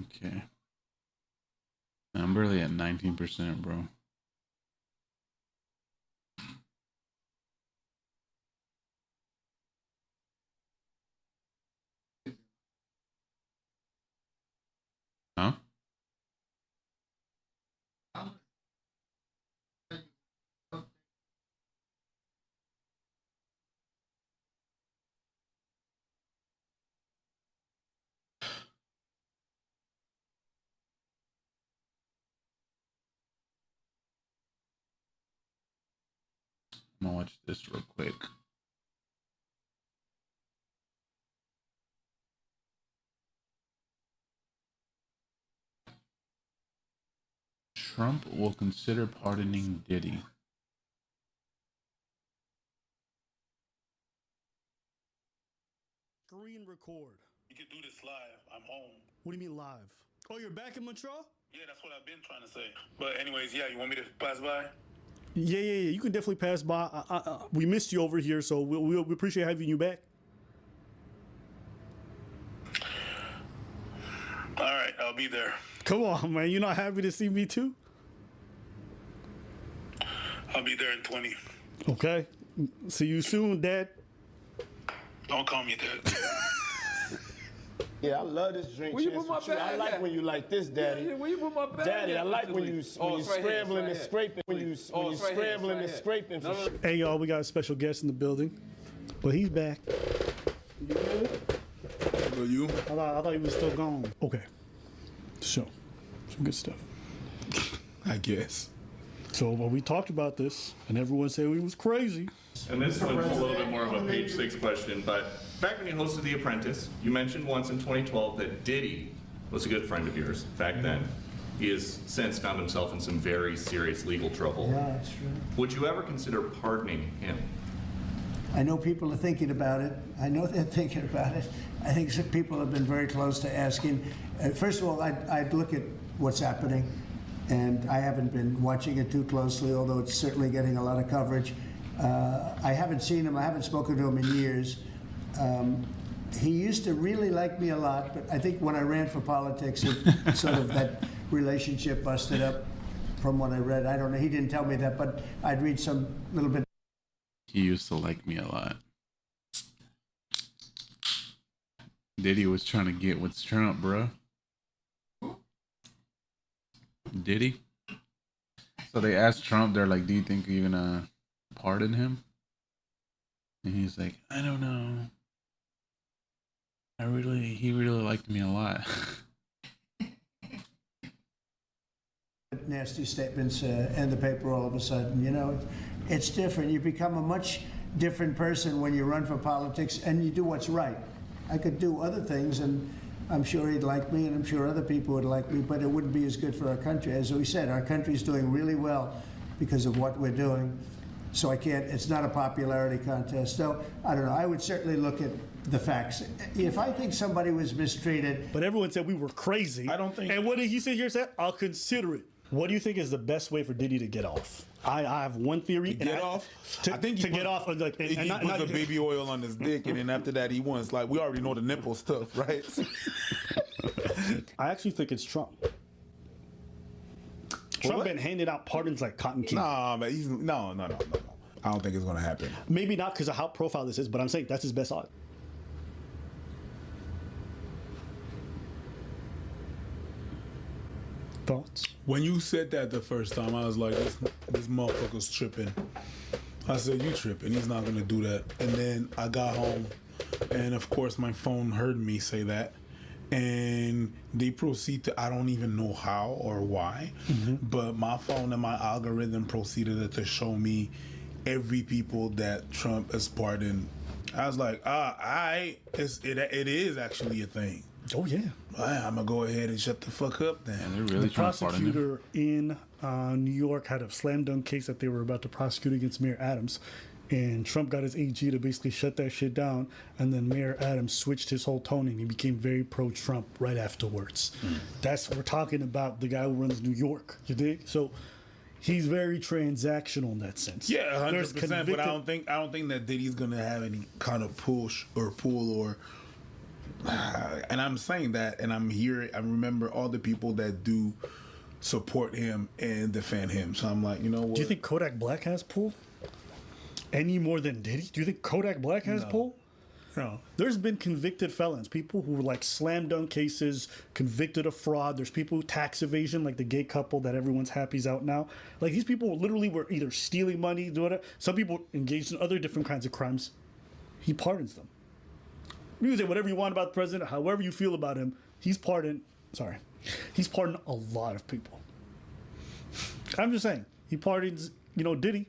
Okay. I'm barely at 19%, bro. Huh? I'm gonna watch this real quick. Trump will consider pardoning Diddy. Screen record. You can do this live. I'm home. What do you mean live? Oh, you're back in Montreal? Yeah, that's what I've been trying to say. But anyways, yeah, you want me to pass by? Yeah. You can definitely pass by. We missed you over here, so we appreciate having you back. All right, I'll be there. Come on, man. You're not happy to see me too? I'll be there in 20. Okay. See you soon, Dad. Don't call me Dad. Yeah, I love this drink. Where you Chance put my with you. I bag like at? when you like this, Daddy. Yeah, where you put my bag Daddy, at, I like Mr. when Lee? you Oh, when you it's right here, scrambling it's and right scraping when you Oh, when you it's right here, scrambling it's and right scraping for here. shit. Hey, y'all, we got a special guest in the building. But he's back. Well, you? I thought he was still gone. Okay. So, some good stuff. I guess. So, well, we talked about this, and everyone said we was crazy. And this one's a little bit more of a page 6 question, but back when you hosted The Apprentice, you mentioned once in 2012 that Diddy was a good friend of yours back then. He has since found himself in some very serious legal trouble. Yeah, that's true. Would you ever consider pardoning him? I know people are thinking about it. I know they're thinking about it. I think some people have been very close to asking. First of all, I'd look at what's happening, and I haven't been watching it too closely, although it's certainly getting a lot of coverage. I haven't seen him. I haven't spoken to him in years. He used to really like me a lot, but I think when I ran for politics, it sort of that relationship busted up from what I read. I don't know. He didn't tell me that, but I'd read some little bit. He used to like me a lot. Diddy was trying to get with Trump, bro. Diddy? So they asked Trump, they're like, do you think you're gonna pardon him? And he's like, I don't know. He really liked me a lot. Nasty statements in the paper all of a sudden. You know, it's different. You become a much different person when you run for politics and you do what's right. I could do other things, and I'm sure he'd like me, and I'm sure other people would like me, but it wouldn't be as good for our country. As we said, our country's doing really well because of what we're doing. So I can't, it's not a popularity contest. So I don't know. I would certainly look at the facts. If I think somebody was mistreated. But everyone said we were crazy. I don't think- And what did he sit here and say? I'll consider it. What do you think is the best way for Diddy to get off? I have one theory. Get off? I think to get off. Like, He puts the baby oil on his dick, and then after that, he wants, like, we already know the nipple stuff, right? I actually think it's Trump. Trump been handing out pardons like cotton candy. Nah, man, no. I don't think it's gonna happen. Maybe not because of how profile this is, but I'm saying that's his best odds. Thoughts? When you said that the first time, I was like, this motherfucker's tripping. I said, you tripping. He's not going to do that. And then I got home, and of course, my phone heard me say that. And they proceed to, I don't even know how or why, but my phone and my algorithm proceeded to show me every people that Trump has pardoned. I was like, it is actually a thing. Oh, yeah. I'm going to go ahead and shut the fuck up then. And they're really The trying to pardon him. prosecutor in New York had a slam dunk case that they were about to prosecute against Mayor Adams. And Trump got his AG to basically shut that shit down. And then Mayor Adams switched his whole tone and he became very pro-Trump right afterwards. We're talking about the guy who runs New York. You dig? So he's very transactional in that sense. Yeah, There's 100%. But convicted- I don't think that Diddy's gonna have any kind of pull or And I'm saying that, and I'm here. I remember all the people that do support him and defend him. So I'm like, you know what? Do you think Kodak Black has pull? Any more than Diddy? Do you think Kodak Black has pull? No. There's been convicted felons, people who were like slam dunk cases, convicted of fraud. There's people who tax evasion, like the gay couple that everyone's happy's out now. Like these people literally were either stealing money, doing it. Some people engaged in other different kinds of crimes. He pardons them. You can say whatever you want about the president, however you feel about him. He's pardoned a lot of people. I'm just saying, he pardons, Diddy.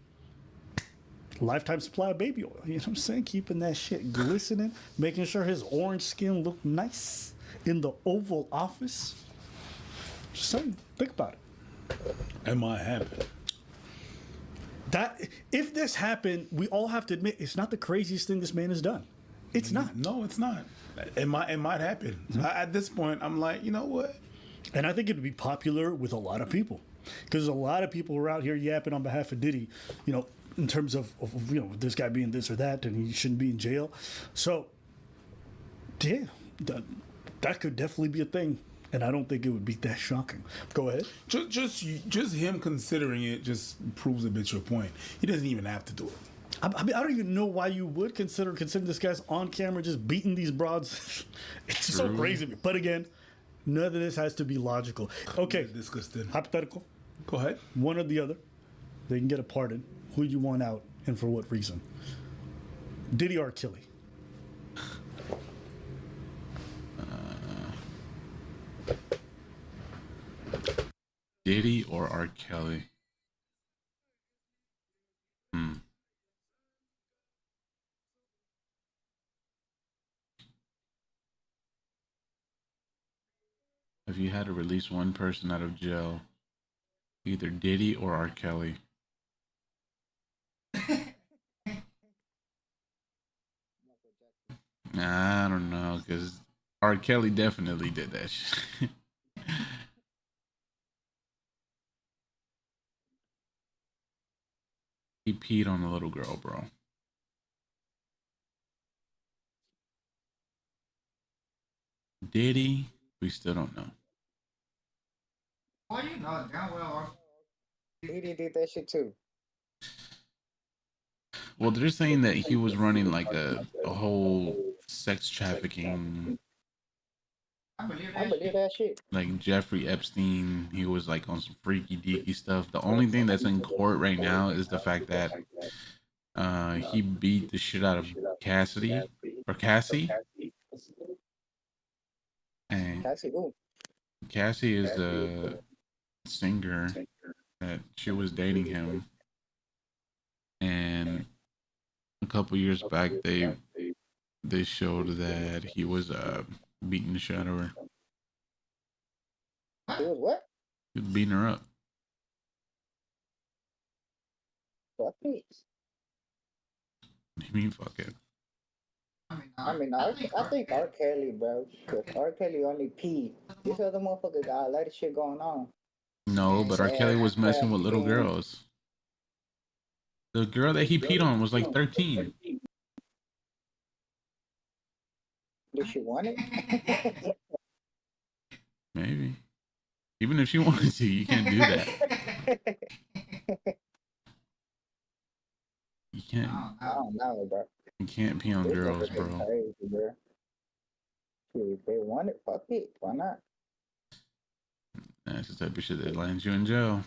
Lifetime supply of baby oil. You know what I'm saying? Keeping that shit glistening, making sure his orange skin looked nice in the Oval Office. Just saying, think about it. It might happen. That if this happened, we all have to admit it's not the craziest thing this man has done. It's not. No, it's not. It might happen. At this point, I'm like, you know what? And I think it'd be popular with a lot of people. Because there's a lot of people who are out here yapping on behalf of Diddy, in terms of this guy being this or that and he shouldn't be in jail. So, yeah, that could definitely be a thing. And I don't think it would be that shocking. Go ahead. Just him considering it just proves a bit your point. He doesn't even have to do it. I mean, I don't even know why you would consider this guy's on camera just beating these broads. It's just so crazy. But again, none of this has to be logical. Okay, Disgusting. hypothetical. Go ahead. One or the other. They can get a pardon. Who do you want out and for what reason? Diddy or Kelly? Diddy or R. Kelly? If you had to release one person out of jail, either Diddy or R. Kelly. I don't know, because R. Kelly definitely did that shit. He peed on a little girl, bro. Diddy, we still don't know. Well, you know damn well Diddy did that shit too. Well, they're saying that he was running like a whole sex trafficking, I believe that shit. like Jeffrey Epstein. He was like on some freaky deaky stuff. The only thing that's in court right now is the fact that he beat the shit out of Cassie. And Cassie is the singer that she was dating him, and a couple years back they showed that he was beating the shit out of her. He was what? He was beating her up. Fuck it. What do you mean fuck it? I think R. Kelly, bro. Cause R. Kelly only peed. This other motherfucker got a lot of shit going on. No, but R. Kelly was messing with little girls. The girl that he peed on was like 13. Did she want it? Maybe. Even if she wanted to, you can't do that. You can't. I don't know, bro. You can't pee on girls, bro. Crazy, bro. If they want it, fuck it. Why not? That's the type of shit that lands you in jail.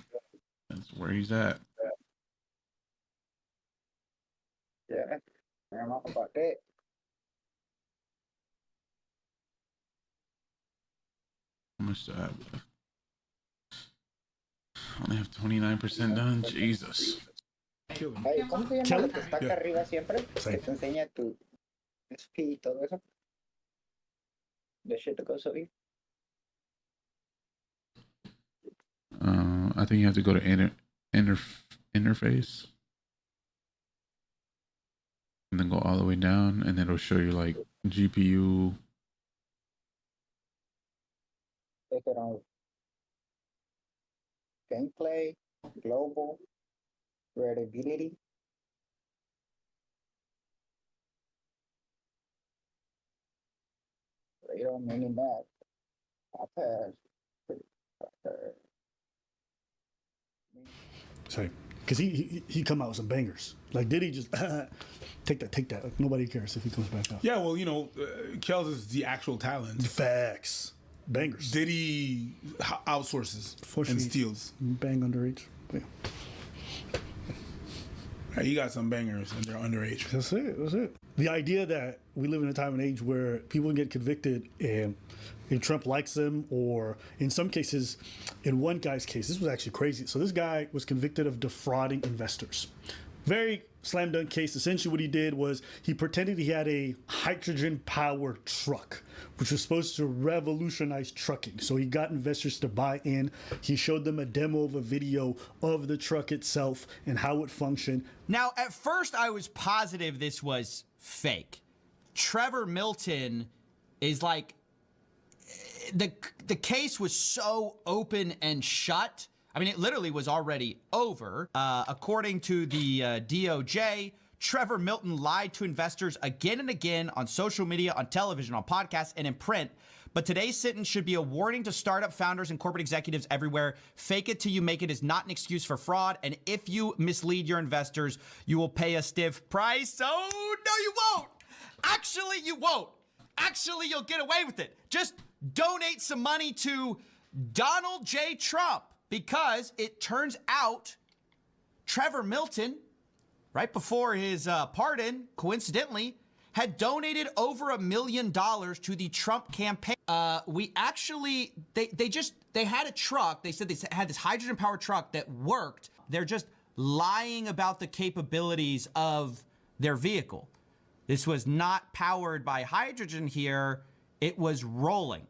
That's where he's at. Yeah. I'm not about that. How much do I have left? I only have 29% done. Jesus. Hey, ¿cómo se llama lo que está acá arriba siempre? Que te enseña tu SP y todo eso. The shit that goes over here. I think you have to go to interface. And then go all the way down, and it'll show you like GPU. Take it on gameplay, global, readability. you don't mean that. I've had pretty Sorry, because he come out with some bangers. Like Diddy just take that. Like, nobody cares if he comes back out. Yeah, well, you know, Kels is the actual talent. Facts, bangers. Diddy outsources and steals. Bang underage. Yeah. Hey, you got some bangers and they're underage. That's it. The idea that we live in a time and age where people get convicted and if Trump likes them, or in some cases, in one guy's case, this was actually crazy. So this guy was convicted of defrauding investors. Very slam dunk case. Essentially what he did was he pretended he had a hydrogen powered truck, which was supposed to revolutionize trucking. So he got investors to buy in. He showed them a demo of a video of the truck itself and how it functioned. Now, at first I was positive this was fake. Trevor Milton is like, the case was so open and shut. I mean, it literally was already over. According to the DOJ, Trevor Milton lied to investors again and again on social media, on television, on podcasts, and in print. But today's sentence should be a warning to startup founders and corporate executives everywhere. Fake it till you make it is not an excuse for fraud. And if you mislead your investors, you will pay a stiff price. Oh, no, you won't. Actually, you won't. Actually, you'll get away with it. Just donate some money to Donald J. Trump, because it turns out Trevor Milton, right before his pardon, coincidentally, had donated over $1 million to the Trump campaign. They had a truck. They said they had this hydrogen powered truck that worked. They're just lying about the capabilities of their vehicle. This was not powered by hydrogen here. It was rolling.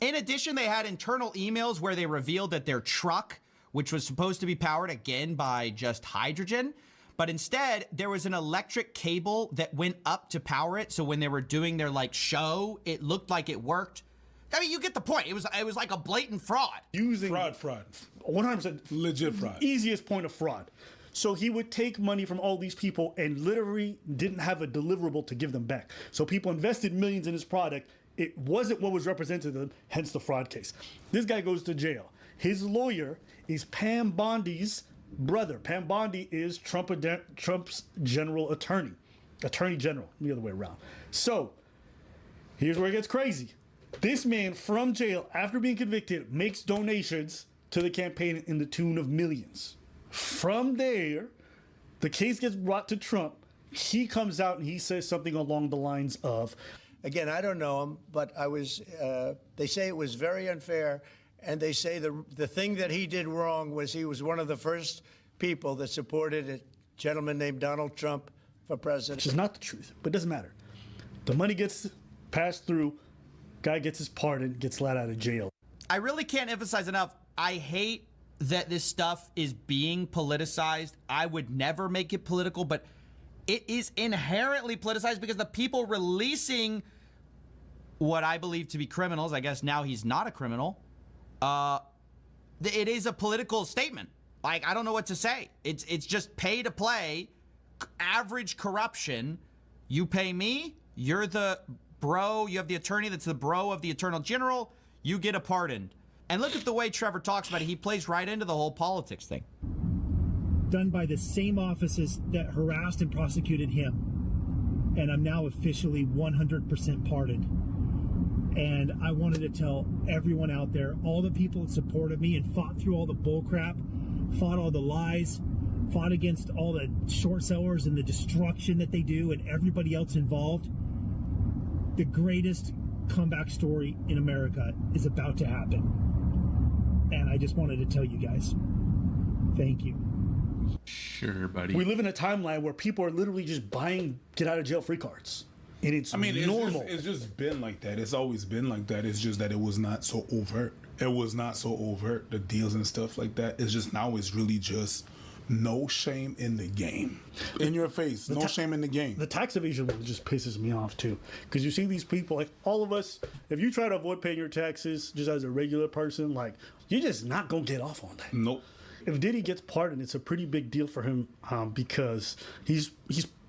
In addition, they had internal emails where they revealed that their truck, which was supposed to be powered again by just hydrogen, but instead there was an electric cable that went up to power it. So when they were doing their like show, it looked like it worked. I mean, you get the point. It was like a blatant fraud. Using Fraud. 100% Legit fraud. Easiest point of fraud. So he would take money from all these people and literally didn't have a deliverable to give them back. So people invested millions in his product. It wasn't what was represented to them, hence the fraud case. This guy goes to jail. His lawyer is Pam Bondi's brother. Pam Bondi is Trump's attorney general, the other way around. So here's where it gets crazy. This man from jail, after being convicted, makes donations to the campaign in the tune of millions. From there, the case gets brought to Trump. He comes out and he says something along the lines of, Again, I don't know him, but they say it was very unfair, and they say the thing that he did wrong was he was one of the first people that supported a gentleman named Donald Trump for president. which is not the truth, but it doesn't matter. The money gets passed through, guy gets his pardon, gets let out of jail. I really can't emphasize enough. I hate that this stuff is being politicized. I would never make it political, but it is inherently politicized because the people releasing what I believe to be criminals, I guess now he's not a criminal, it is a political statement. Like, I don't know what to say. It's just pay to play, average corruption. You pay me, you're the bro, you have the attorney that's the bro of the attorney general, you get a pardon. And look at the way Trevor talks about it. He plays right into the whole politics thing. Done by the same offices that harassed and prosecuted him. And I'm now officially 100% pardoned. And I wanted to tell everyone out there, all the people that supported me and fought through all the bullcrap, fought all the lies, fought against all the short sellers and the destruction that they do and everybody else involved, the greatest comeback story in America is about to happen. And I just wanted to tell you guys, thank you. Sure, buddy. We live in a timeline where people are literally just buying get out of jail free cards. And it's normal. It's just been like that. It's always been like that. It's just that it was not so overt. It was not so overt, the deals and stuff like that. It's just now it's really just no shame in the game. In your face, no shame in the game. The tax evasion one just pisses me off too. Because you see these people, like all of us, if you try to avoid paying your taxes just as a regular person, like you're just not going to get off on that. Nope. If Diddy gets pardoned, it's a pretty big deal for him because he's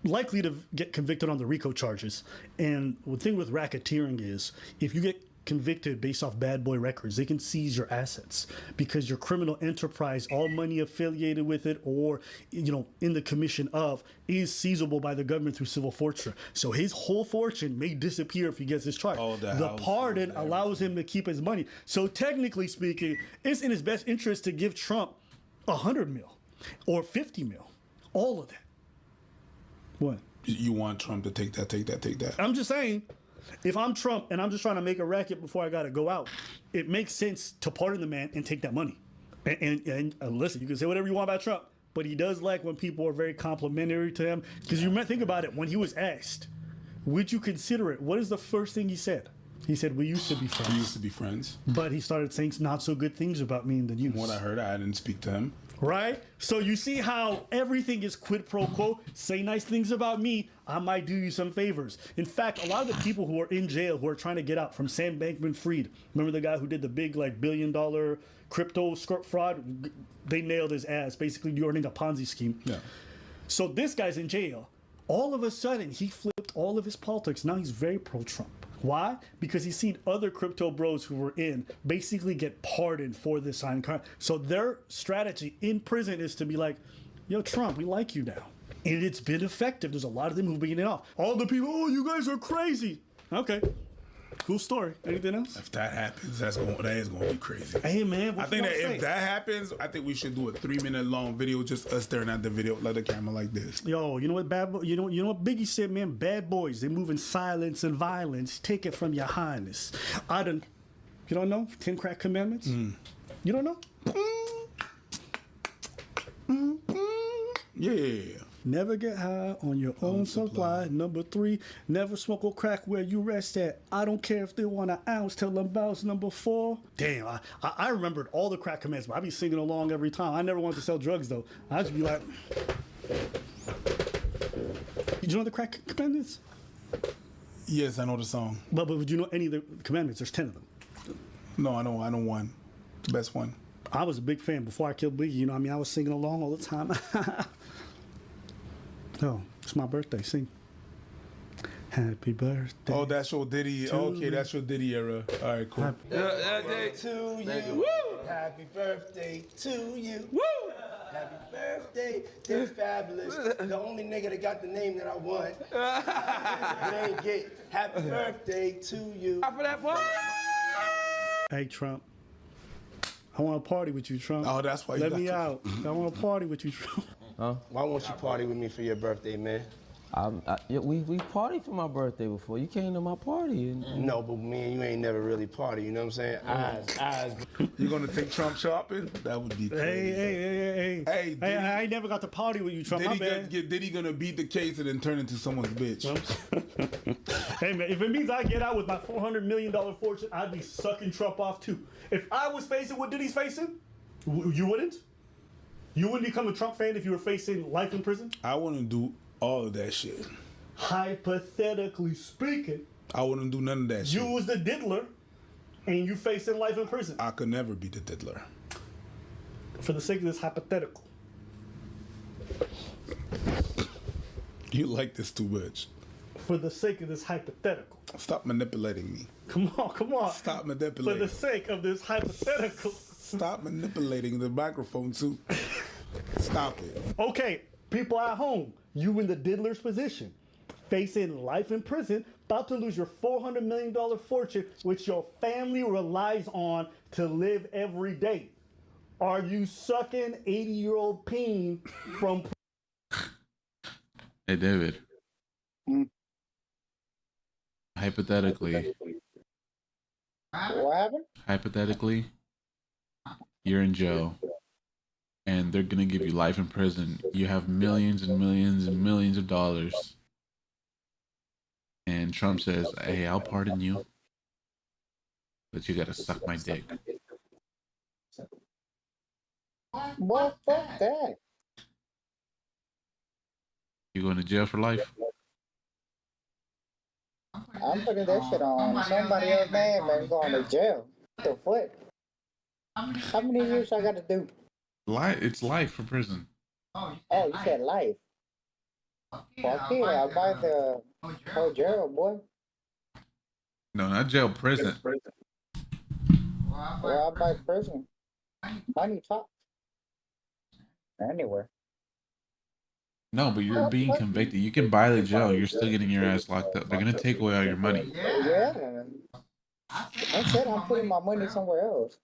likely to get convicted on the RICO charges. And the thing with racketeering is, if you get convicted based off bad boy records, they can seize your assets because your criminal enterprise, all money affiliated with it or, you know, in the commission of, is seizable by the government through civil forfeiture. So his whole fortune may disappear if he gets this charge. The pardon allows him to keep his money. So technically speaking, it's in his best interest to give Trump 100 mil or 50 mil, all of that. What? You want Trump to take that. I'm just saying, if I'm Trump and I'm just trying to make a racket before I got to go out, it makes sense to pardon the man and take that money. And listen, you can say whatever you want about Trump, but he does like when people are very complimentary to him. Because you might think about it, when he was asked, would you consider it? What is the first thing he said? He said, we used to be friends. We used to be friends. But he started saying not so good things about me in the news. From what I heard, I didn't speak to him. Right? So you see how everything is quid pro quo. Say nice things about me, I might do you some favors. In fact, a lot of the people who are in jail who are trying to get out, from Sam Bankman-Fried, remember the guy who did the big like $1 billion crypto fraud? They nailed his ass. Basically, you're running a Ponzi scheme. Yeah. So this guy's in jail. All of a sudden, he flipped all of his politics. Now he's very pro-Trump. Why? Because he's seen other crypto bros who were in basically get pardoned for this sign crime. So their strategy in prison is to be like, yo, Trump, we like you now. And it's been effective. There's a lot of them who've been getting off. All the people, oh, you guys are crazy. Okay. Cool story. Anything else? If that happens, that is going to be crazy. Hey, man. I think that if that happens, I think we should do a 3-minute long video, just us staring at the video, let the camera like this. Yo, you know what you know what Biggie said, man? Bad boys, they move in silence and violence. Take it from your highness. You don't know 10 crack commandments? You don't know? Yeah. Never get high on your own supply. Number 3, never smoke or crack where you rest at. I don't care if they want an ounce, tell them about number 4. Damn, I remembered all the crack commandments, but I be singing along every time. I never wanted to sell drugs though. I just be like, you know the crack commandments? Yes, I know the song. But would you know any of the commandments? There's 10 of them. No, I know one. The best one. I was a big fan before I killed Biggie. You know what I mean? I was singing along all the time. Oh, it's my birthday. Sing. Happy birthday. Oh, that's your Diddy. Okay, that's your Diddy era. All right, cool. Happy birthday to you. Woo! Happy birthday to you. Woo! Happy birthday to Fabulous. The only nigga that got the name that I want. It ain't gay. Happy birthday to you. For that boy. Hey, Trump. I want to party with you, Trump. Oh, that's why you Let me out. I want to party with you, Trump. Huh? Why won't you party with me for your birthday, man? We partied for my birthday before. You came to my party. No, but me and you ain't never really party, you know what I'm saying? Eyes. You gonna take Trump shopping? That would be crazy. Hey, I ain't never got to party with you, Trump. Diddy gonna beat the case and then turn into someone's bitch. Hey, man, if it means I get out with my $400 million fortune, I'd be sucking Trump off too. If I was facing what Diddy's facing, you wouldn't? You wouldn't become a Trump fan if you were facing life in prison? I wouldn't do all of that shit. Hypothetically speaking, I wouldn't do none of that shit. You was the diddler, and you facing life in prison. I could never be the diddler. For the sake of this hypothetical. You like this too much. For the sake of this hypothetical. Stop manipulating me. Come on. Stop manipulating. For the sake of this hypothetical. Stop manipulating the microphone too. Stop it. Okay, people at home, you in the diddler's position, facing life in prison, about to lose your $400 million fortune, which your family relies on to live every day. Are you sucking 80-year-old peen from... Hey, David. Hypothetically. What happened? Hypothetically, you're in jail and they're going to give you life in prison. You have millions and millions and millions of dollars. And Trump says, hey, I'll pardon you, but you got to suck my dick. Well, fuck that. You going to jail for life? I'm putting that shit on somebody else's name and going to jail. What the fuck? How many years I got to do? It's life for prison. Oh, you said life. Fuck yeah, I'll buy the whole jail, boy. No, not jail, prison. Or I'll buy prison. Money talks. Anywhere. No, but you're being convicted. You can buy the jail. You're still getting your ass locked up. They're gonna take away all your money. Yeah. I said I'm putting my money somewhere else.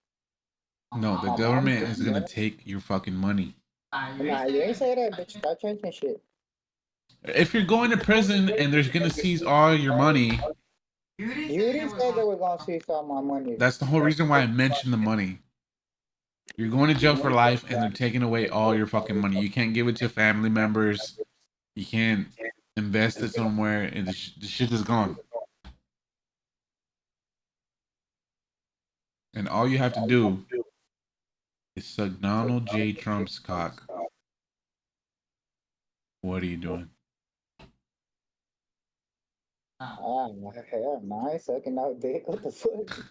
No, the government is gonna take your fucking money. Nah, you ain't say that, bitch. Stop changing shit. If you're going to prison and they're gonna seize all your money, You didn't say they were gonna seize all my money. that's the whole reason why I mentioned the money. You're going to jail for life and they're taking away all your fucking money. You can't give it to family members. You can't invest it somewhere, and the shit is gone. And all you have to do is suck Donald J. Trump's cock. What are you doing? Hell no, I ain't sucking out dick. What the fuck?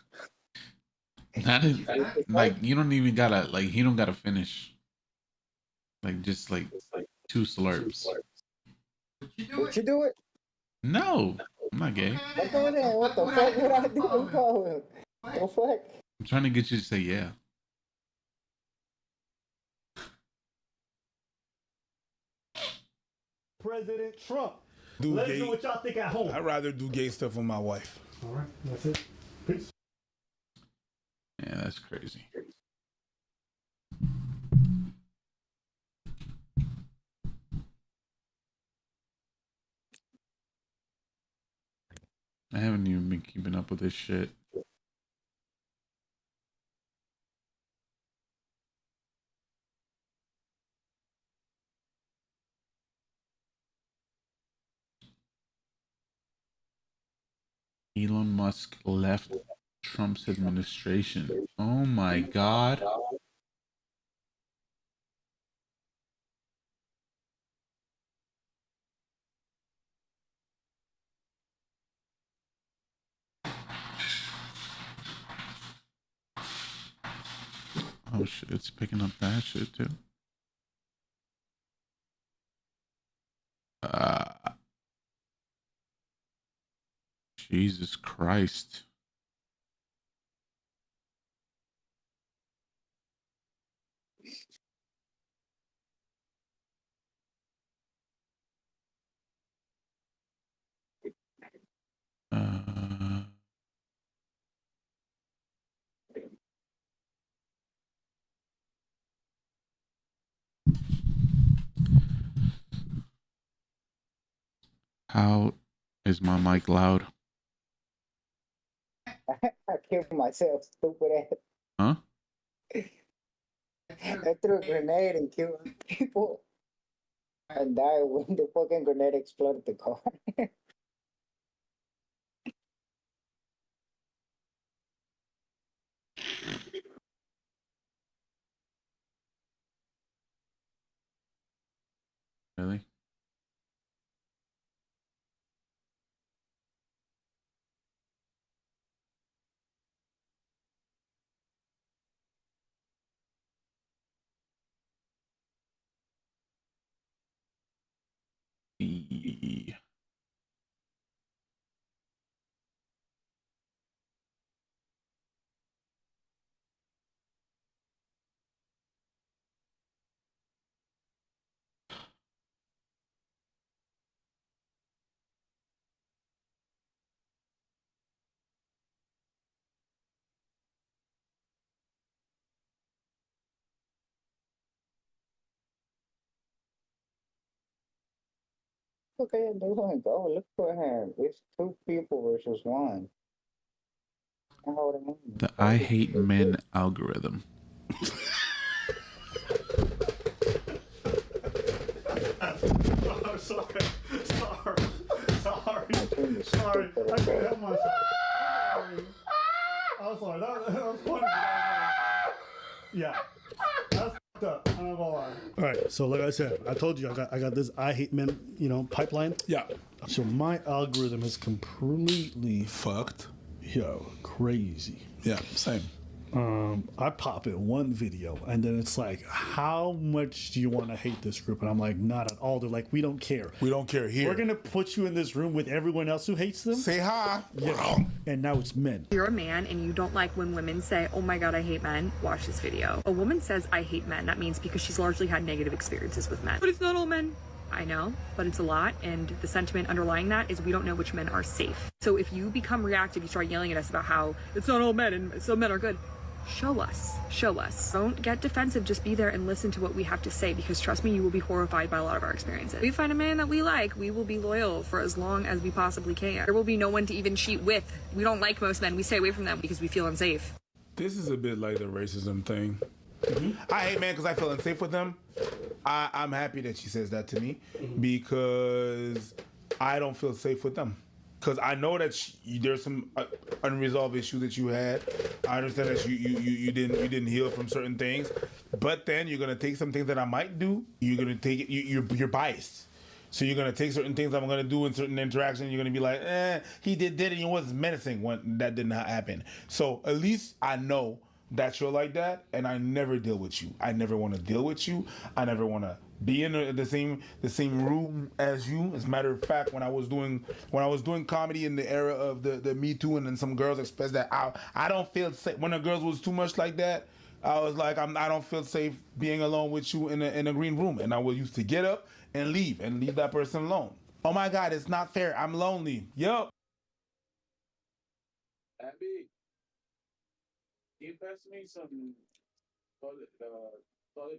That is like you don't even gotta like he don't gotta finish. Like just like 2 slurps. Would you do it? No, I'm not gay. What the fuck would I do? What the fuck? I'm trying to get you to say yeah. President Trump. Do Let us gay- know what y'all think at home. I'd rather do gay stuff with my wife. All right, that's it. Peace. Yeah, that's crazy. I haven't even been keeping up with this shit. Elon Musk left Trump's administration. Oh my God. Oh shit, it's picking up that shit too. Jesus Christ. How is my mic loud? I killed myself, stupid ass. Huh? I threw a grenade and killed people. I died when the fucking grenade exploded the car. Really? Okay, they want to go. Look for him. It's 2 people versus 1. The I hate men algorithm. I'm sorry. Sorry. I can't help myself. I'm sorry. That was funny. Yeah. That's fucked up. I'm not gonna lie. All right. So like I said, I told you I got this I hate men, pipeline. Yeah. So my algorithm is completely fucked. Yo, crazy. Yeah, same. I pop in one video and then it's like, how much do you want to hate this group? And I'm like, not at all. They're like, we don't care. We don't care here. We're gonna put you in this room with everyone else who hates them. Say hi. Yeah. And now it's men. You're a man and you don't like when women say, oh my god, I hate men, watch this video. A woman says, I hate men. That means because she's largely had negative experiences with men. But it's not all men. I know, but it's a lot, and the sentiment underlying that is we don't know which men are safe. So if you become reactive, you start yelling at us about how it's not all men and some men are good. Show us. Show us. Don't get defensive, just be there and listen to what we have to say, because trust me, you will be horrified by a lot of our experiences. If we find a man that we like, we will be loyal for as long as we possibly can. There will be no one to even cheat with. We don't like most men. We stay away from them because we feel unsafe. This is a bit like the racism thing. I hate men because I feel unsafe with them. I'm happy that she says that to me because I don't feel safe with them. Because I know that there's some unresolved issues that you had. I understand that you didn't heal from certain things, but then you're gonna take some things that I might do. You're gonna take it. You're biased, so you're gonna take certain things I'm gonna do in certain interactions. You're gonna be like, he did it, and it was menacing when that did not happen. So at least I know that you're like that, and I never deal with you. I never want to deal with you. I never want to be in the same room as you. As a matter of fact, when I was doing comedy in the era of the Me Too, and then some girls expressed that I don't feel safe when the girls was too much like that. I was like, I don't feel safe being alone with you in a green room, and I was used to get up and leave that person alone. Oh my God, it's not fair. I'm lonely. Yup. Abby, can you pass me some toilet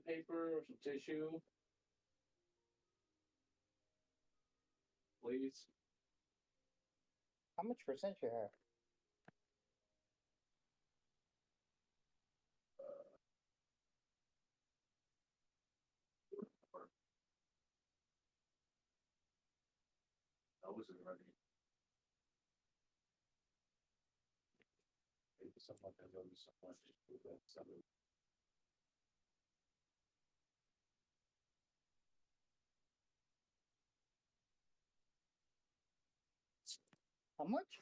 paper or some tissue? Please. How much percent you have? I wasn't ready. Maybe someone can go to someone to do that. How much?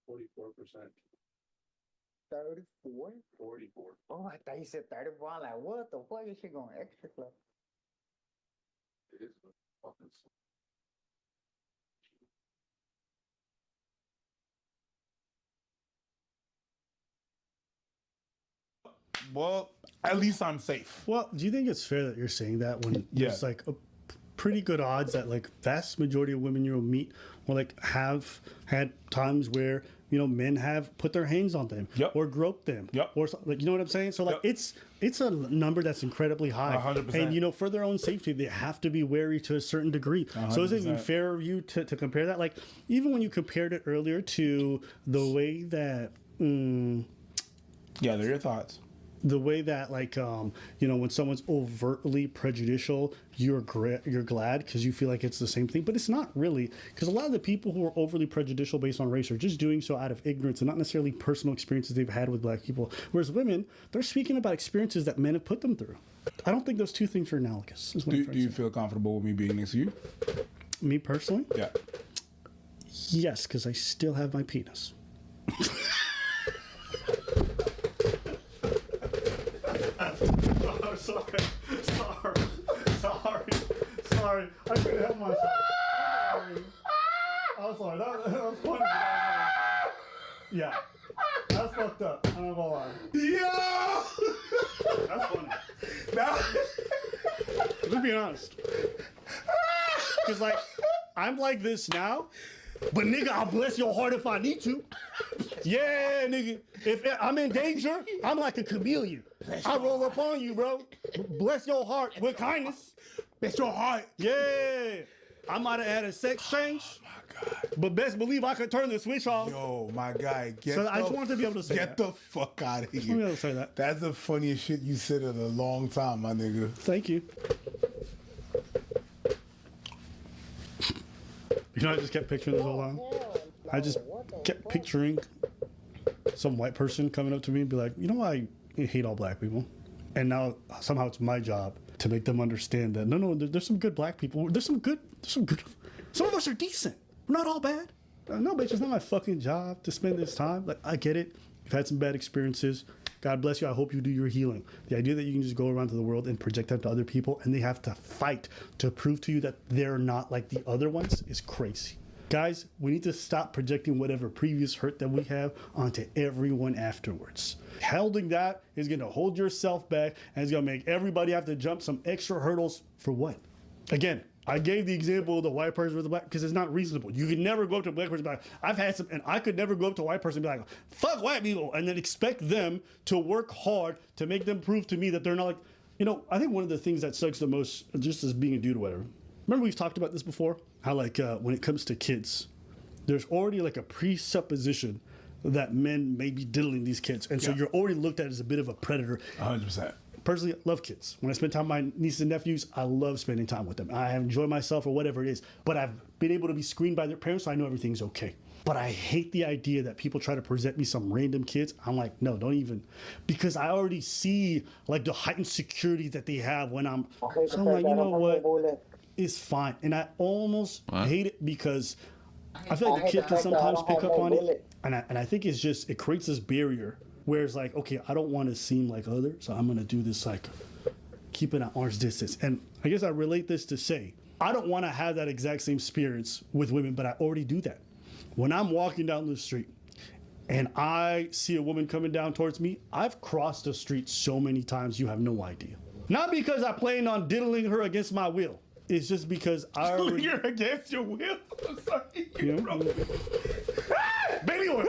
44%. 34? 44. Oh, I thought you said 34. I'm like, what the fuck is she going extra club? It is fucking. Well, at least I'm safe. Well, do you think it's fair that you're saying that when there's like a pretty good odds that like vast majority of women you'll meet will like have had times where men have put their hands on them or groped them or like, you know what I'm saying? So like it's a number that's incredibly high. 100%. And for their own safety, they have to be wary to a certain degree. 100%. So is it even fair of you to compare that? Like even when you compared it earlier to the way that they're your thoughts. The way that like when someone's overtly prejudicial, you're glad because you feel like it's the same thing, but it's not really, because a lot of the people who are overly prejudicial based on race are just doing so out of ignorance and not necessarily personal experiences they've had with black people, whereas women, they're speaking about experiences that men have put them through. I don't think those two things are analogous. Do you feel comfortable with me being next to you? Me personally? Yeah. Yes, because I still have my penis. Sorry. I couldn't help myself. I'm sorry. That was funny. Yeah. That's fucked up. I'm not gonna lie. Yeah! That's funny. Let's be honest. Because, like, I'm like this now, but nigga, I'll bless your heart if I need to. Yeah, nigga. If I'm in danger, I'm like a chameleon. I roll up on you, bro. Bless your heart with kindness. Bless your heart. Yeah. I might have had a sex change. Oh my God. But best believe I could turn the switch off. Yo, my guy. I just wanted to be able to say Get the fuck out of here. I just want to be able to say that. That's the funniest shit you said in a long time, my nigga. Thank you. I just kept picturing this whole time. I just kept picturing some white person coming up to me and be like, I hate all black people. And now somehow it's my job to make them understand that no, there's some good black people. There's some good. Some of us are decent. We're not all bad. No, bitch, it's not my fucking job to spend this time. Like, I get it. You've had some bad experiences. God bless you. I hope you do your healing. The idea that you can just go around to the world and project that to other people and they have to fight to prove to you that they're not like the other ones is crazy. Guys, we need to stop projecting whatever previous hurt that we have onto everyone afterwards. Holding that is going to hold yourself back and it's going to make everybody have to jump some extra hurdles for what? Again, I gave the example of the white person with the black because it's not reasonable. You could never go up to a black person and be like, I've had some, and I could never go up to a white person and be like, fuck white people, and then expect them to work hard to make them prove to me that they're not like, you know, I think one of the things that sucks the most, just as being a dude or whatever, remember we've talked about this before? How like when it comes to kids, there's already like a presupposition that men may be diddling these kids. And so you're already looked at as a bit of a predator. 100%. Personally, I love kids. When I spend time with my nieces and nephews, I love spending time with them. I enjoy myself or whatever it is. But I've been able to be screened by their parents, so I know everything's okay. But I hate the idea that people try to present me some random kids. I'm like, no, don't even. Because I already see like the heightened security that they have when I'm. So I'm like, you know what? It's fine. And I almost hate it because I feel like the kid can sometimes pick up on it. And I think it's just, it creates this barrier where it's like, okay, I don't want to seem like others, so I'm going to do this like, keep it at arm's distance. And I guess I relate this to say, I don't want to have that exact same experience with women, but I already do that. When I'm walking down the street and I see a woman coming down towards me, I've crossed the street so many times you have no idea. Not because I plan on diddling her against my will. It's just because I already... You're against your will? I'm sorry. You know? Baby oil!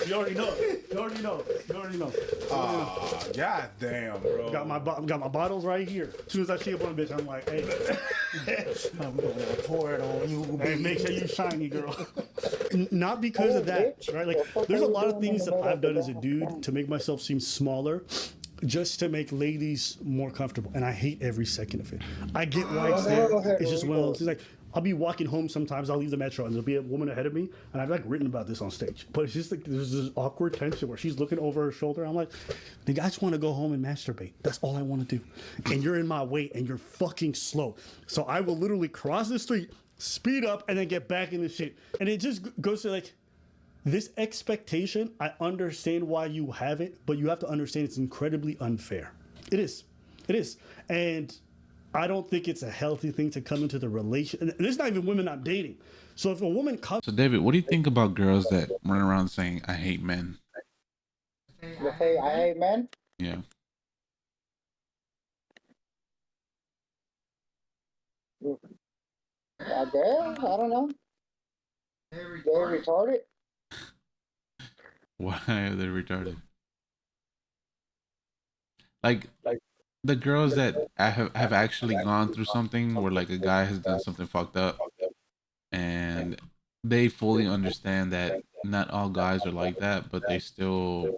You already know. You already know. You already know. God damn, bro. Got my bottles right here. As soon as I see a one bitch, I'm like, hey, I'm gonna pour it on you. Hey, make sure you shiny, girl. Not because of that, right? Like, there's a lot of things that I've done as a dude to make myself seem smaller, just to make ladies more comfortable. And I hate every second of it. I get why it's there. It's just one of those things. Like, I'll be walking home sometimes, I'll leave the metro and there'll be a woman ahead of me and I've like written about this on stage. But it's just like there's this awkward tension where she's looking over her shoulder. I'm like, nigga, I just want to go home and masturbate. That's all I want to do. And you're in my way and you're fucking slow. So I will literally cross the street, speed up, and then get back in the shit. And it just goes to like, this expectation, I understand why you have it, but you have to understand it's incredibly unfair. It is. It is. And I don't think it's a healthy thing to come into the relation. And there's not even women I'm dating. So if a woman comes... So David, what do you think about girls that run around saying, I hate men? You say I hate men? Yeah. I guess. I don't know. They're retarded. Why are they retarded? Like the girls that have actually gone through something where like a guy has done something fucked up and they fully understand that not all guys are like that, but they still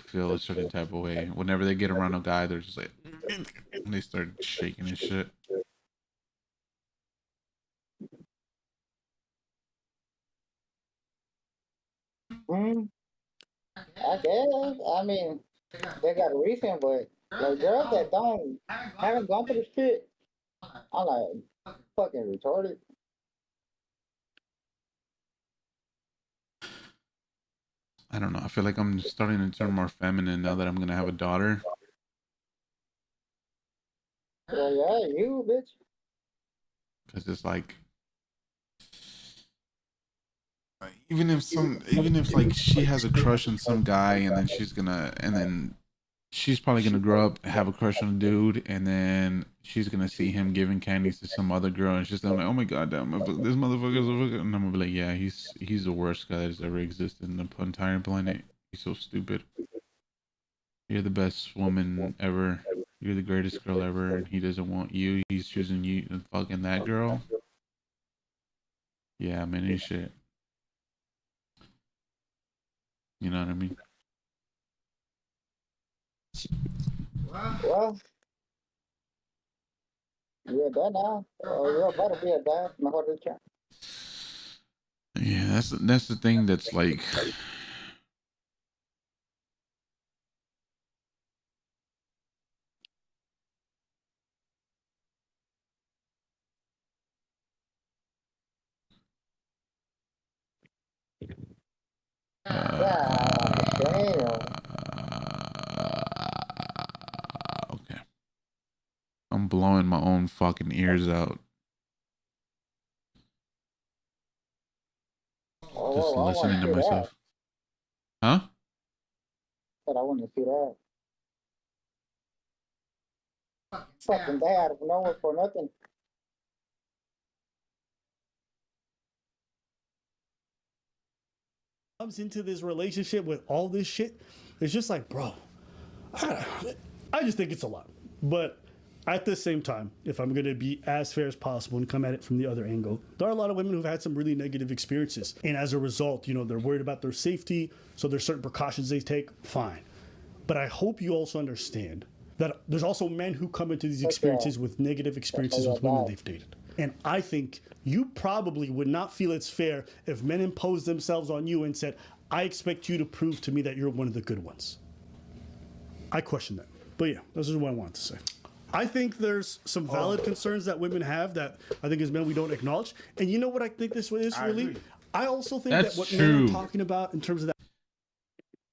feel a certain type of way. Whenever they get around a guy, they're just like, and they start shaking and shit. I guess. I mean, they got a reason, but like girls that haven't gone through the shit, I'm like fucking retarded. I don't know. I feel like I'm starting to turn more feminine now that I'm gonna have a daughter. Well, yeah, you bitch. Because it's like, even if like she has a crush on some guy and then she's probably gonna grow up, have a crush on a dude, and then she's gonna see him giving candies to some other girl, and she's gonna be like, oh my god, this motherfucker's a fucker. And I'm gonna be like, yeah, he's the worst guy that's ever existed in the entire planet. He's so stupid. You're the best woman ever. You're the greatest girl ever, and he doesn't want you. He's choosing you and fucking that girl. Yeah, man, he's shit. You know what I mean? Well, you're a dad now, or you're about to be a dad. Mejor dicho. Yeah, that's the thing that's like, blowing my own fucking ears out. Oh, Just well, I want listening to to see that. myself. Huh? But I want to see that. Fucking day out of nowhere for nothing. Comes into this relationship with all this shit, it's just like, bro, I just think it's a lot. But at the same time, if I'm going to be as fair as possible and come at it from the other angle, there are a lot of women who've had some really negative experiences. And as a result, you know, they're worried about their safety, so there's certain precautions they take, fine. But I hope you also understand that there's also men who come into these experiences with negative experiences with women they've dated. And I think you probably would not feel it's fair if men imposed themselves on you and said, I expect you to prove to me that you're one of the good ones. I question that. But yeah, this is what I wanted to say. I think there's some valid concerns that women have that I think as men we don't acknowledge. And you know what I think this is really? I also think That's that what true. men are talking about in terms of that.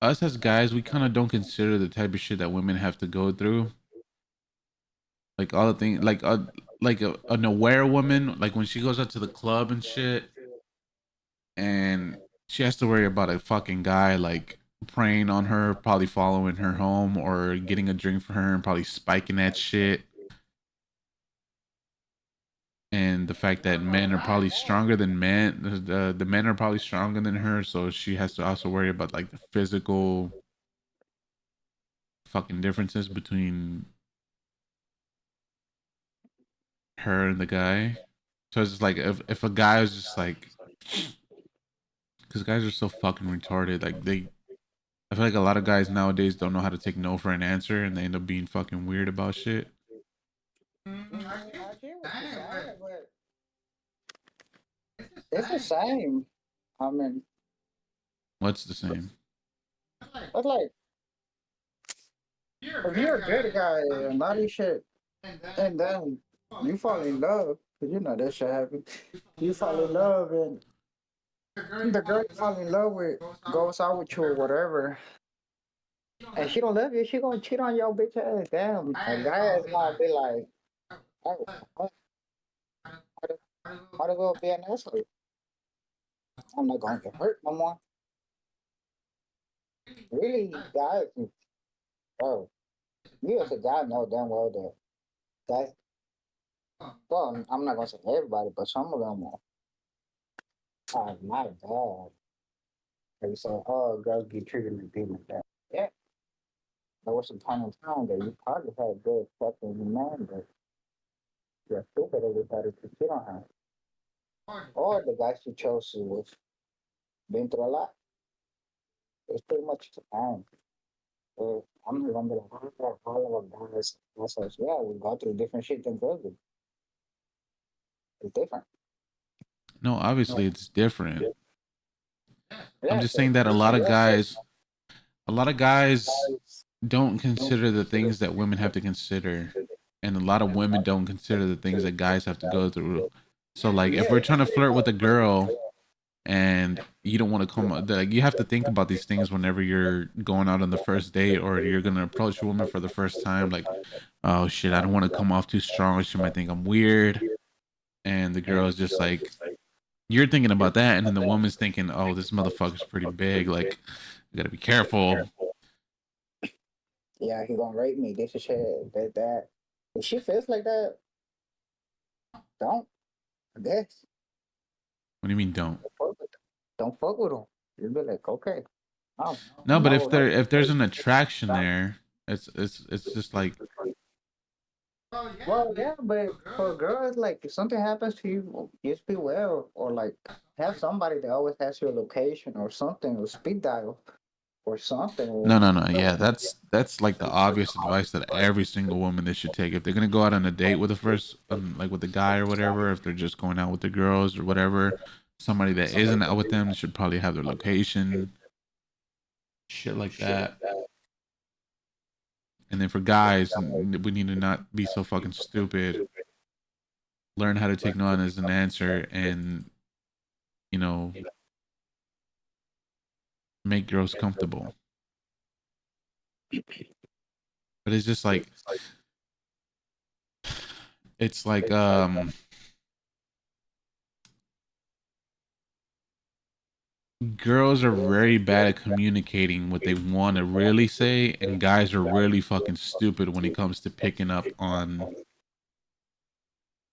Us as guys, we kind of don't consider the type of shit that women have to go through. Like all the things, like an aware woman, like when she goes out to the club and shit, and she has to worry about a fucking guy like preying on her, probably following her home or getting a drink for her and probably spiking that shit. And the fact that men are probably stronger than men, the men are probably stronger than her, so she has to also worry about like the physical fucking differences between her and the guy. So it's just like if a guy was just like, because guys are so fucking retarded, like I feel like a lot of guys nowadays don't know how to take no for an answer, and they end up being fucking weird about shit. I agree with you, Sarah, but it's the same. I mean, What's the same? it's like, if you're a good guy and all this shit, and then you fall in love, because you know that shit happen. You fall in love, and the girl you fall in love with goes out with you or whatever, and she don't love you, she gonna cheat on your bitch ass. Damn, a guy is gonna be like, oh, might as well be an asshole. I'm not gonna get hurt no more. Really, guys, bro, you as a guy know damn well that guys, well, I'm not gonna say everybody, but some of them are not bad. They say, oh, girls get treated like this like that. Yeah. There was some time in time that you probably had a good fucking man, but you're stupid everybody to cheat on her. Or the guy she chose was been through a lot. It's pretty much the time. So I'm not gonna be like, oh, all of our guys, yeah, we go through different shit than girls do. It's different. No, obviously it's different. Yeah, I'm just so saying that a lot of yeah, guys don't consider the things that women have to consider, and a lot of women don't consider the things that guys have to go through. So like if we're trying to flirt with a girl and you don't want to come, like you have to think about these things whenever you're going out on the first date or you're gonna approach a woman for the first time. Like, oh shit, I don't want to come off too strong. She might think I'm weird. And the girl is just like, you're thinking about that, and then the woman's thinking, oh, this motherfucker's pretty big. Like, you gotta be careful. yeah, he gonna rape me, this is shit, that. If she feels like that, don't, I guess. What do you mean don't? Don't fuck with him. You'll be like, okay. Oh, No, but if there's an attraction there, it's just like, well, yeah, but for girls, like if something happens to you, just be well, or like have somebody that always has your location or something, or speed dial, or something. no, yeah, that's like the obvious advice that every single woman they should take if they're gonna go out on a date with the first, like with the guy or whatever. If they're just going out with the girls or whatever, somebody that isn't out with them should probably have their location, shit like that. And then for guys, we need to not be so fucking stupid. Learn how to take no as an answer, and you know, make girls comfortable. But it's just like, It's like girls are very bad at communicating what they want to really say, and guys are really fucking stupid when it comes to picking up on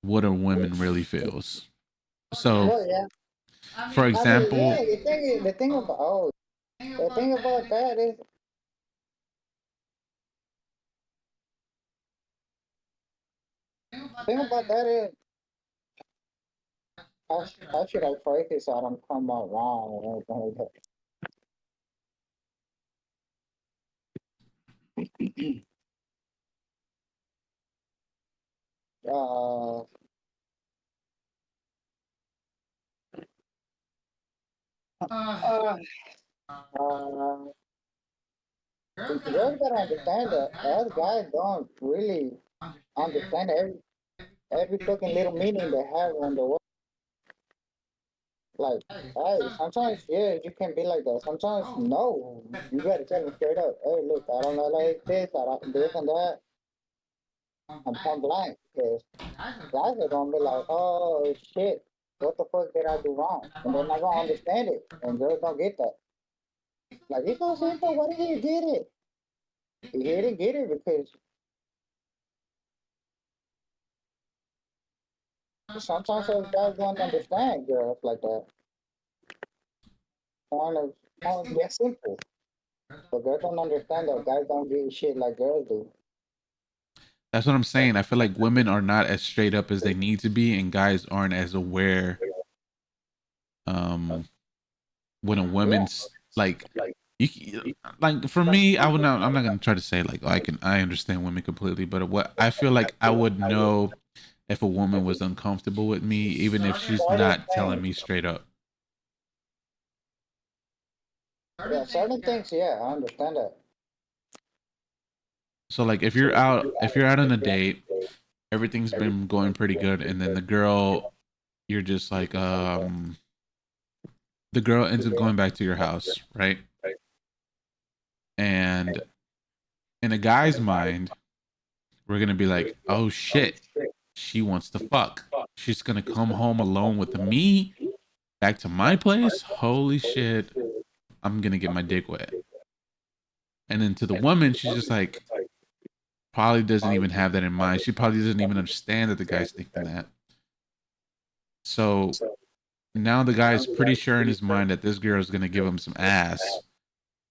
what a woman really feels. So, Well, yeah. for I mean, example, yeah. The thing about that is, the thing about that is, how should I phrase this so I don't come out wrong or anything like that? Uh, girls gotta understand that us guys don't really understand every fucking little meaning they have on the word. Like, hey, sometimes yeah, you can be like that. Sometimes no, you gotta tell them straight up. Hey, look, I don't know like this. I don't this and that. I'm point blank because guys are gonna be like, oh shit, what the fuck did I do wrong? And they're not gonna understand it, and girls don't get that. Like it's so simple. Why didn't you get it? You didn't get it because sometimes those guys don't understand girls like that. Kind of they're simple. But girls don't understand that guys don't get shit like girls do. that's what I'm saying. I feel like women are not as straight up as they need to be, and guys aren't as aware. When a woman's like, like for me, I would not. I'm not gonna try to say like, oh, I understand women completely, but what I feel like I would know if a woman was uncomfortable with me, even if she's not telling me straight up. Yeah, certain things, yeah, I understand that. So like if you're out on a date, everything's been going pretty good, and then the girl, you're just like the girl ends up going back to your house, right? And in a guy's mind, we're gonna be like, oh shit, she wants to fuck. She's gonna come home alone with me back to my place. Holy shit, I'm gonna get my dick wet. And then to the woman, she's just like, probably doesn't even have that in mind. She probably doesn't even understand that the guy's thinking that. So now the guy's pretty sure in his mind that this girl is gonna give him some ass.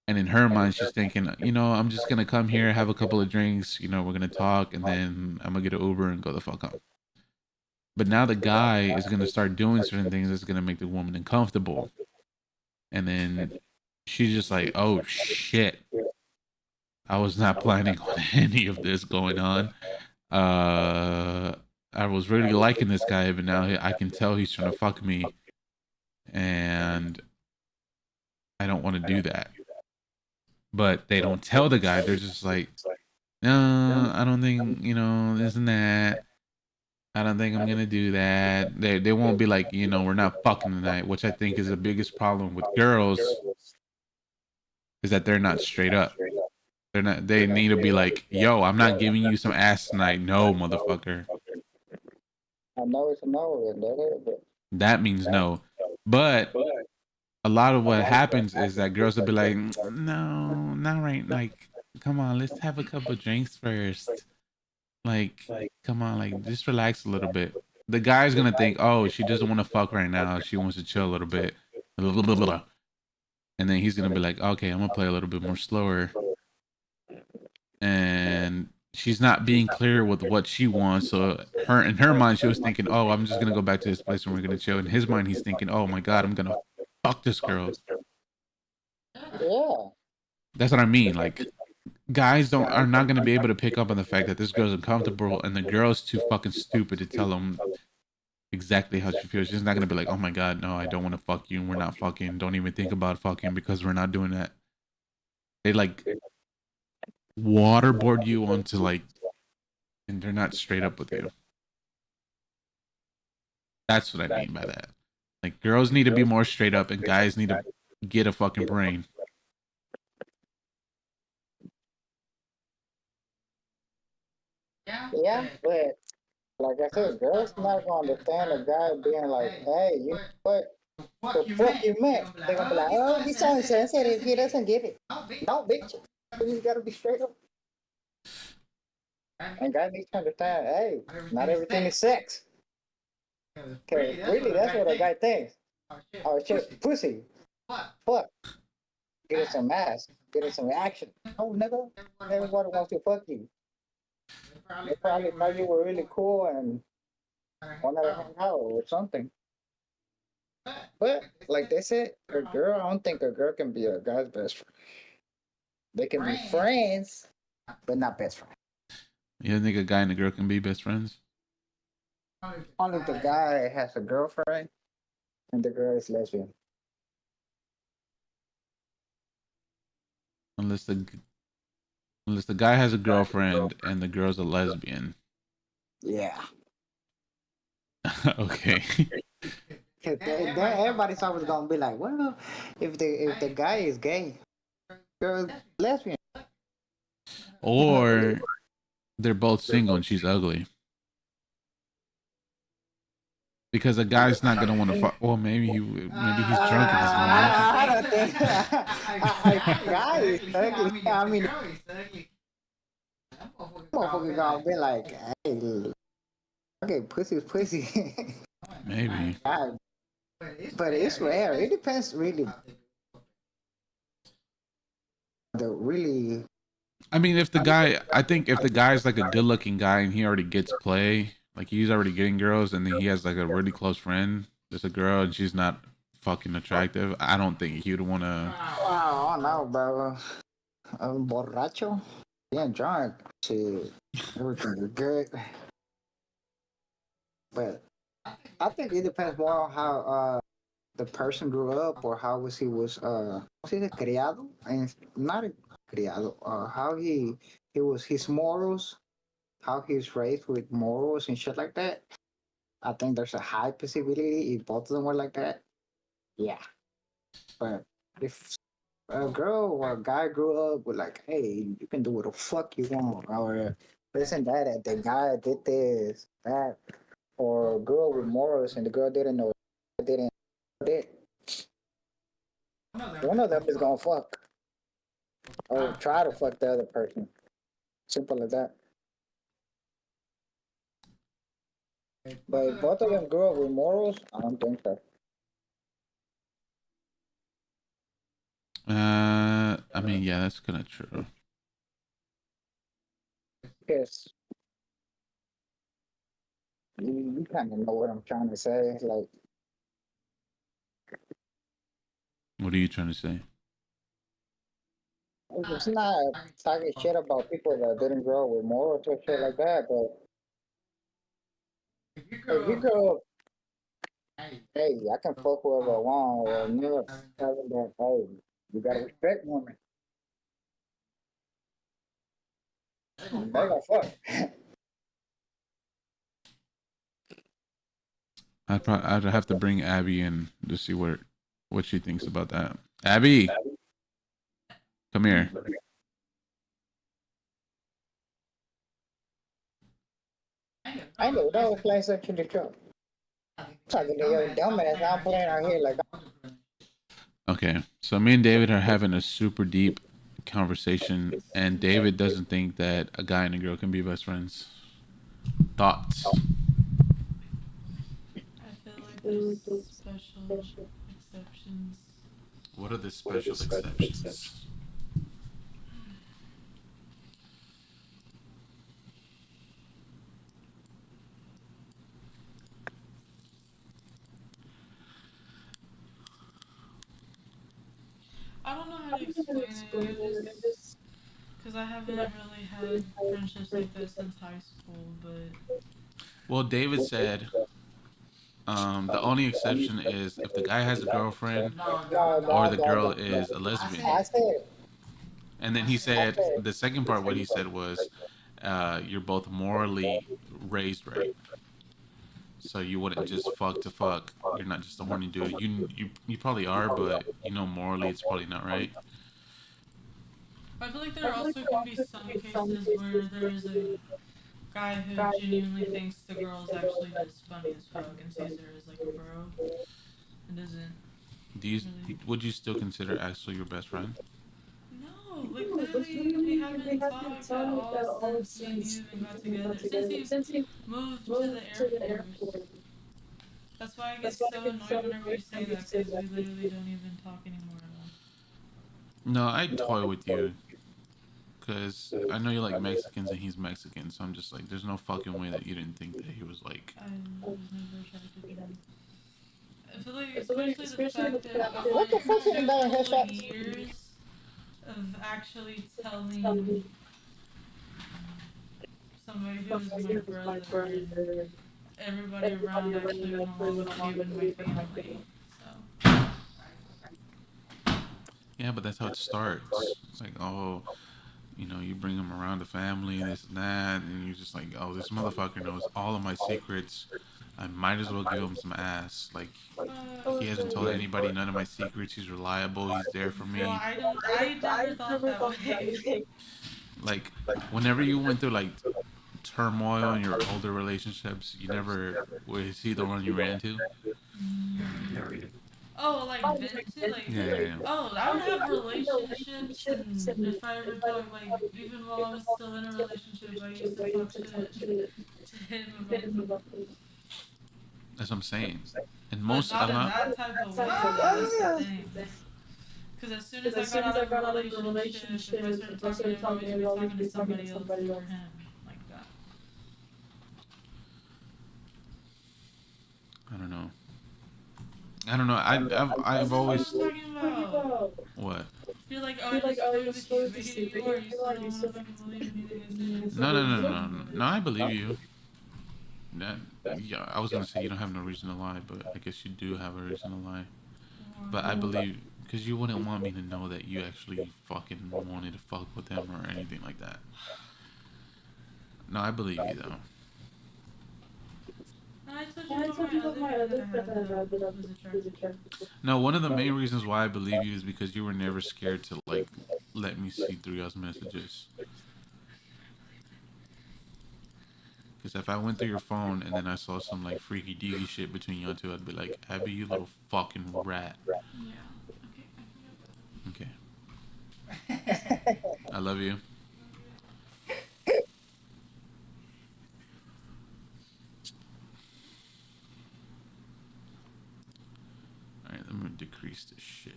And in her mind, she's thinking, you know, I'm just gonna come here, have a couple of drinks, you know, we're gonna talk, and then I'm gonna get an Uber and go the fuck home. But now the guy is gonna start doing certain things that's gonna make the woman uncomfortable. And then she's just like, oh shit. I was not planning on any of this going on. I was really liking this guy, but now I can tell he's trying to fuck me. And I don't want to do that. But they don't tell the guy. They're just like, no, I don't think, you know, this and that. I don't think I'm gonna do that. They won't be like, you know, we're not fucking tonight, which I think is the biggest problem with girls, is that they're not straight up. They're not. They need to be like, yo, I'm not giving you some ass tonight. No, motherfucker. I know it's a no, and That means no. But a lot of what happens is that girls will be like, no, not right. Like, come on, let's have a couple drinks first. Like, come on, like, just relax a little bit. The guy's gonna think, oh, she doesn't want to fuck right now. She wants to chill a little bit. And then he's gonna be like, okay, I'm gonna play a little bit more slower. And she's not being clear with what she wants. So in her mind, she was thinking, oh, I'm just gonna go back to this place and we're gonna chill. In his mind, he's thinking, oh my god, I'm gonna fuck this girl. Yeah. That's what I mean. Like, guys are not gonna be able to pick up on the fact that this girl's uncomfortable, and the girl's too fucking stupid to tell them exactly how she feels. She's not gonna be like, oh my god, no, I don't want to fuck you. We're not fucking. Don't even think about fucking because we're not doing that. They like waterboard you onto like, and they're not straight up with you. That's what I mean by that. Like, girls need to be more straight up, and guys need to get a fucking brain. Yeah, but Like I said, girls not gonna understand a guy being like, hey, you know what? The fuck you meant? They're gonna be like, oh, he's so insensitive. He doesn't get it. No, bitch. You just gotta be straight up. And guys need to understand, hey, not everything is sex. Cause really, that's what a guy thinks. Oh shit, pussy. Fuck. Get it some ass. Get it some action. Oh, nigga. Everybody wants to fuck you. They probably thought you were really cool and wanted to hang out or something. But like they said, a girl, I don't think a girl can be a guy's best friend. They can be friends, but not best friends. You think a guy and a girl can be best friends? Only if the guy has a girlfriend and the girl is lesbian. Unless the guy has a girlfriend and the girl's a lesbian. Yeah. Okay. Cause everybody's always gonna be like, well, if the guy is gay, girl lesbian. Or they're both single and she's ugly. Because a guy's not gonna want to fuck. Well, maybe he's drunk at this moment. I don't think. Guy is ugly. I mean, motherfucker gonna be like, hey, okay, pussy is pussy. Maybe. God. But it's rare. It depends really. I mean, if the guy's like a good-looking guy and he already gets play, like he's already getting girls, and then he has like a really close friend, there's a girl and she's not fucking attractive, I don't think he would want to. Oh no, bro. Borracho, being drunk, shit, everything is good. But I think it depends more on how the person grew up or how he was criado, and not criado, how he was, his morals, how he's raised with morals and shit like that. I think there's a high possibility if both of them were like that. Yeah. But if a girl or a guy grew up with like, hey, you can do what the fuck you want, or listen that the guy did this, that, or a girl with morals and the girl didn't know, did. One of them is gonna fuck. Or try to fuck the other person. Simple as that. But if both of them grew up with morals, I don't think so. I mean, yeah, that's kind of true. Yes. You kind of know what I'm trying to say. Like, What are you trying to say? it's not talking shit about people that didn't grow up with morals or shit like that, but if you grow up, hey, I can fuck whoever I want, or never telling that, hey, you gotta respect women. They gonna fuck. I'd have to bring Abby in to see what she thinks about that. Abby, come here. I know that was playing such in the truck. Talking to your dumbass, I'm playing out here like. Okay, so me and David are having a super deep conversation, and David doesn't think that a guy and a girl can be best friends. Thoughts? There's special exceptions. What are the special exceptions? I don't know how to explain it, because I haven't really had friendships like this since high school, but... Well, David said the only exception is if the guy has a girlfriend or the girl is a lesbian. And then he said, the second part, what he said was, you're both morally raised right. So you wouldn't just fuck to fuck. You're not just a horny dude. You probably are, but morally it's probably not right. I feel like there also can be some cases where there is guy who genuinely thinks the girl's actually just funny as fuck and sees her as like a bro. It doesn't. Do you would you still consider Axel your best friend? No, like literally, we haven't talked at all since me and you even got together. Since he moved to the Air Force. That's why I get so annoyed whenever you say that, because we literally don't even talk anymore at all. No, I toy with you. Because I know you like Mexicans and he's Mexican, so I'm just like, there's no fucking way that you didn't think that he was like. I was never attracted to him. I feel like, especially the fact that after What the fuck is two that full headshot? years of actually telling somebody who's my brother and everybody around actually went along with it, even my family. So. Yeah, but that's how it starts. It's like, oh, you know, you bring him around the family, this and that, and you're just like, oh, this motherfucker knows all of my secrets. I might as well give him some ass. Like, he hasn't told anybody none of my secrets. He's reliable. He's there for me. Well, I never thought that way. Like, whenever you went through like turmoil in your older relationships, you never was he the one you ran to? Oh, like vented, like Yeah. oh, I would have relationships, and if I ever thought like even while I was still in a relationship, I used to talk to him about them. That's what I'm saying. And But most, not I'm in not. that type of way. That's the thing. Because as soon as I got out of a relationship, if I started talking to him, I was gonna be talking to somebody else for him, like that. I don't know. I don't know. I've always. What I'm talking about. What? You're like, oh, I just believe that you are. You still don't want to fucking believe anything I say. No. I believe you. That, yeah, I was gonna say you don't have no reason to lie, but I guess you do have a reason to lie. But I believe, because you wouldn't want me to know that you actually fucking wanted to fuck with him or anything like that. No, I believe you though. No, I told you about my other friend that I had that was attracted. No, one of the main reasons why I believe you is because you were never scared to like let me see through y'all's messages. Because if I went through your phone and then I saw some like freaky deaky shit between y'all two, I'd be like, Abby, you little fucking rat. Yeah. Okay. I love you. Alright, I'm gonna decrease this shit.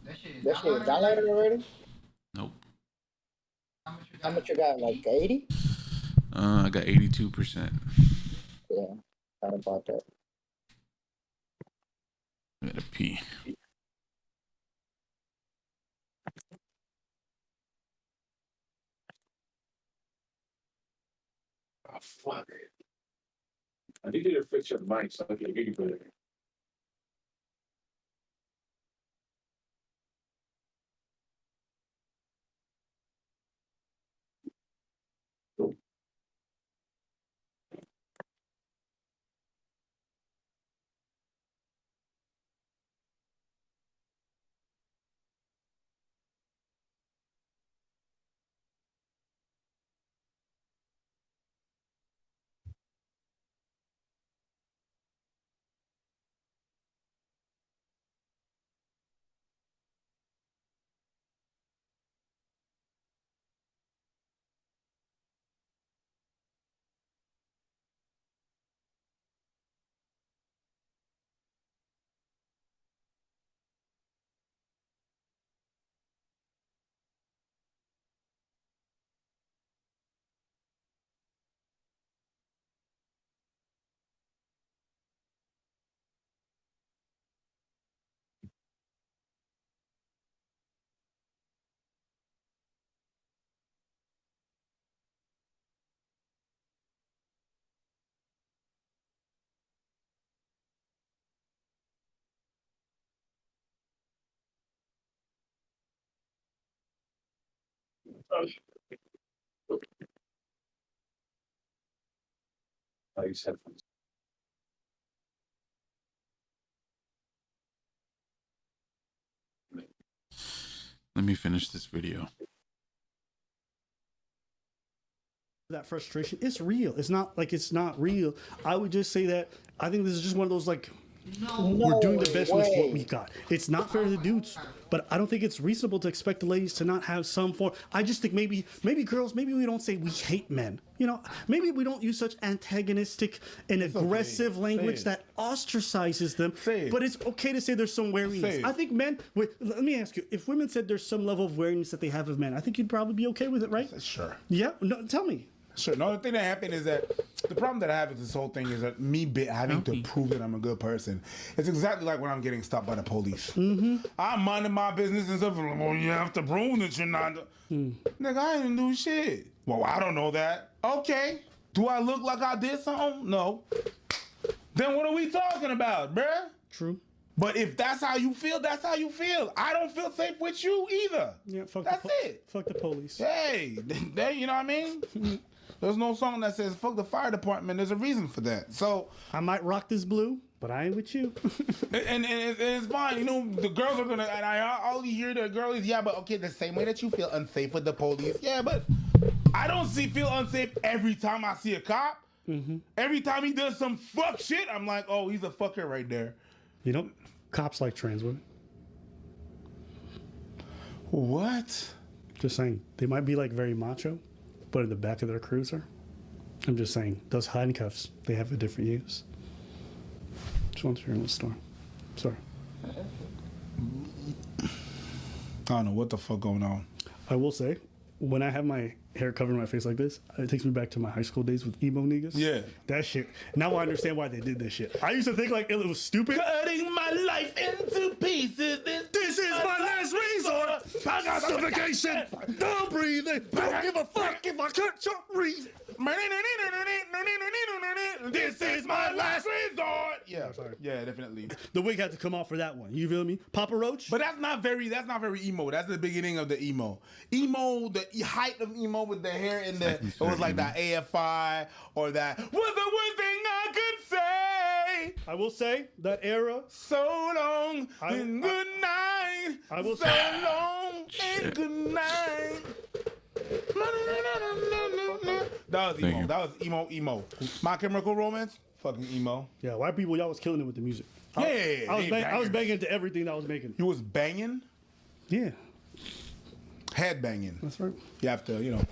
That shit is downloaded already? Nope. How much you got? Like 80? I got 82%. Yeah, thought about that. I gotta pee. Oh, fuck. I need you to fix your mic so I can hear you better. I use headphones. Let me finish this video. that frustration, it's real. It's not like it's not real. I would just say that I think this is just one of those like we're doing the best with what we got. It's not fair to the dudes, but I don't think it's reasonable to expect the ladies to not have some form. I just think maybe girls, maybe we don't say we hate men. You know, maybe we don't use such antagonistic and aggressive language that ostracizes them. But it's okay to say there's some wariness. I think men. Wait, let me ask you: if women said there's some level of wariness that they have of men, I think you'd probably be okay with it, right? Sure. Yeah. No, tell me. Sure. No, the thing that happened is that the problem that I have with this whole thing is that me having to prove that I'm a good person. It's exactly like when I'm getting stopped by the police. I'm minding my business and stuff. Well, you have to prove that you're not. Nigga, I didn't do shit. Well, I don't know that. Okay. Do I look like I did something? No. Then what are we talking about, bruh? True. But if that's how you feel, that's how you feel. I don't feel safe with you either. Yeah, that's it. Fuck the police. Hey, you know what I mean? There's no song that says fuck the fire department. There's a reason for that. So I might rock this blue, but I ain't with you. and it's fine. You know, the girls are gonna, and I only hear the girlies, yeah, but okay, the same way that you feel unsafe with the police, yeah, but I don't feel unsafe every time I see a cop. Every time he does some fuck shit, I'm like, oh, he's a fucker right there. You know, cops like trans women. What? Just saying, they might be like very macho, but in the back of their cruiser, I'm just saying, those handcuffs, they have a different use. Just want to hear in the store. Sorry. I don't know what the fuck going on. I will say, when I have my hair covering my face like this, it takes me back to my high school days with emo niggas. Yeah. That shit. Now I understand why they did this shit. I used to think like it was stupid. Cutting my life into pieces. This is my last resort. Suffocation. No breathing. Don't give a fuck if I cut your breathing. This is my last resort. Yeah, yeah, definitely. The wig had to come off for that one. You feel me, Papa Roach? But that's not very emo. That's the beginning of the emo. Emo, the height of emo with the hair and the. It was like that AFI or that was the worst thing I could say. I will say that era. So long and good night. I will so say long and good night. That was emo. That was emo. My Chemical Romance, fucking emo. Yeah, white people, y'all was killing it with the music. I was banging to everything that I was making. You was banging? Yeah. Head banging. That's right. You have to, you know.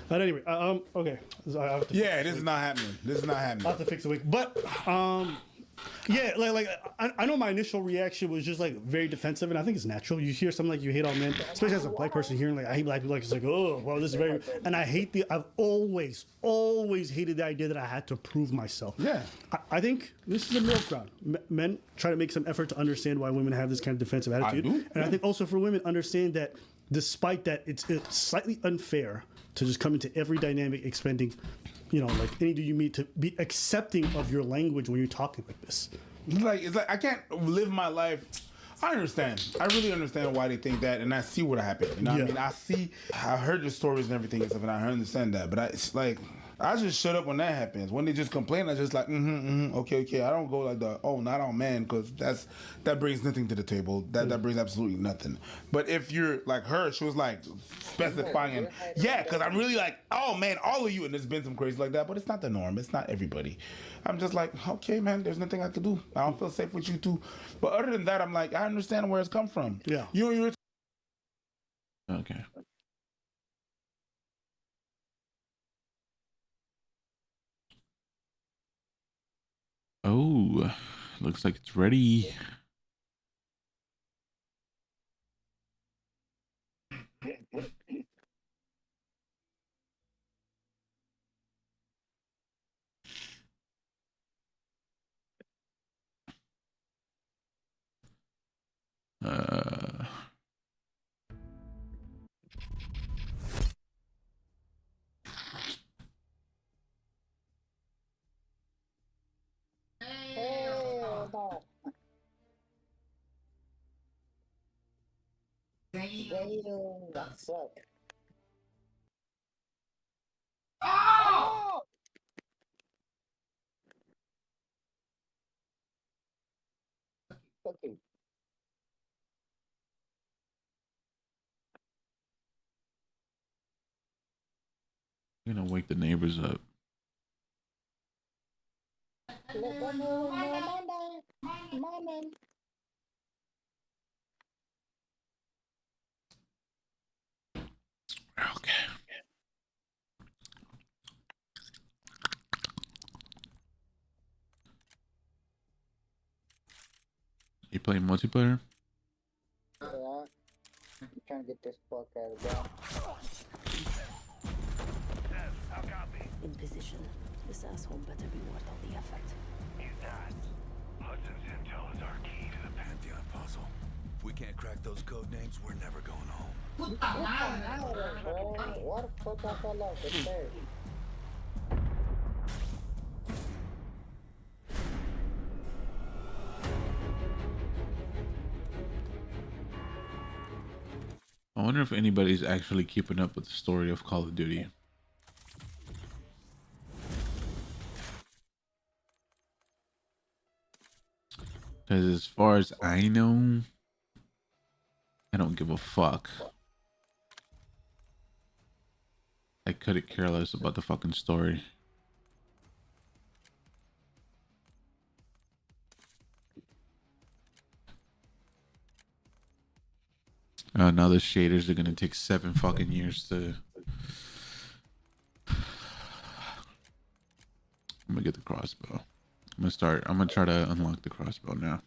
But anyway, okay. This is not happening. This is not happening. I have to fix the wig. But, yeah, like I know my initial reaction was just like very defensive, and I think it's natural. You hear something like you hate all men, especially as a black person hearing like I hate black people, like it's like, oh, well, this is very, and I've always hated the idea that I had to prove myself. Yeah. I think this is a middle ground. Men try to make some effort to understand why women have this kind of defensive attitude. I do. And I think also for women understand that despite that, it's slightly unfair to just come into every dynamic expending, you know, like any dude you meet to be accepting of your language when you're talking like this. It's like I can't live my life. I understand. I really understand why they think that, and I see what happened. You know what I mean? I heard the stories and everything and stuff, and I understand that. But it's like, I just shut up when that happens. When they just complain, I just like, okay. I don't go like not all men, because that brings nothing to the table. That brings absolutely nothing. But if you're like her, she was like specifying, because I'm really like, oh man, all of you, and there's been some crazy like that, but it's not the norm. It's not everybody. I'm just like, okay, man, there's nothing I could do. I don't feel safe with you too. But other than that, I'm like, I understand where it's come from. Yeah. You're okay. Oh, looks like it's ready. What's up? Oh! Okay. You're gonna gonna wake the neighbors up. Okay. You playing multiplayer? Yeah. I'm trying to get this fuck out of there. In position. This asshole better be worth all the effort. He's not. Hudson's intel is our key to the Pantheon puzzle. If we can't crack those code names, we're never going home. What the fuck I fell off the stairs? I wonder if anybody's actually keeping up with the story of Call of Duty. Because as far as I know, I don't give a fuck. I couldn't care less about the fucking story. Now the shaders are gonna take 7 fucking years to... I'm gonna get the crossbow. I'm gonna try to unlock the crossbow now.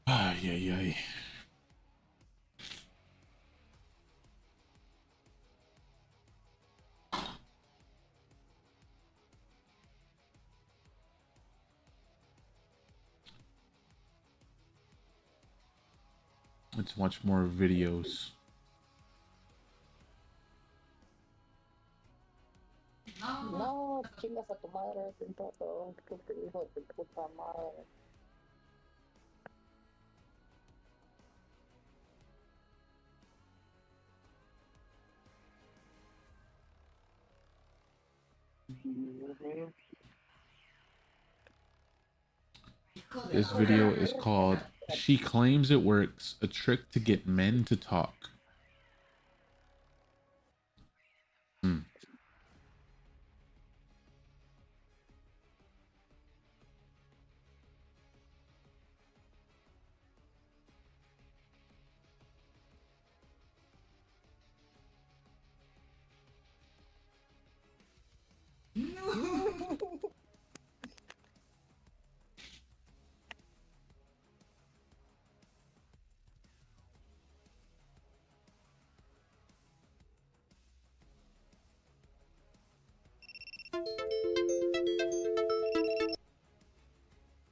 Ay. Let's watch more videos. No, chingas a tu madre, hijo de puta madre. This video is called "She Claims It Works, a Trick to Get Men to Talk."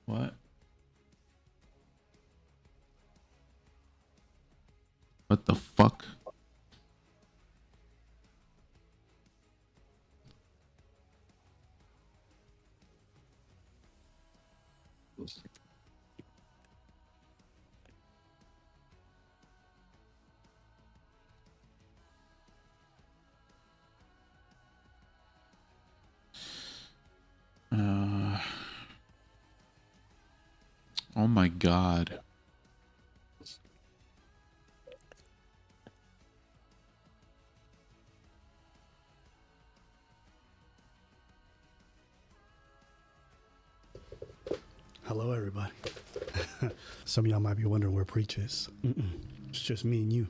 What? What the fuck? Oh my god. Hello, everybody. Some of y'all might be wondering where Preach is. It's just me and you.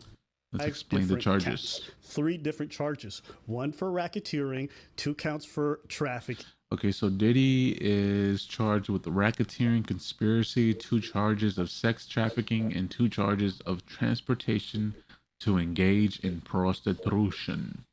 Let's explain the charges. Counts. 3 different charges. 1 for racketeering, 2 counts for traffic. Okay, so Diddy is charged with racketeering, conspiracy, 2 charges of sex trafficking, and 2 charges of transportation to engage in prostitution.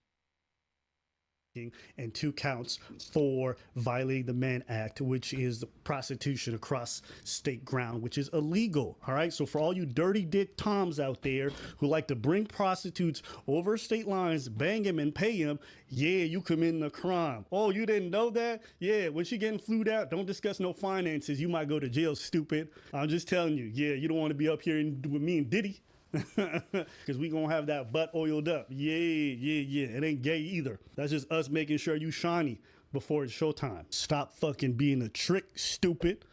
And 2 counts for violating the Mann Act, which is prostitution across state ground, which is illegal. All right. So for all you dirty dick toms out there who like to bring prostitutes over state lines, bang them and pay them, yeah, you committing a crime. Oh, you didn't know that? Yeah. When she getting flued out, don't discuss no finances. You might go to jail, stupid. I'm just telling you. Yeah, you don't want to be up here with me and Diddy. Because we gonna have that butt oiled up. Yeah. It ain't gay either. That's just us making sure you shiny before it's showtime. Stop fucking being a trick, stupid.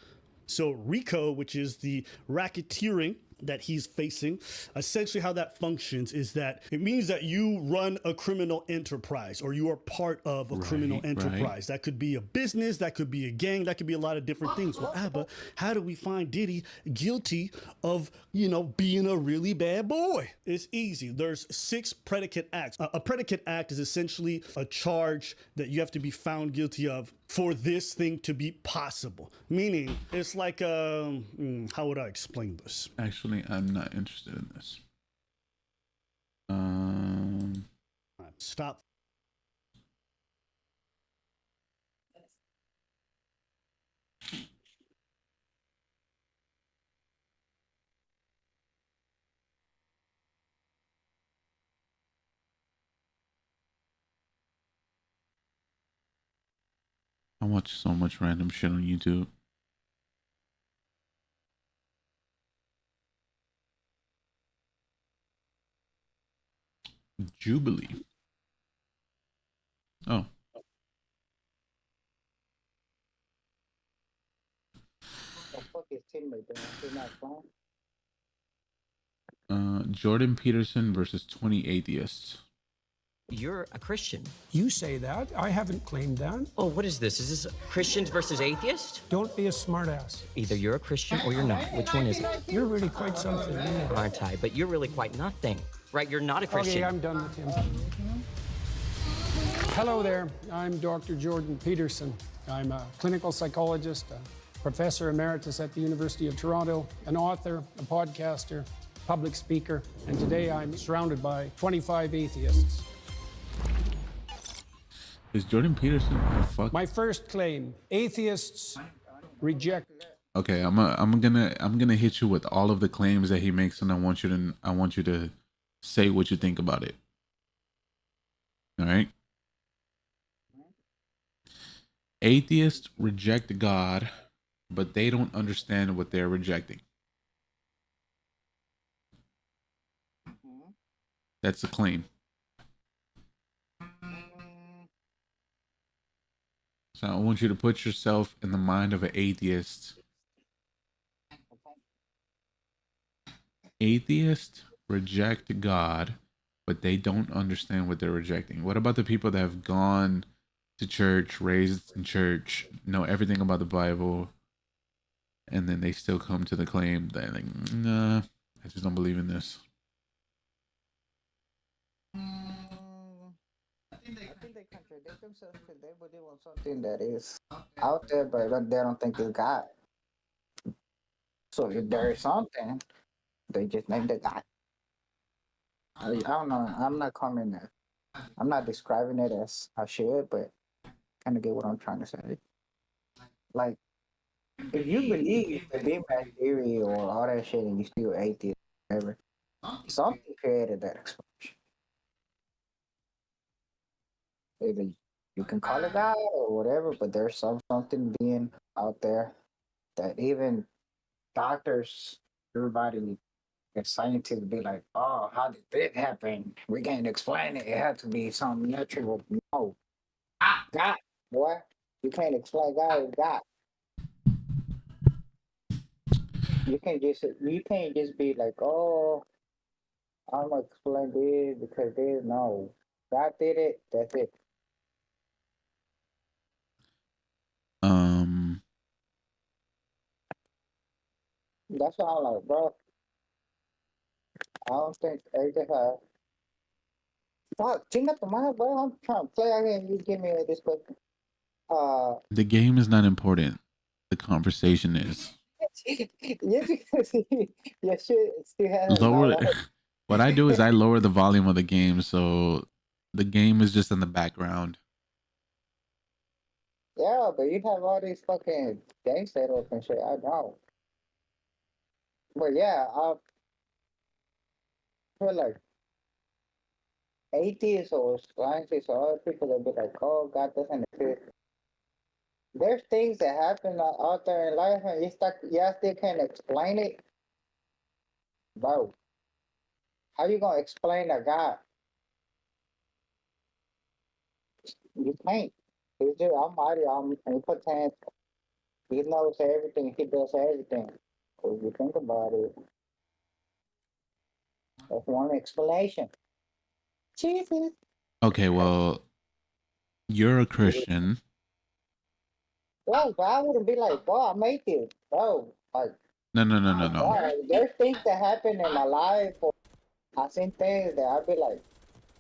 So RICO, which is the racketeering that he's facing, essentially how that functions is that it means that you run a criminal enterprise or you are part of a criminal enterprise. That could be a business, that could be a gang, that could be a lot of different things. Well, Abba, how do we find Diddy guilty of, being a really bad boy? It's easy. There's 6 predicate acts. A predicate act is essentially a charge that you have to be found guilty of for this thing to be possible. Meaning, it's like, how would I explain this? Actually, I'm not interested in this. Stop. I watch so much random shit on YouTube. Jubilee. Oh. The fuck is teammate doing? He's not playing. Jordan Peterson versus 20 atheists. You're a Christian. You say that. I haven't claimed that. Oh, what is this? Is this Christians versus atheists? Don't be a smartass. Either you're a Christian or you're not. Which one is it? You're really quite something. Aren't I? But you're really quite nothing. Right? You're not a Christian. Okay, I'm done with him. Hello there. I'm Dr. Jordan Peterson. I'm a clinical psychologist, a professor emeritus at the University of Toronto, an author, a podcaster, public speaker, and today I'm surrounded by 25 atheists. Is Jordan Peterson a fuck? My first claim: atheists reject. Okay, I'm gonna hit you with all of the claims that he makes, and I want you to say what you think about it. All right. Atheists reject God, but they don't understand what they're rejecting. That's the claim. So I want you to put yourself in the mind of an atheist. Atheists reject God, but they don't understand what they're rejecting. What about the people that have gone to church, raised in church, know everything about the Bible, and then they still come to the claim that, like, nah, I just don't believe in this? I think they contradict themselves because they believe on something that is out there, but they don't think it's God. So if there is something, they just name the God. I don't know. I'm not coming there. I'm not describing it as I should, but kind of get what I'm trying to say. Like, if you believe the Big Bang Theory or all that shit and you still atheist, whatever, something created that explosion. Either you can call it God or whatever, but there's something being out there that even doctors, everybody, and scientists be like, oh, how did that happen? We can't explain it. It had to be something natural. No. God, boy. You can't explain God with God. You can't just be like, oh, I'm gonna explain this because this. No. God did it, that's it. That's what I'm like, bro. I don't think they just fuck, chinga tu madre, bro. I'm trying to play out here and you give me this question. The game is not important. The conversation is. Yes, because your shit still has Lower. What I do is I lower the volume of the game, so the game is just in the background. Yeah, but you have all these fucking gang setups and shit. I know. But yeah, I feel like atheists or scientists or other people that be like, oh, God doesn't exist. There's things that happen out there in life and you still can't explain it. Bro, how you gonna explain a God? You can't. It's just, I'm impotent. He knows everything. He does everything. If you think about it, that's one explanation. Jesus. Okay, well, you're a Christian. Well, but I wouldn't be like, bro, I made this. Bro, like, No. there's things that happen in my life. Or I seen things that I'd be like,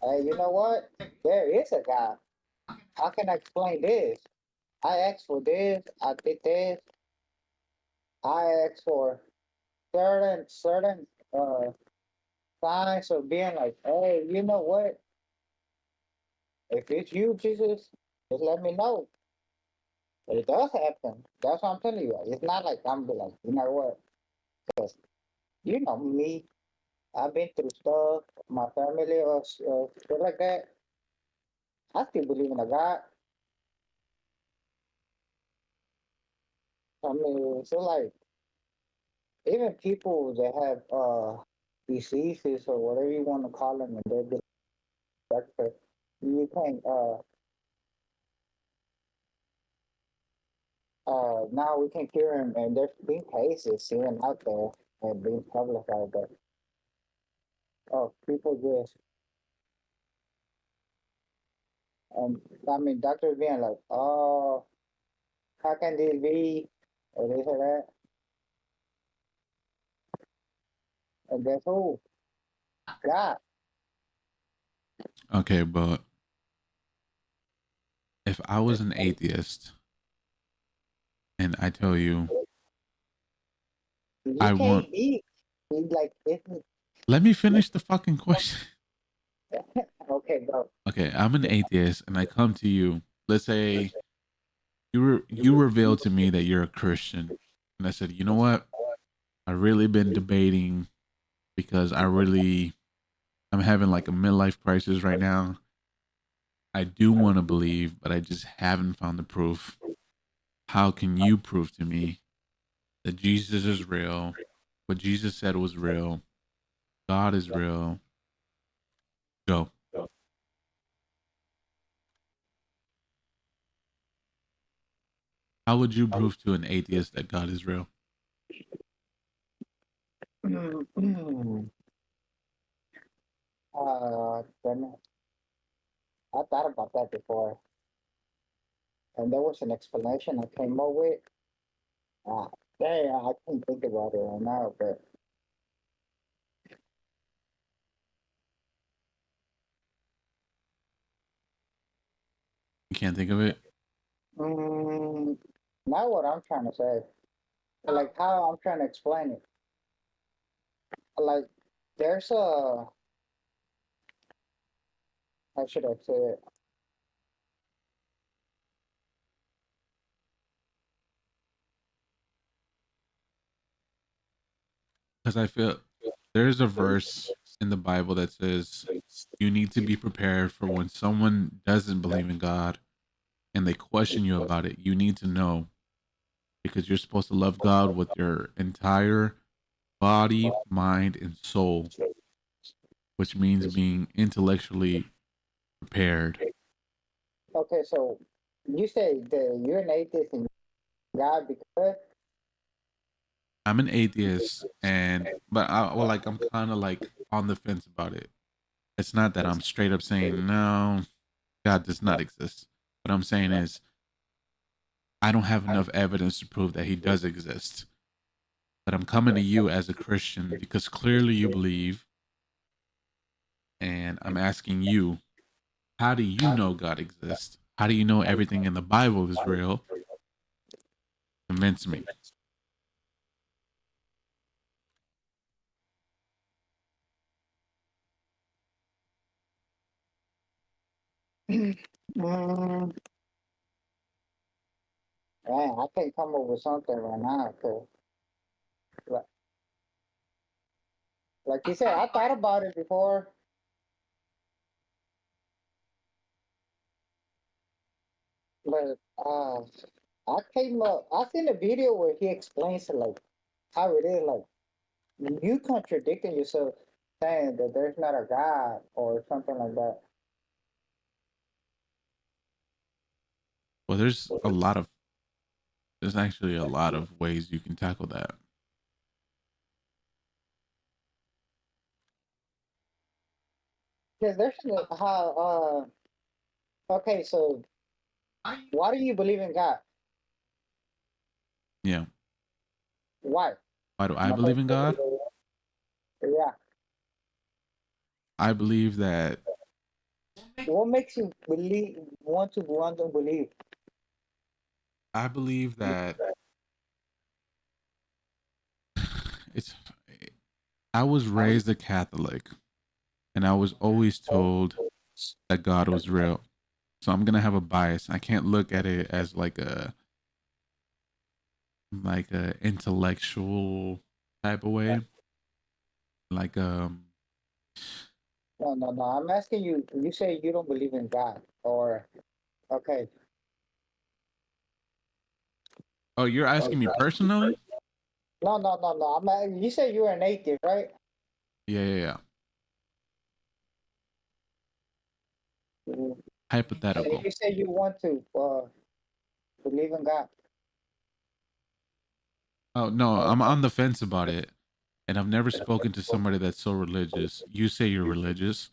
hey, you know what? There is a God. How can I explain this? I asked for this. I did this. I asked for certain signs of being like, hey, you know what? If it's you, Jesus, just let me know. It does happen. That's what I'm telling you. It's not like I'm be like, you know what? Because you know me. I've been through stuff. My family or stuff like that. I still believe in a God. I mean, so like even people that have diseases or whatever you want to call them, and they're be doctor, you can't now we can cure them, and there's been cases seen out there and being publicized that people just I mean doctors being like, oh, how can this be or this or that, and guess who? God. Okay, but if I was an atheist and I tell you You I can't want, be like this. let me finish the fucking question. Okay, bro. Okay, I'm an atheist and I come to you. Let's say you reveal to me that you're a Christian, and I said, you know what? I've really been debating because I'm having like a midlife crisis right now. I do want to believe, but I just haven't found the proof. How can you prove to me that Jesus is real? What Jesus said was real. God is real. Go. How would you prove to an atheist that God is real? Then I thought about that before, and there was an explanation I came up with. Ah, yeah, I can't think about it right now, but You can't think of it? mm, not what I'm trying to say. Like how I'm trying to explain it. Like there's a how should I say it? Because I feel there's a verse in the Bible that says you need to be prepared for when someone doesn't believe in God and they question you about it. You need to know because you're supposed to love God with your entire body, mind, and soul, which means being intellectually prepared. Okay, so you say that you're an atheist and God because I'm an atheist, but I'm kind of like on the fence about it. It's not that I'm straight up saying no, God does not exist. What I'm saying is I don't have enough evidence to prove that He does exist. But I'm coming to you as a Christian because clearly you believe, and I'm asking you, how do you know God exists? How do you know everything in the Bible is real? Convince me. man, I can't come up with something right now. Cause like, like you said, I thought about it before, but I came up. I seen a video where he explains it like how it is. Like you contradicting yourself, saying that there's not a God or something like that. Well, there's There's actually a lot of ways you can tackle that. Because there's how okay, so why do you believe in God? Yeah. Why? Why do I believe in God? Yeah. I believe that What makes you want to believe? I believe that it's I was raised a Catholic and I was always told that God was real. So I'm going to have a bias. I can't look at it as like a intellectual type of way. Like No. I'm asking you. You say you don't believe in God, or okay. oh, you're asking me personally? No. You say you're an atheist, right? Yeah. And Hypothetical. you say you want to believe in God. Oh, no, I'm on the fence about it. And I've never spoken to somebody that's so religious. You say you're religious.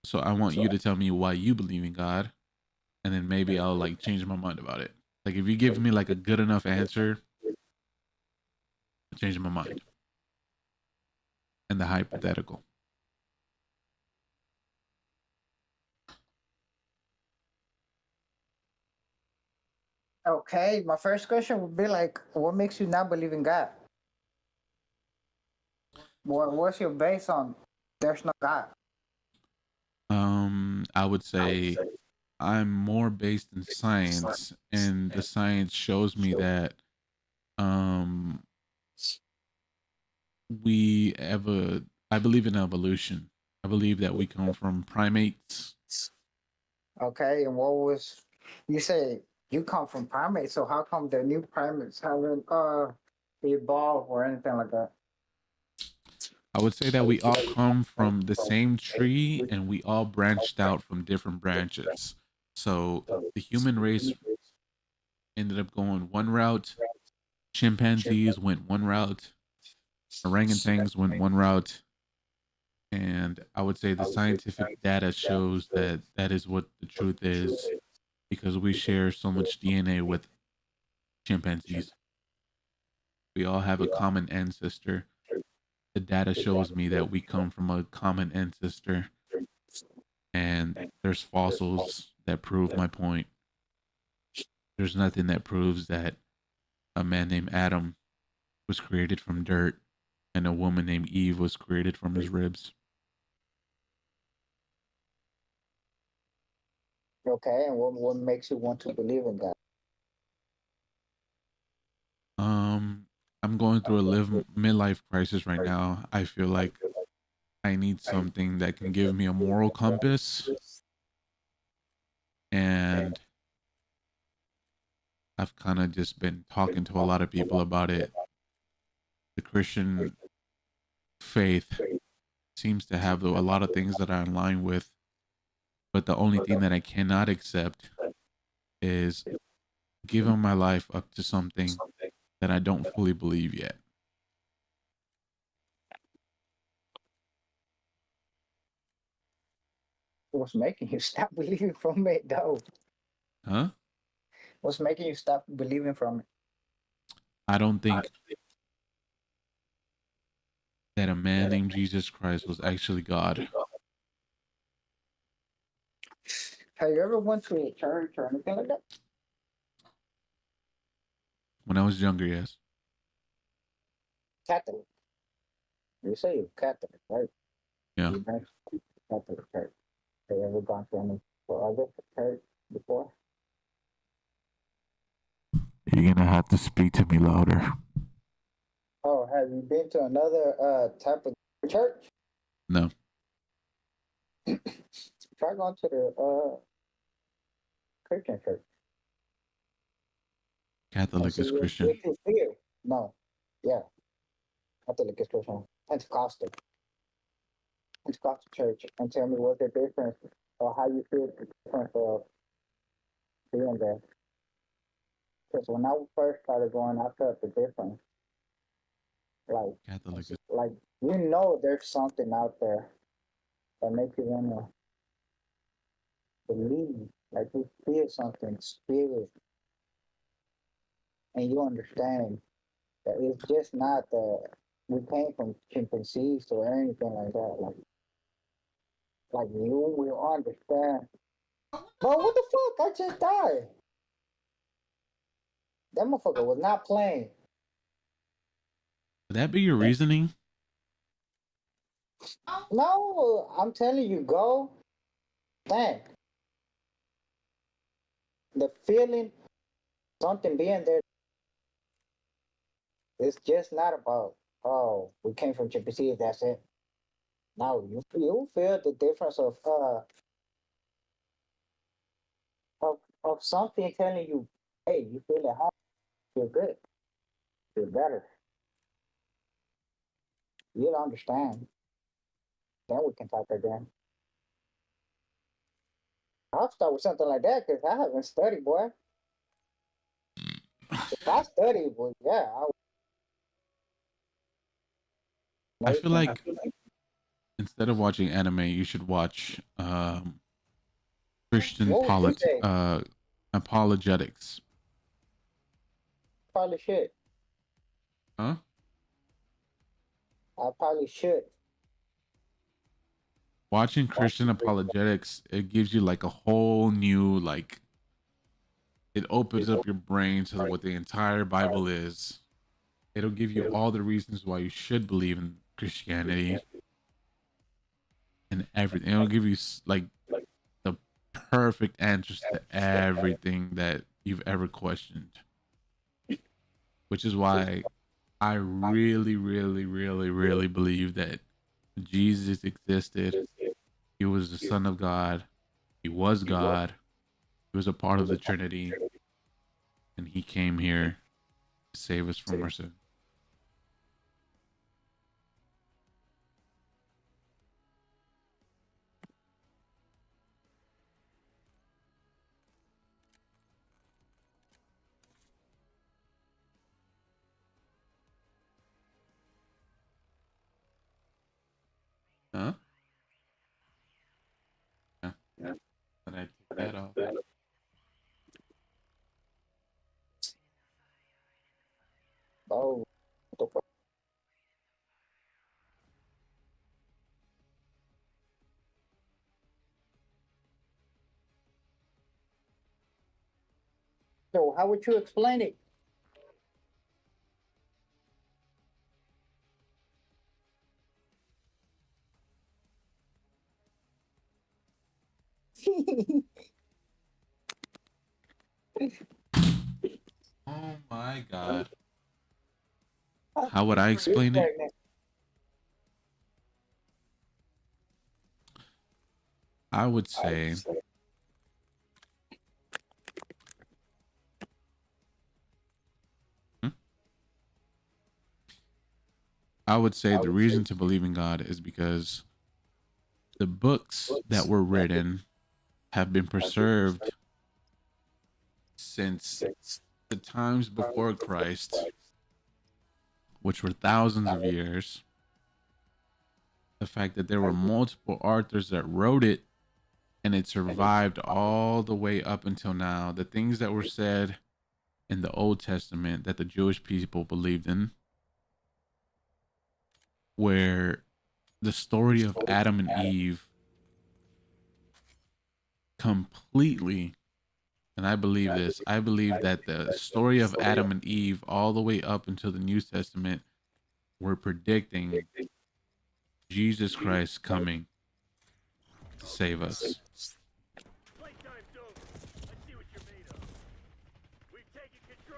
So I want you to tell me why you believe in God. And then maybe I'll like change my mind about it. Like if you give me like a good enough answer, I'll change my mind. And the hypothetical. Okay, my first question would be like, what makes you not believe in God? What's your base on? There's no God. I would say I'm more based in science, and the science shows me that we ever I believe in evolution. I believe that we come from primates. Okay, and what was you say you come from primates, so how come the new primates haven't evolved or anything like that? I would say that we all come from the same tree and we all branched out from different branches. So the human race ended up going one route, chimpanzees went one route, orangutans went one route, and I would say the scientific data shows that that is what the truth is because we share so much DNA with chimpanzees. We all have a common ancestor. The data shows me that we come from a common ancestor, and there's fossils that prove my point. There's nothing that proves that a man named Adam was created from dirt and a woman named Eve was created from his ribs. Okay, and what makes you want to believe in God? I'm going through a midlife crisis right now. I feel like I need something that can give me a moral compass, and I've kind of just been talking to a lot of people about it. The Christian faith seems to have a lot of things that I'm in line with, but the only thing that I cannot accept is giving my life up to something that I don't fully believe yet. What's making you stop believing from it, though? Huh? What's making you stop believing from it? I don't think that a man named Jesus Christ was actually God. Have you ever went to a church or anything like that? When I was younger, yes. Catholic. You say you're Catholic, right? Yeah. You went to Catholic church. Have you ever gone to any other church before? You're gonna have to speak to me louder. Oh, have you been to another type of church? No. Try going to the Christian church. Catholic is Christian. What you feel? No. Yeah. Catholic is Christian. Pentecostal. Pentecostal church. And tell me what's the difference or how you feel the difference of being there. Because when I first started going, I felt the difference. Catholic is Like you know, there's something out there that makes you wanna believe. Like you feel something, spirit, and you understand that it's just not that we came from chimpanzees or anything like that. Like you will understand. Bro, what the fuck? I just died. That motherfucker was not playing. Would that be your reasoning? No, I'm telling you, go. Thank. The feeling, something being there, it's just not about, oh, we came from chimpanzees, that's it. No, you feel the difference of something telling you, hey, you feel at home, feel good, feel better. You'll understand. Then we can talk again. I'll start with something like that because I haven't studied, boy. If I studied, well, yeah. I feel like instead of watching anime, you should watch Christian What would you say? apologetics. Probably should. Huh? I probably should. Watching Christian apologetics, it gives you like a whole new it opens up your brain to what the entire Bible is. It'll give you all the reasons why you should believe in Christianity and everything. It'll give you like the perfect answers to everything that you've ever questioned. Which is why I really, really, really, really believe that Jesus existed. He was the Son of God. He was God. He was a part of the Trinity. And he came here to save us from our sin. Huh? Yeah. But I took that off. Oh, so how would you explain it? Oh my God. How would I explain it? I would say the reason to believe in God is because the books that were written have been preserved since the times before Christ, which were thousands of years. The fact that there were multiple authors that wrote it and it survived all the way up until now. The things that were said in the Old Testament that the Jewish people believed in, where the story of Adam and Eve completely, and I believe this, I believe that the story of Adam and Eve all the way up until the New Testament were predicting Jesus Christ coming to save us.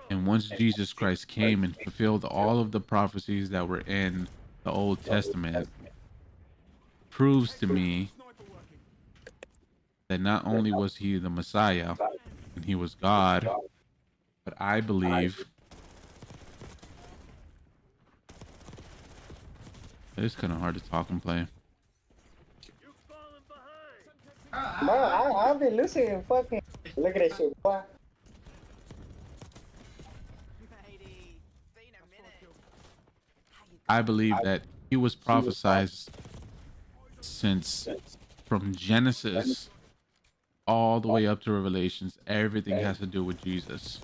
And once Jesus Christ came and fulfilled all of the prophecies that were in the Old Testament, proves to me that not only was he the Messiah and he was God, but I believe it's kind of hard to talk and play. Bro, I've been listening. Fucking look at that shit, boy. I believe that he was prophesied since from Genesis all the way up to Revelations. Everything has to do with Jesus.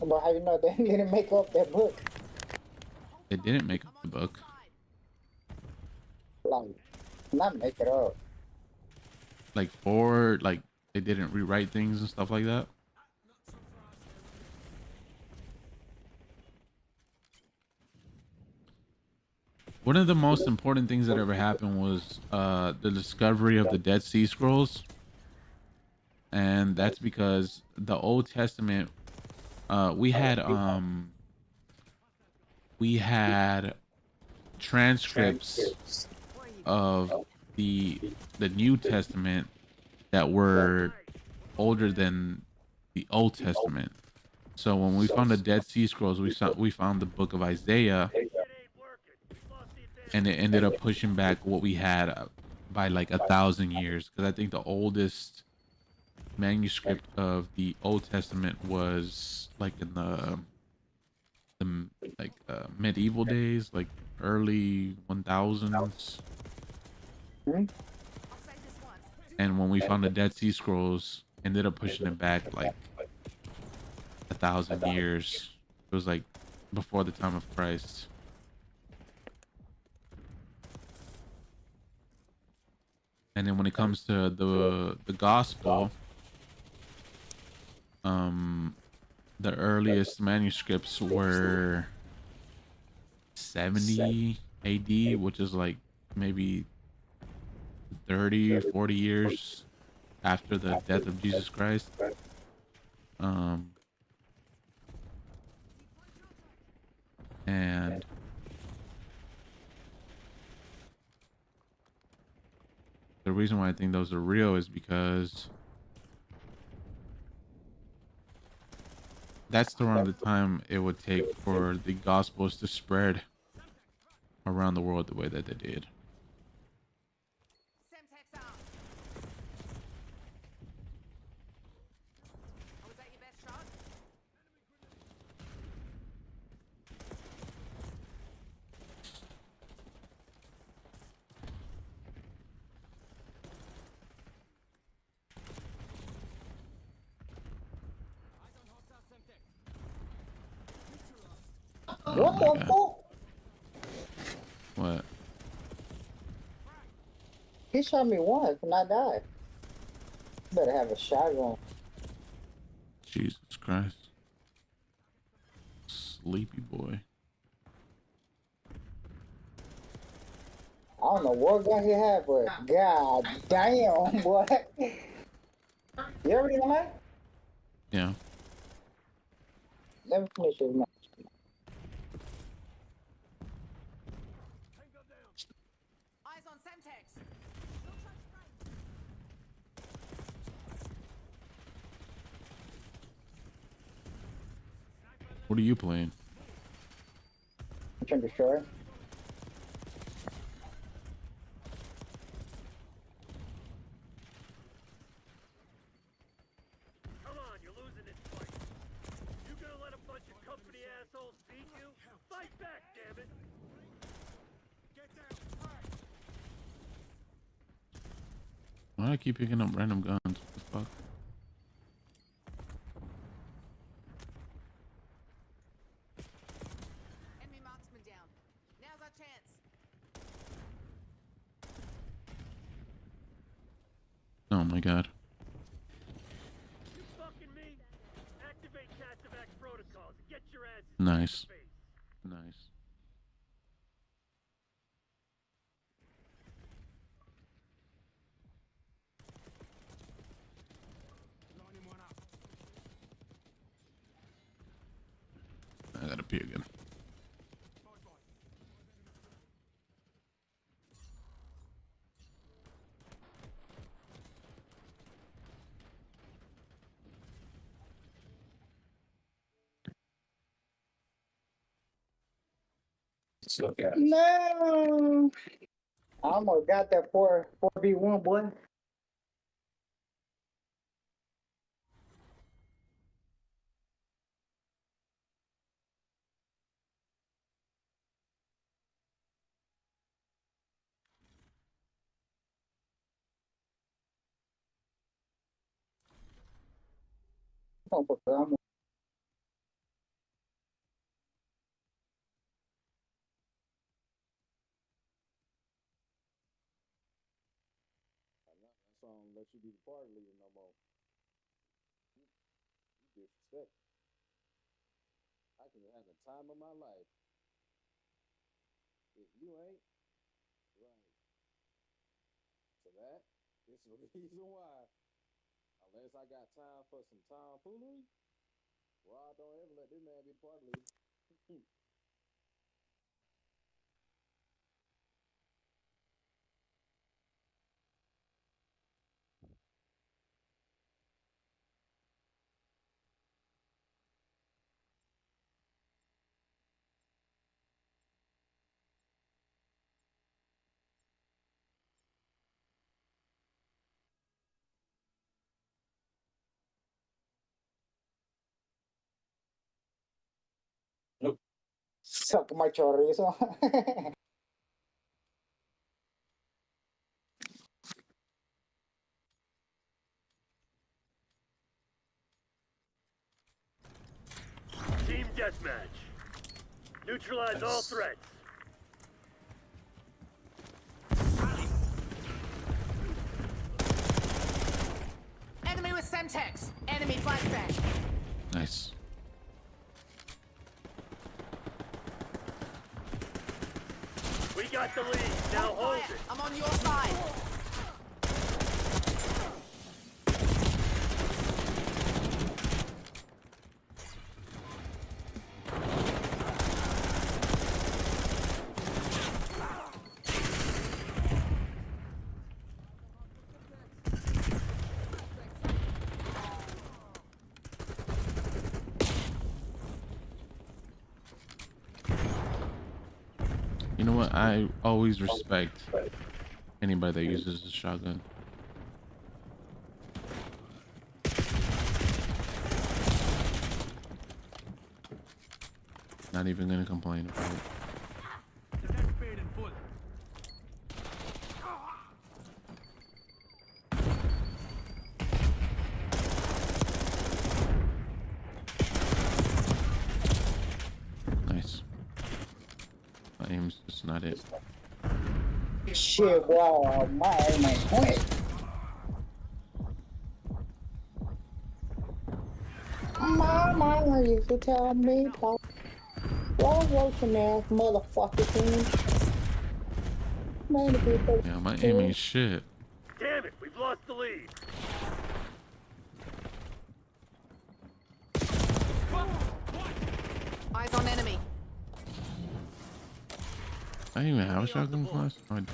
But how you know they didn't make up that book? They didn't make up the book. Like, not make it up. Like they didn't rewrite things and stuff like that. One of the most important things that ever happened was the discovery of the Dead Sea Scrolls. And that's because the Old Testament, we had transcripts of the New Testament that were older than the Old Testament. So when we found the Dead Sea Scrolls, we found the book of Isaiah, and it ended up pushing back what we had by like 1,000 years. Because I think the oldest manuscript of the Old Testament was like in the medieval days, like early 1000s. And when we found the Dead Sea Scrolls, ended up pushing it back like 1,000 years. It was like before the time of Christ. And then when it comes to the gospel, the earliest manuscripts were 70 AD, which is like maybe 30 or 40 years after the death of Jesus Christ. And the reason why I think those are real is because that's around the time it would take for the gospels to spread around the world the way that they did. What the fuck? What? He shot me once and I died. Better have a shotgun. Jesus Christ. Sleepy boy. I don't know what gun he had, but god damn, boy. You ever did that? Yeah. Let me finish his match. Eyes on Semtex. What are you playing? Which one, Destroyer? Come on, you're losing this fight. You gonna let a bunch of company assholes beat you? Fight back, damn it! Get down, Why do I keep picking up random guns? What the fuck? Enemy marksman down. Now's our chance. Oh my god. You fucking me? Activate Cassivac protocols and get your ass. Nice. Nice. I gotta pee again. Let's look at it. No. I almost got that 4v1, boy. Motherfucker, I'm That song let you be the party leader no more. You disrespect. I could have had the time of my life. If you ain't right. So that is the reason why. Unless I got time for some tomfoolery, well, I don't ever let this man be the party leader. suck my chorizo. Team deathmatch. Neutralize all threats. Enemy with Semtex. Enemy flashbang. Nice. We got the lead. Now hold it. I'm on your side. You know what? I always respect anybody that uses a shotgun. Not even gonna complain about it. Nice. My aim's just not it. Shit, wow, my aim ain't quick. My mama used to tell me, Pop, slow working ass motherfucker thing. Man, people. Yeah, my aim ain't shit. Damn it, we've lost the lead. Eyes on enemy. I didn't even have a shotgun class. Oh, I don't.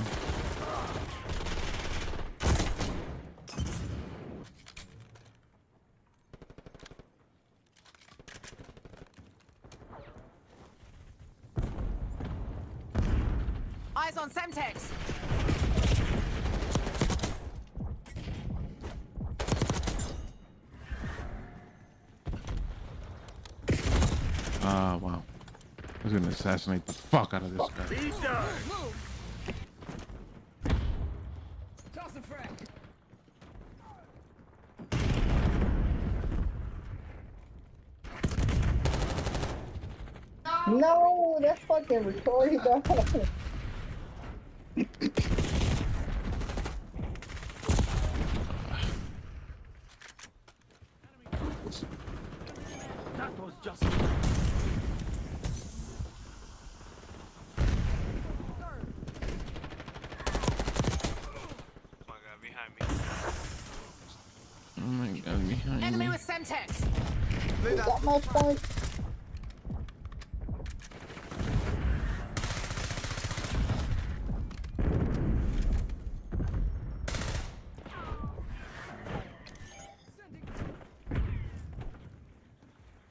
Eyes on Semtex. Ah, wow. I was gonna assassinate the fuck out of this guy. Toss a frag. No, that's fucking retarded, dog. That was just. Oh my god, behind Enemy me. with Semtex. Is that my point?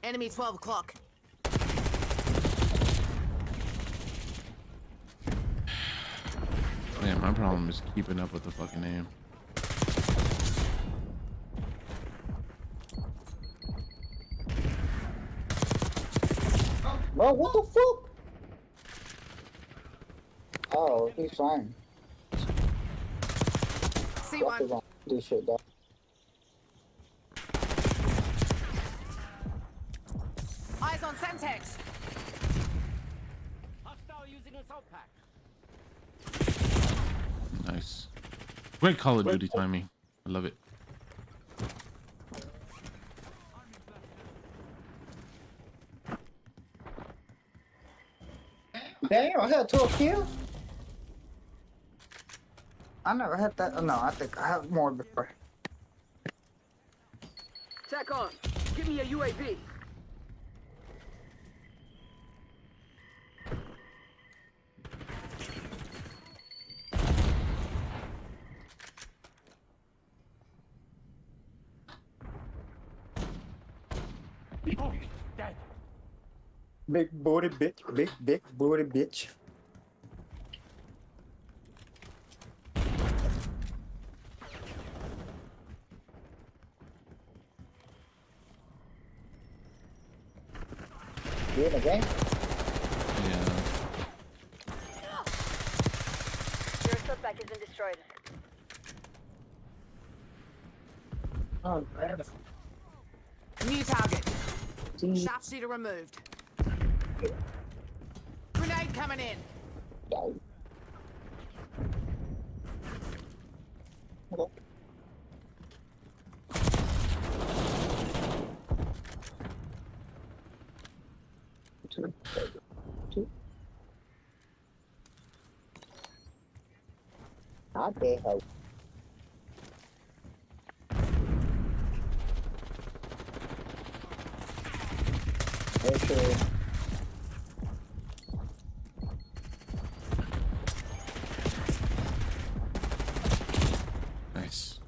Enemy 12 o'clock. Man, my problem is keeping up with the fucking aim. Bro, what the fuck? Oh, he's fine. See one. This shit, dog. Sentex. Hostile using assault pack. Nice. Great Call of Duty timing. I love it. Damn, I had 12 kills. I never had that. Oh, no, I think I had more before. Tack on. Give me a UAV. Oh, dead. Big booty bitch. Big booty bitch. You in the game? Yeah. Your suspect has been destroyed. Oh, man. New target. Sharpshooter removed. Grenade coming in. I did hope. Okay. Nice.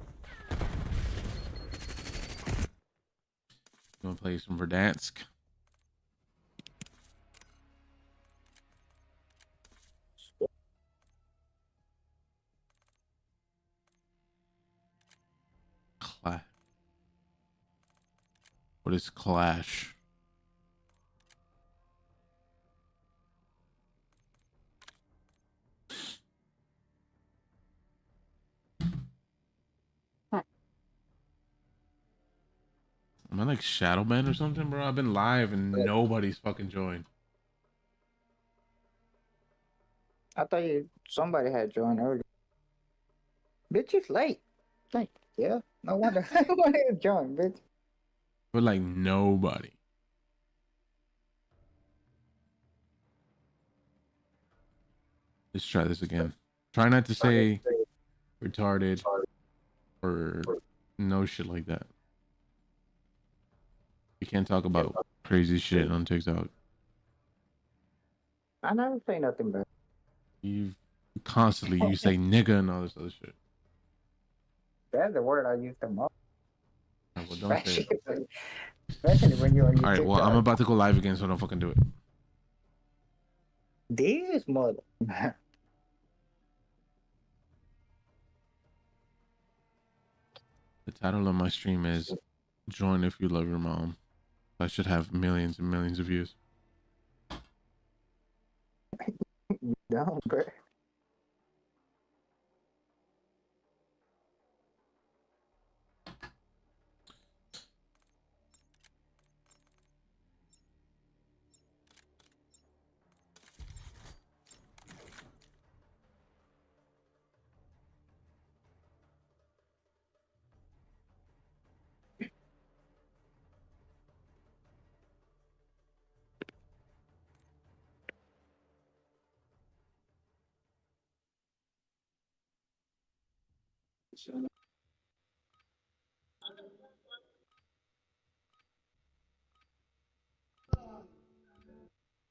You want to play some Verdansk? What is Clash? Am I like shadow banned or something, bro? I've been live and nobody's fucking joined. I thought somebody had joined earlier. Bitch, it's late. Thank you. Yeah, no wonder. Nobody had joined, bitch. But like nobody. Let's try this again. Try not to say retarded or no shit like that. You can't talk about crazy shit on TikTok. I never say nothing bad. You say nigga and all this other shit. That's the word I use the most. All right, well, don't say it. Especially when you're on your All right, TikTok. well, I'm about to go live again, so don't fucking do it. This mother. The title of my stream is "Join if you love your mom." I should have millions and millions of views. No, bro.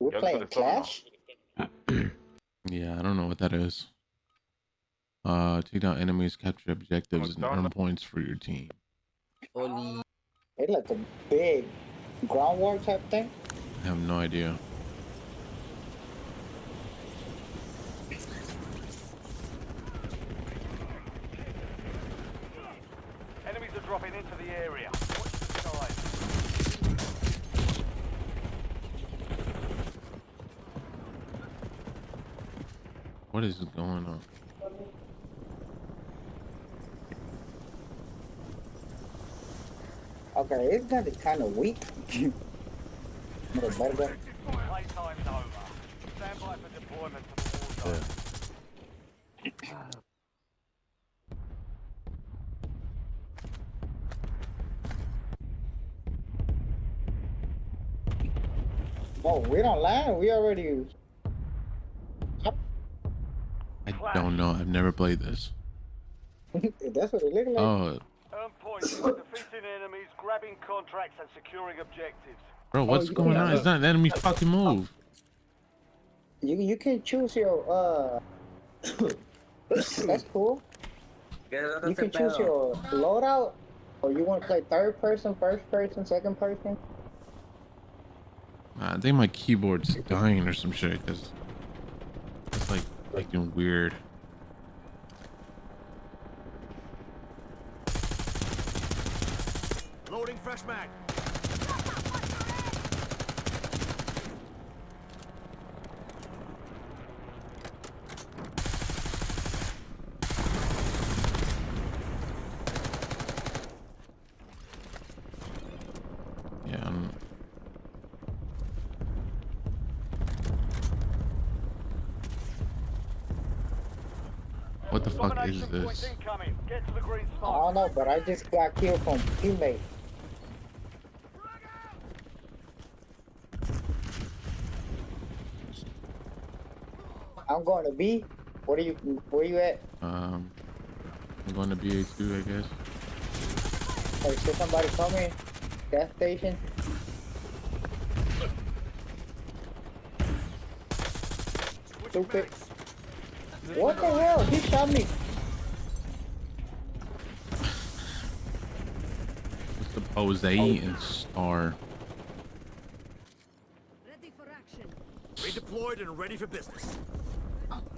We're playing Clash? Yeah, I don't know what that is. Take down enemies, capture objectives, and earn points for your team. It's like a big ground war type thing. I have no idea. Enemies are dropping into the area. Watch the skies. What is going on? Okay, it's kind of weak. Playtime's over. Stand by for deployment to the war zone. Oh, we don't lie. We already. I don't know. I've never played this. That's what it looked like. Oh, Earn points by defeating enemies, grabbing contracts, and securing objectives. bro, what's you going can't- on? It's not an enemy fucking move. You can choose your That's cool. You can choose your loadout, or you want to play third person, first person, second person. I think my keyboard's dying or some shit because it's like acting weird. Loading fresh mag. Yeah. What the fuck is this? Get to the green I spot. don't know, but I just got killed from teammate. I'm going to B. Where you at? I'm going to BA2, I guess. Hey, see somebody coming? Gas station. Stupid. What the hell? He shot me. What's the Jose and Star? Redeployed and ready for business.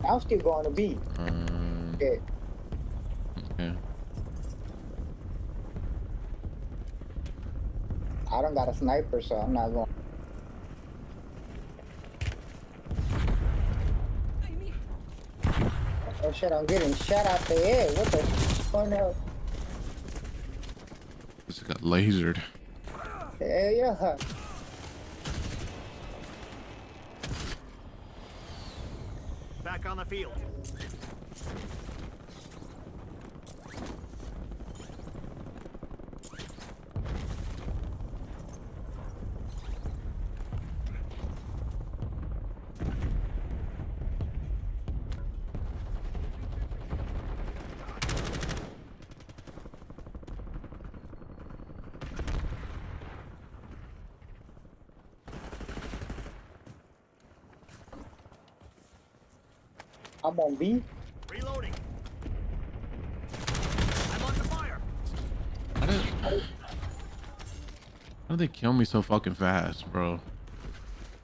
I'm still going to B. Yeah. Okay. I don't got a sniper, so I'm not going. Oh shit, I'm getting shot out the air. What the fuck now? This got lasered. Hell yeah. Back on the field. I'm on B. Reloading. I'm under fire. How did they kill me so fucking fast, bro?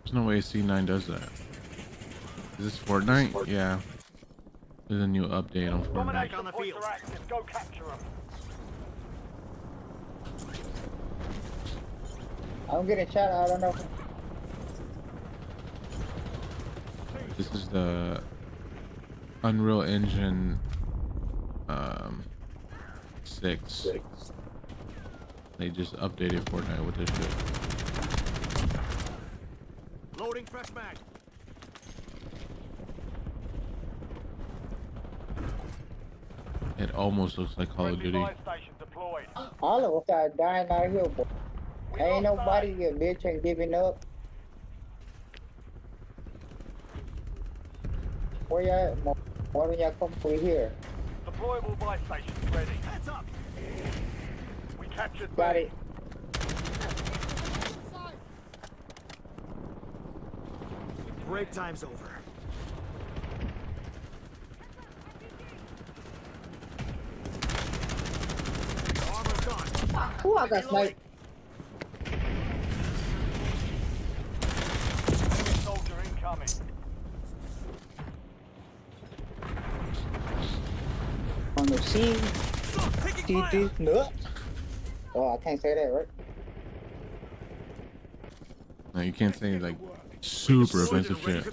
There's no way C9 does that. Is this Fortnite? Yeah. There's a new update on Fortnite. Domination points are active. Go capture them. I'm getting shot. I don't know. This is the Unreal Engine 6. They just updated Fortnite with this shit. Loading fresh mag. It almost looks like Call of Duty. Station deployed. All of us are dying out here, boy. Ain't nobody here, bitch, ain't giving up. Where y'all at? Why don't y'all come through here? Deployable buy stations ready. Heads up. We captured Got B. it. Break time's over. Armor gone. Ooh, I got sniped. Soldier incoming. On the scene. DD nuts. Oh, I can't say that, right? No, you can't say like super offensive shit.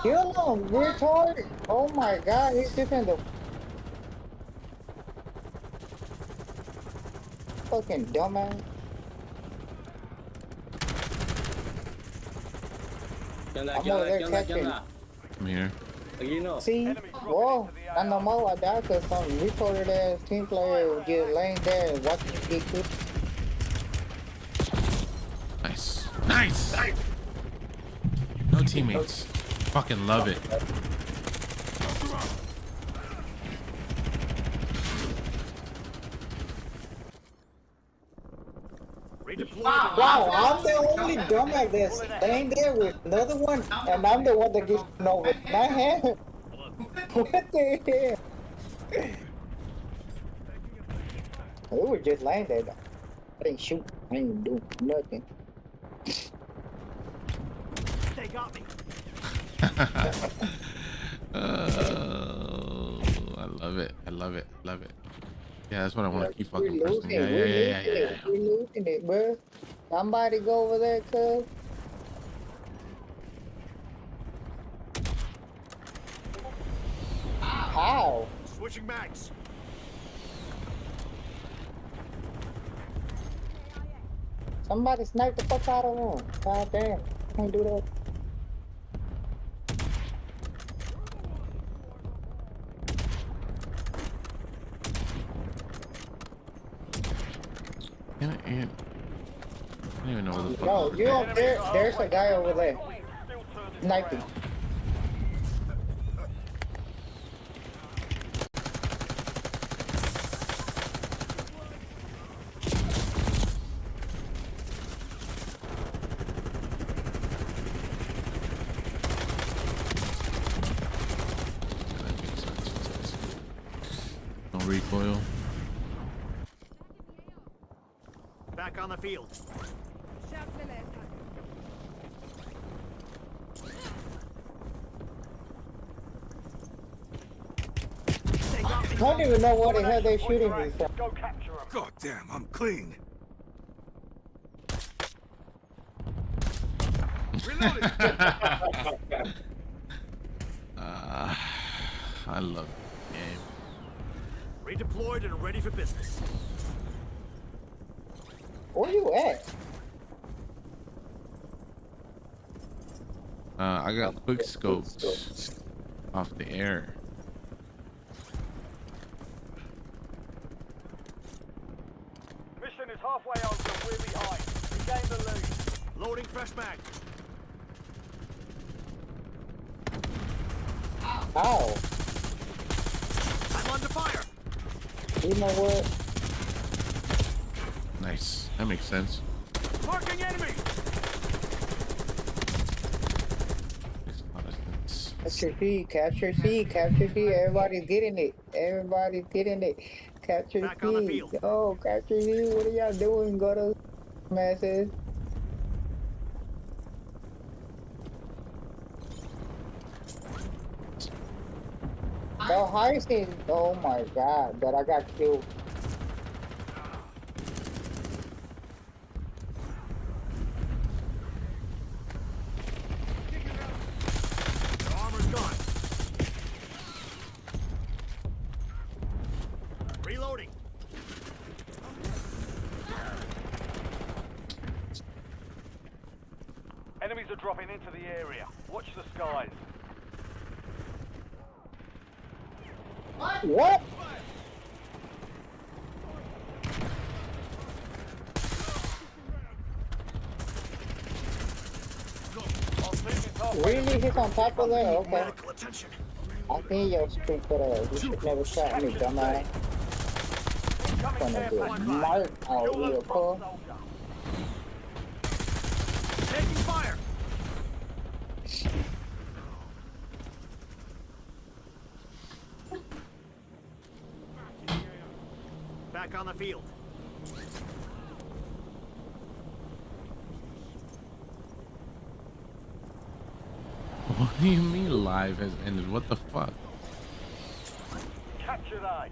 Kill him, retard. Oh my god, he's just in the fucking dumbass. I'm over there catching. I'm here. See? Whoa, I know more I died because some retarded ass team player was just laying there and watching you get killed. Nice. Nice. No teammates. Fucking love it. Wow, I'm the only dumbass that's staying there with another one, and I'm the one that gets over. Man, what the hell? We were just laying there. I didn't shoot. I didn't do nothing. They got me. Oh, I love it. I love it. Love it. Yeah, that's what I want to keep fucking We're pressing. losing it. Yeah. We're losing it, bro. Somebody go over there, cuz. How? Switching mags. Somebody sniped the fuck out of him. God damn. Can't do that. I don't even know where the fuck. No, you up there. There's a guy over there. Sniping. No recoil. Back on the field. I don't even know what the hell they're shooting me from. Go capture him. God damn, I'm clean. I love the game. Redeployed and ready for business. Where you at? I got quick scoped off the air. Mission is halfway over and we're behind. Regain the lead. Loading fresh mag. How? I'm under fire. You know what? Nice. That makes sense. Marking enemy. Makes a lot of sense. Capture C, capture C, capture C. Everybody's getting it. Everybody's getting it. Capture Back on the C. field. Oh, capture C. What are y'all doing? Go to masses. The highest thing. Oh my god, that I got killed. Their armor's gone. Reloading. Enemies are dropping into the area. Watch the skies. What? Really? He's on top of there? Okay. Medical attention. I think your stupid ass. You should never shot me, dumbass. Gonna get marked out here, cuz. Taking fire. Back on the field. What do you mean live has ended? What the fuck? Capture that.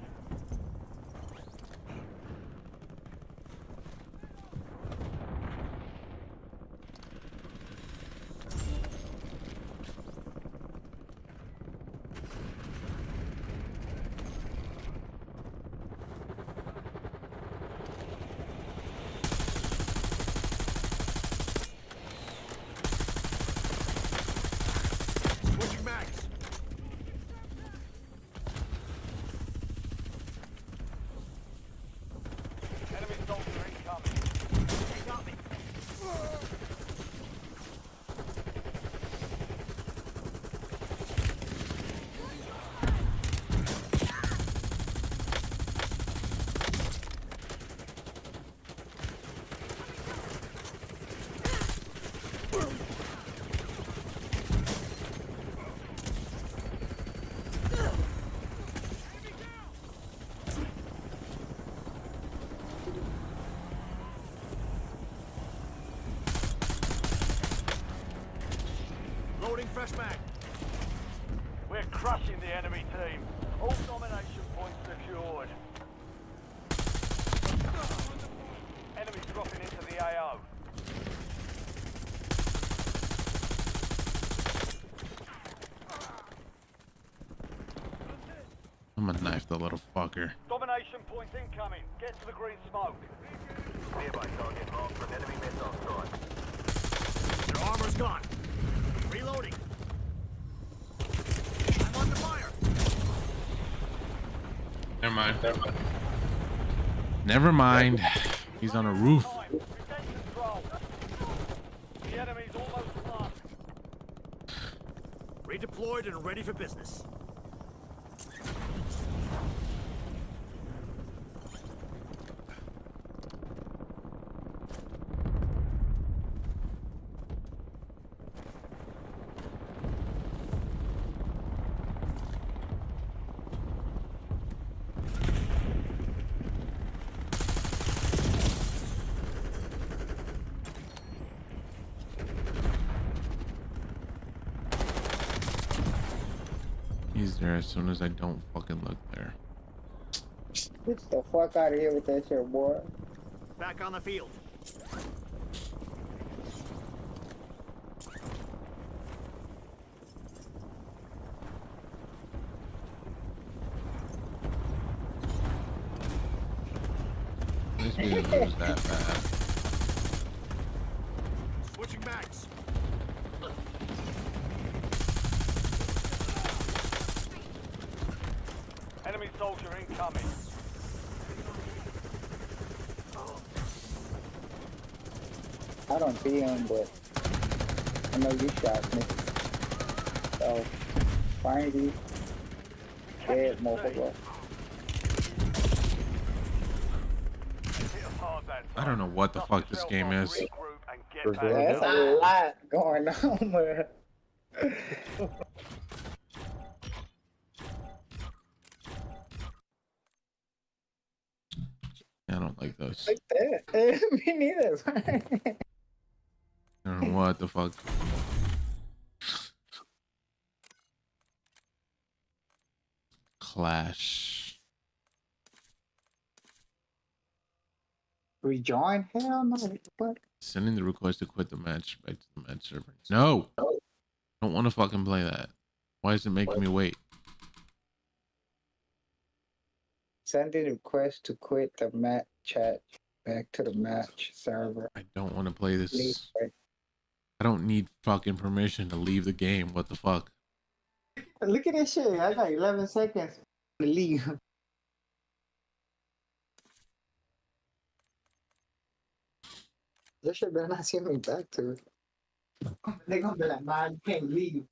left, the little fucker. Domination points incoming. Get to the green smoke. Nearby target marked from enemy missile strike. Their armor's gone. Reloading. I'm under fire. Never mind. Never mind. He's on a roof. The enemy's almost won. Redeployed and ready for business. He's there as soon as I don't fucking look there. Get the fuck out of here with that shit, boy. Back on the field. This we didn't lose that bad. Switching backs. Enemy soldier incoming. I don't see him, but I know you shot me. So, find you. Dead motherfucker. I don't know what the fuck this game is. There's a lot going on there. I don't like those. Like that. Me neither. I don't know what the fuck. Clash. Rejoin? Hell no. What the fuck? Sending the request to quit the match back to the match server. No! I don't want to fucking play that. Why is it making me wait? Sending request to quit the match chat back to the match server. I don't want to play this. Please wait. I don't need fucking permission to leave the game. What the fuck? Look at that shit. I got 11 seconds to leave. They should better not send me back to it. They're gonna be like, man, you can't leave.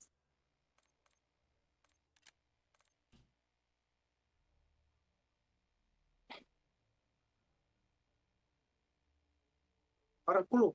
Para culo.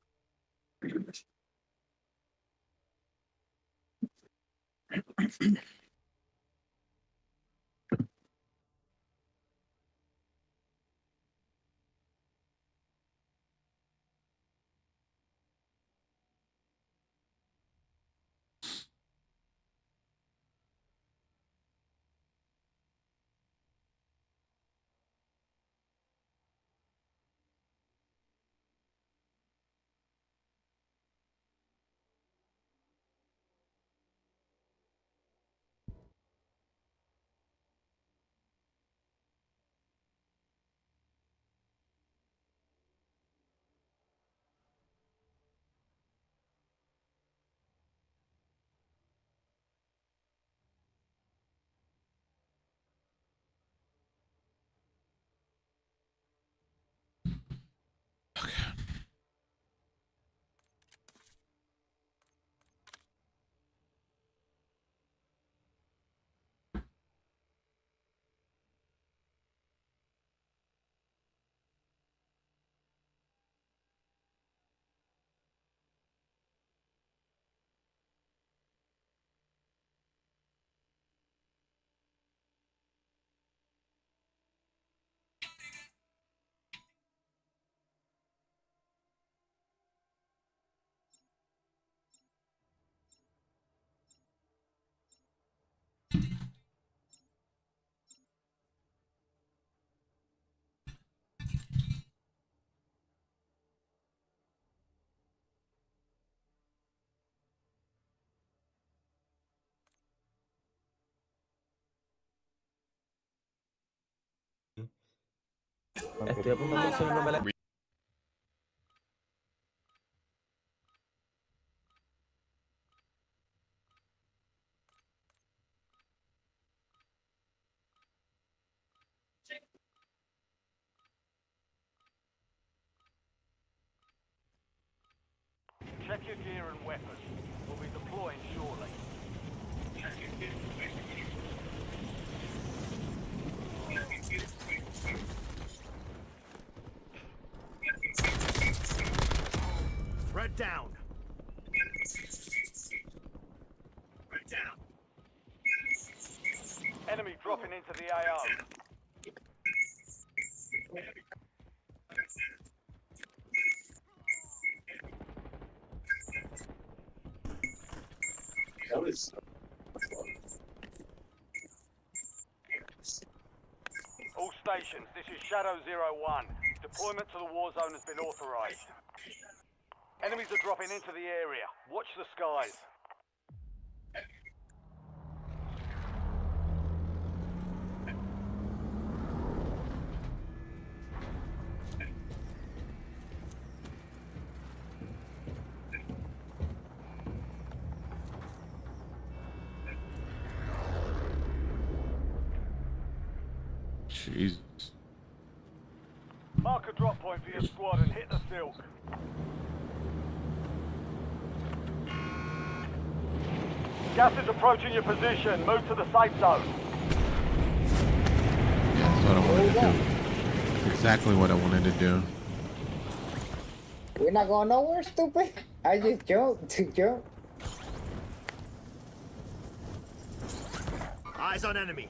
Estoy a punto de conseguir una novela. Check your gear and weapons. We'll be deploying shortly. Threat down. Enemy dropping into the AO. That was All stations, this is Shadow 01. Deployment to the war zone has been authorized. Enemies are dropping into the area. Watch the skies. Jesus. Mark a drop point for your squad and hit the silk. Gas is approaching your position. Move to the safe zone. Yeah, that's what I wanted to do. That's exactly what I wanted to do. We're not going nowhere, stupid. I just jumped to jump. Eyes on enemy.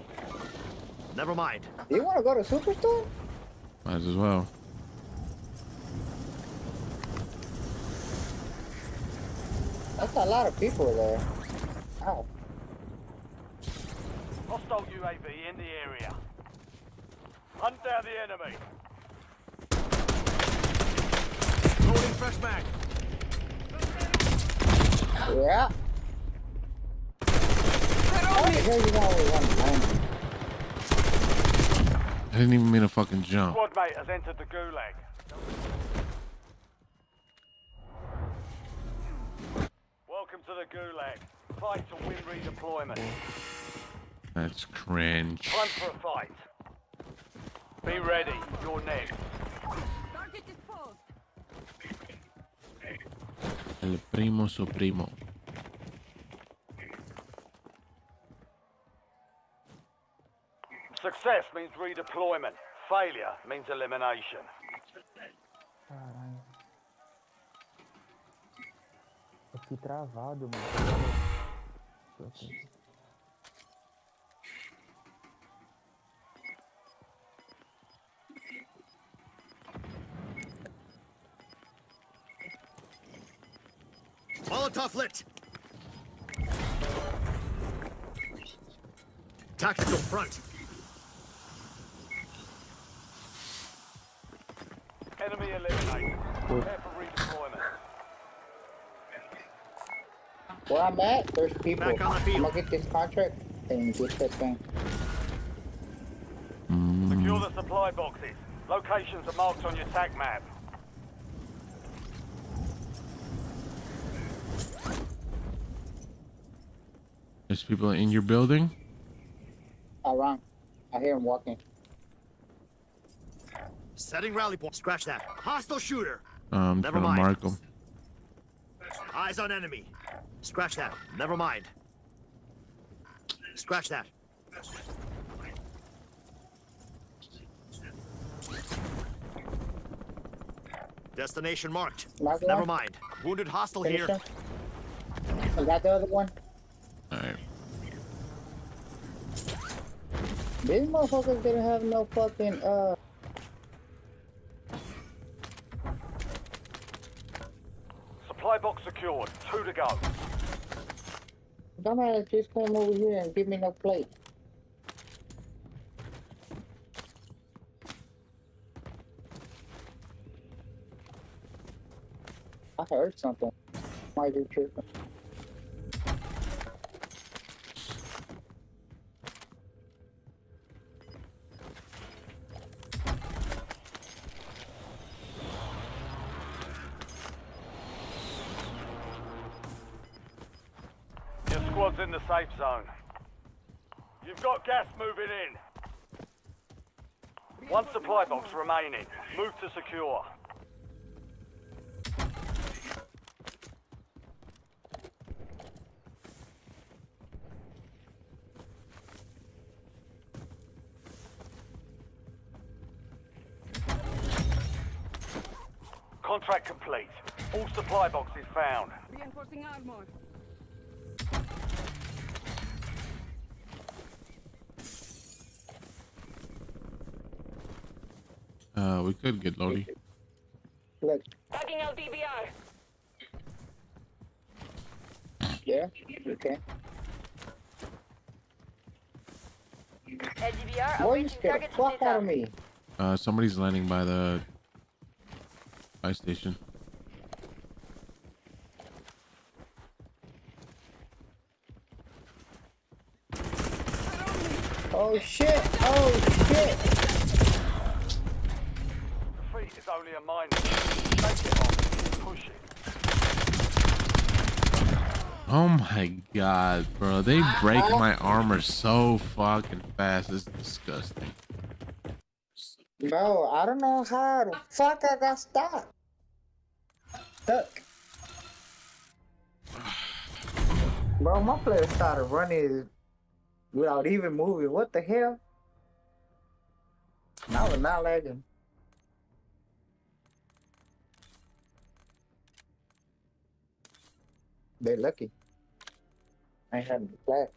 Never mind. You want to go to Superstore? Might as well. That's a lot of people there. Ow. Hostile UAV in the area. Hunt down the enemy. Loading fresh mag. Yeah. What the hell you want with one man? I didn't even mean to fucking jump. Squad mate has entered the gulag. Welcome to the gulag. Fight to win redeployment. That's cringe. Time for a fight. Be ready. You're next. Target disposed. El primo su primo. Success means redeployment. Failure means elimination. Caralho. Eu fiquei travado, mano. Molotov lit. Tactical front. Enemy eliminated. Prepare for redeployment. Where I'm at, there's people. Back on the I'm field. gonna get this contract and get that thing. Secure the supply boxes. Locations are marked on your TAC map. There's people in your building? Around. I hear him walking. Setting rally point. Scratch that. Hostile shooter. I'm Never trying to mind. mark them. Eyes on enemy. Scratch that. Never mind. Scratch that. Destination marked. Mark Never one. mind. Wounded hostile Finish here. him. I got the other one. Alright. These motherfuckers didn't have no fucking Supply box secured. 2 to go. dumbass just came over here and give me no plate. I heard something. Might be tripping. squads in the safe zone. You've got gas moving in. One supply box remaining. Move to secure. Contract complete. All supply boxes found. Reinforcing armor. We could get Lodi. Look. Tagging LDBR. Yeah, okay. LDBR Boy, you awaiting scared target the fuck out of me. Somebody's landing by the fire station. Oh shit! Oh shit! Defeat is only a minor. Take it on. Push it. Oh my god, bro. They break my armor so fucking fast. It's disgusting. Bro, I don't know how the fuck I got stuck. Bro, my player started running without even moving. What the hell? I was not lagging. They're lucky. I had the flash.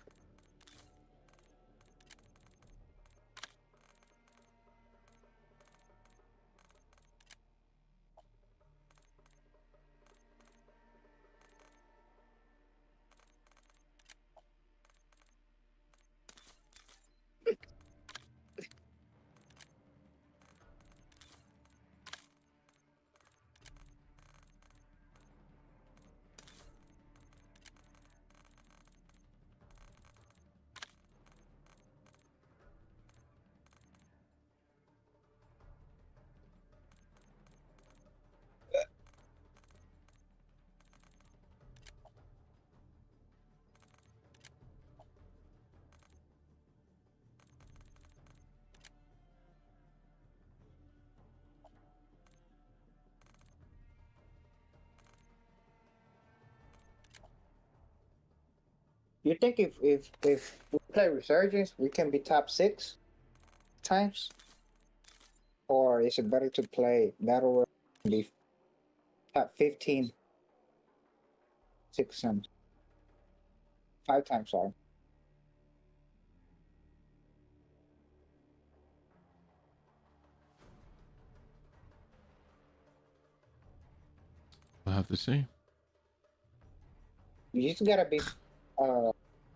You think if we play Resurgence, we can be top 6 times? Or is it better to play Battle Royale and be top 15 6 times? 5 times, sorry. We'll have to see. You just gotta be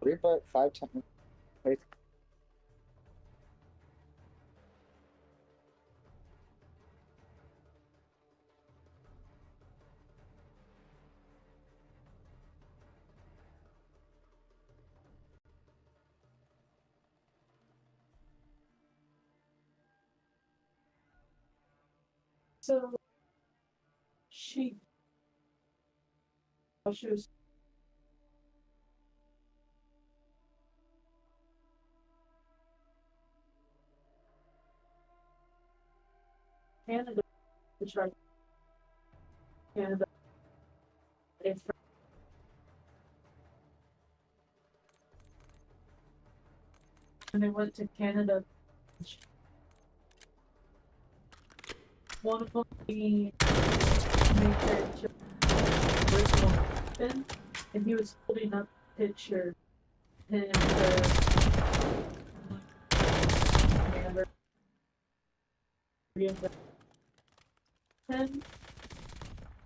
Reaper 5 times. Wait. So she was Canada, to try Canada. It's when they went to Canada. One of them he made that original weapon, and he was holding up a picture and him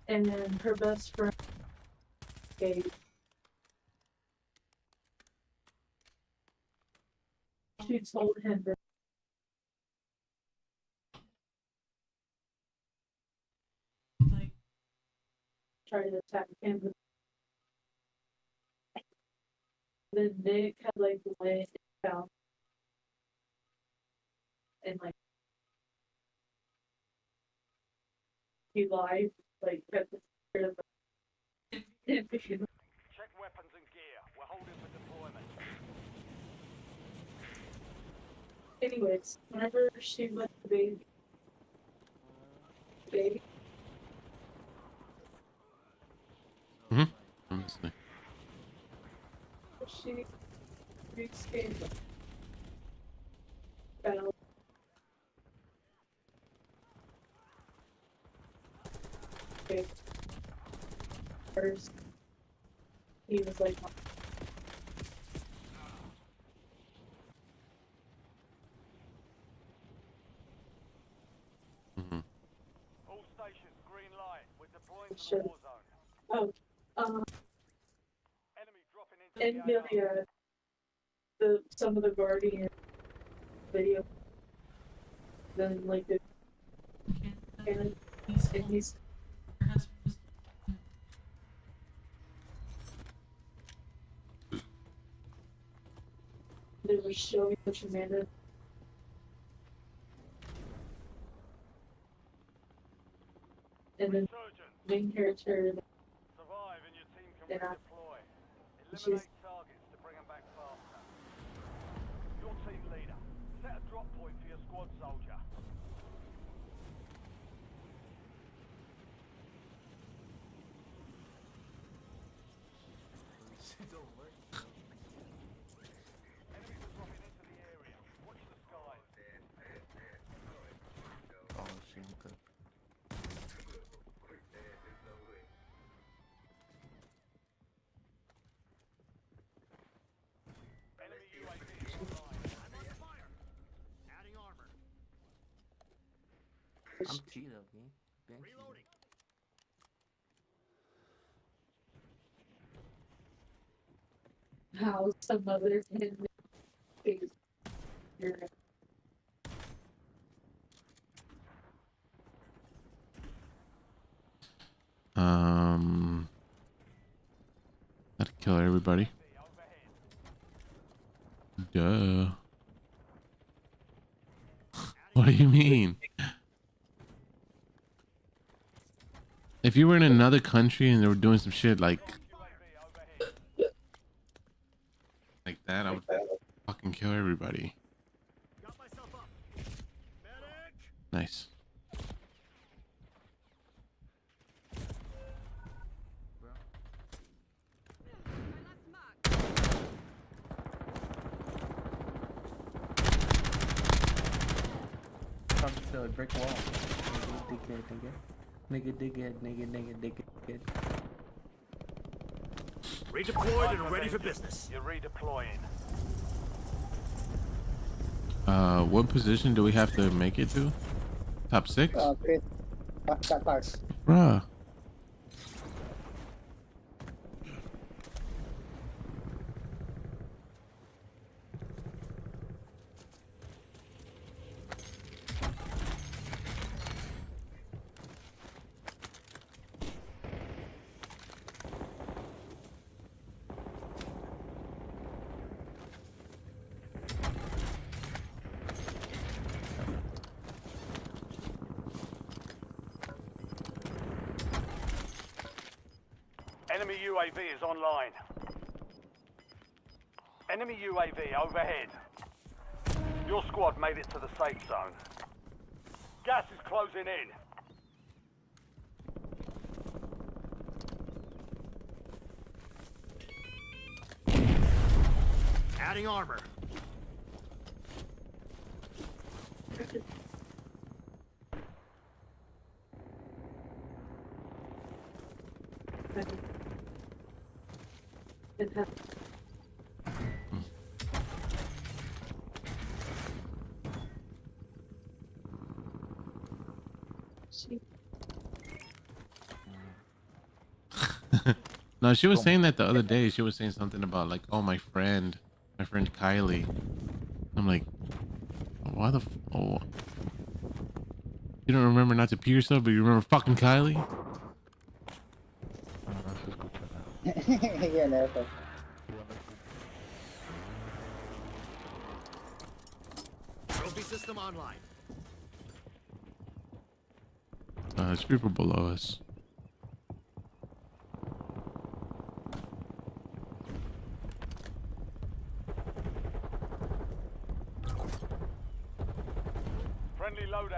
and her best friend gave. She told him that like try to attack him. Then Nick had like went down and like he lied, like kept the spirit of Check weapons and gear. We're holding for Anyways, whenever she let the baby. Mm-hmm. I'm listening. She escaped. Fell. First, he was like, All stations, green light. We're deploying to Sure. the war zone. oh, Enemy dropping into and the AR. some of the Guardian video. Then like the and he's they were showing the tremendous and then main character Survive and your team can and redeploy. she's Eliminate targets to bring them back faster. Your team leader. Set a drop point for your squad soldier. Enemies are dropping into the area. Watch the skies. Oh, siento. Enemy UAV is online. Adding armor. I'm chido, okay? Bien Reloading. how some other can figure Gotta kill everybody. Duh. What do you mean? If you were in another country and they were doing some shit like that, I would fucking kill everybody. Nice. Come to a brick wall. Nigga, dickhead, nigga. Redeployed and ready for business. You're redeploying. What position do we have to make it to? Top 6? Okay. Bruh. Enemy UAV is online. Enemy UAV overhead. Your squad made it to the safe zone. Gas is closing in. Adding armor. No, she was saying that the other day. She was saying something about like, oh, my friend Kylie. I'm like, why the oh, you don't remember not to pee yourself, but you remember fucking Kylie? Yeah, never. Trophy system online. There's people below us.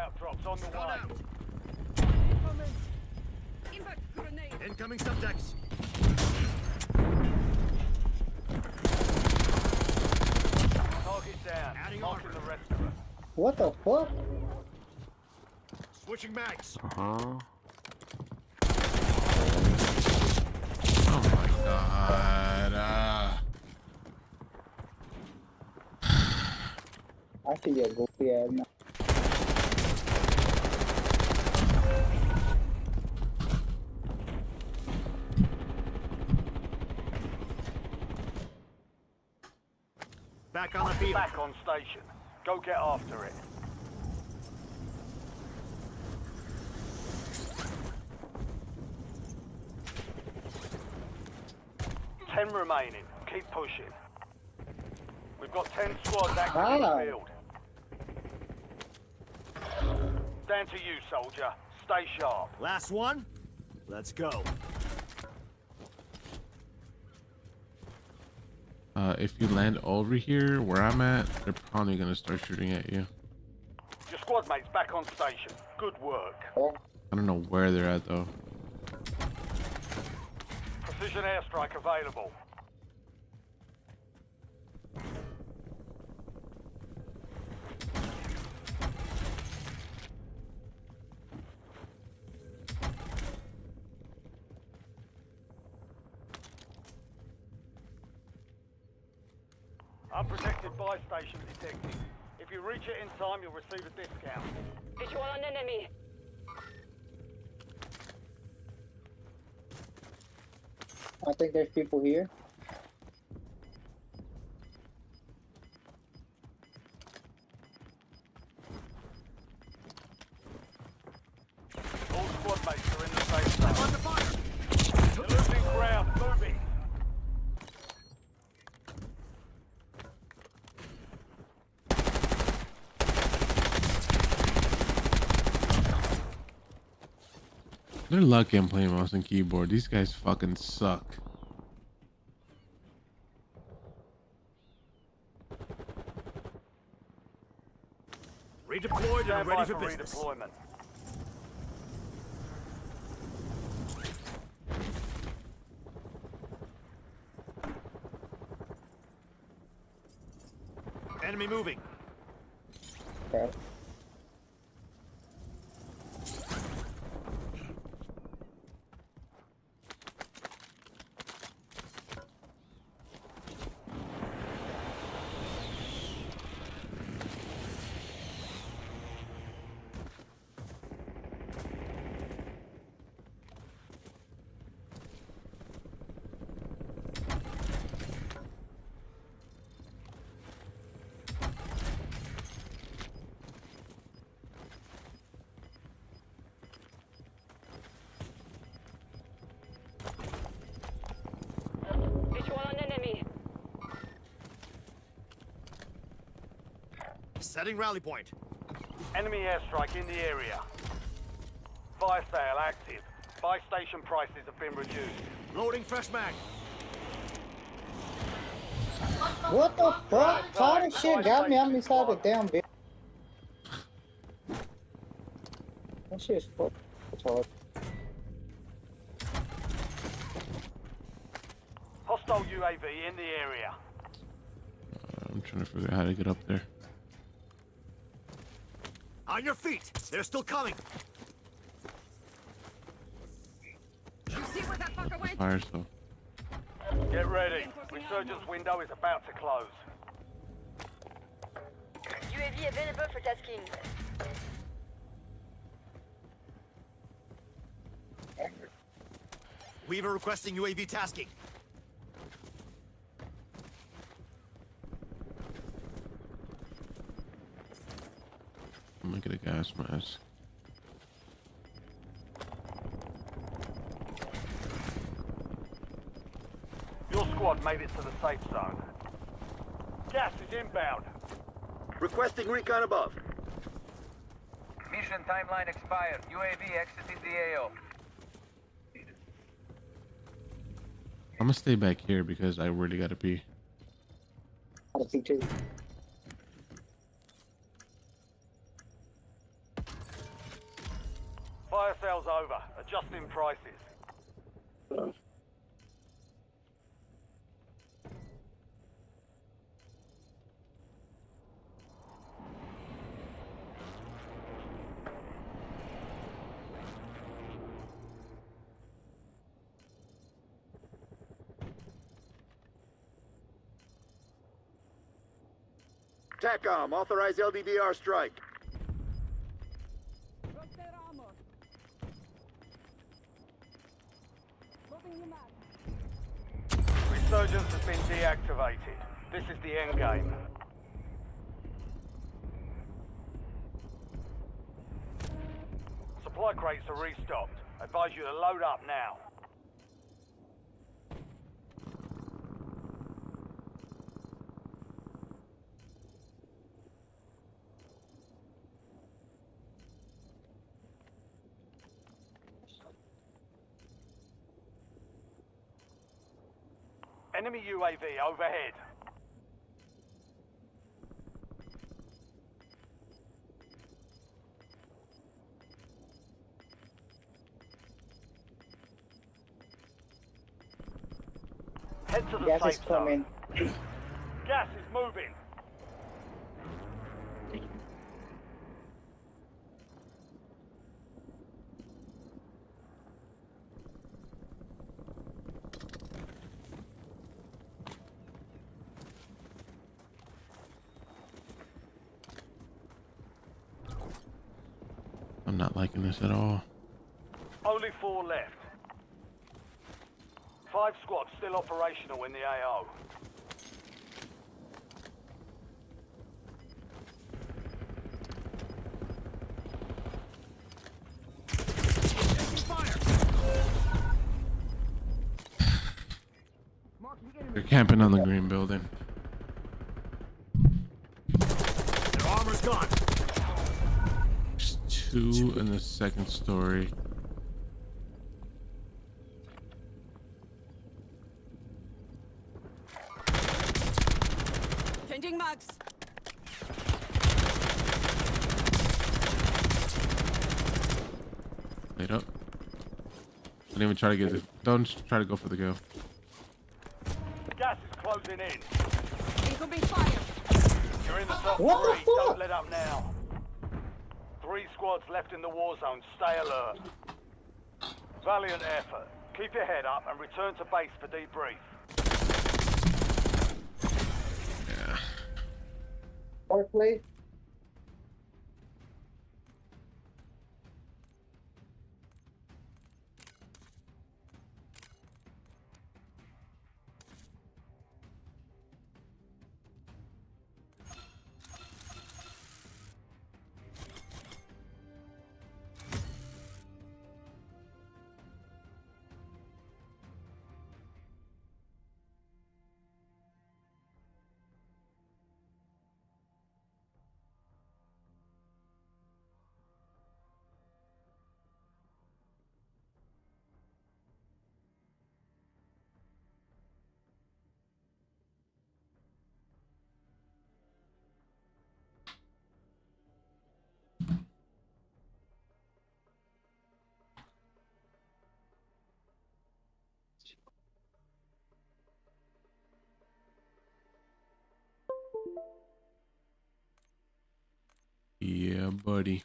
loadout drops on the way. Incoming subjects. Target down. Adding armor. The rest of us. What the fuck? Switching mags. Oh my god. I see your goofy ass now. Back on the field. Back on station. Go get after it. Ten remaining. Keep pushing. We've got 10 squads active in the field. Down to you, soldier. Stay sharp. Last one. Let's go. If you land over here where I'm at, they're probably gonna start shooting at you. Your squad mate's back on station. Good work. I don't know where they're at though. Precision airstrike available. Unprotected buy station detected. If you reach it in time, you'll receive a discount. Visual on enemy. I think there's people here. All squad mates are in the safe zone. I'm under fire! You're losing ground. Moving. They're lucky I'm playing mouse and keyboard. These guys fucking suck. Redeployed and ready for business. Redeployment. Enemy moving. Okay. Visual on enemy. Setting rally point. Enemy airstrike in the area. Fire sale active. Buy station prices have been reduced. Loading fresh mag. What the fuck? How this shit got me on the side of the damn bitch? That shit's fucking hard. Hostile UAV in the area. I'm trying to figure out how to get up there. On your feet. They're still coming. You see where that fucker went? Fire so. Get ready. Resurgence window is about to close. UAV available for tasking. Weaver requesting UAV tasking. I'm gonna get a gas mask. Your squad made it to the safe zone. Gas is inbound. Requesting recon above. Mission timeline expired. UAV exiting the AO. I'm gonna stay back here because I really gotta pee. Gotta pee too. Fire sale's over. Adjusting prices. TACOM, authorize LDDR strike. Resurgence has been deactivated. This is the end game. Supply crates are restocked. Advise you to load up now. Enemy UAV overhead. Head to the Gas safe is coming. zone. Gas is moving. I'm not liking this at all. Only 4 left. 5 squads still operational in the AO. They're camping on the green building. Their armor's gone. There's 2 in the second story. Changing mags. Wait up. Don't even try to get it. Don't try to go for the kill. Gas is closing in. Incoming fire. You're in the top What the 3. fuck? Don't let up now. 3 squads left in the war zone. Stay alert. Valiant effort. Keep your head up and return to base for debrief. Yeah. Or play. Yeah, buddy.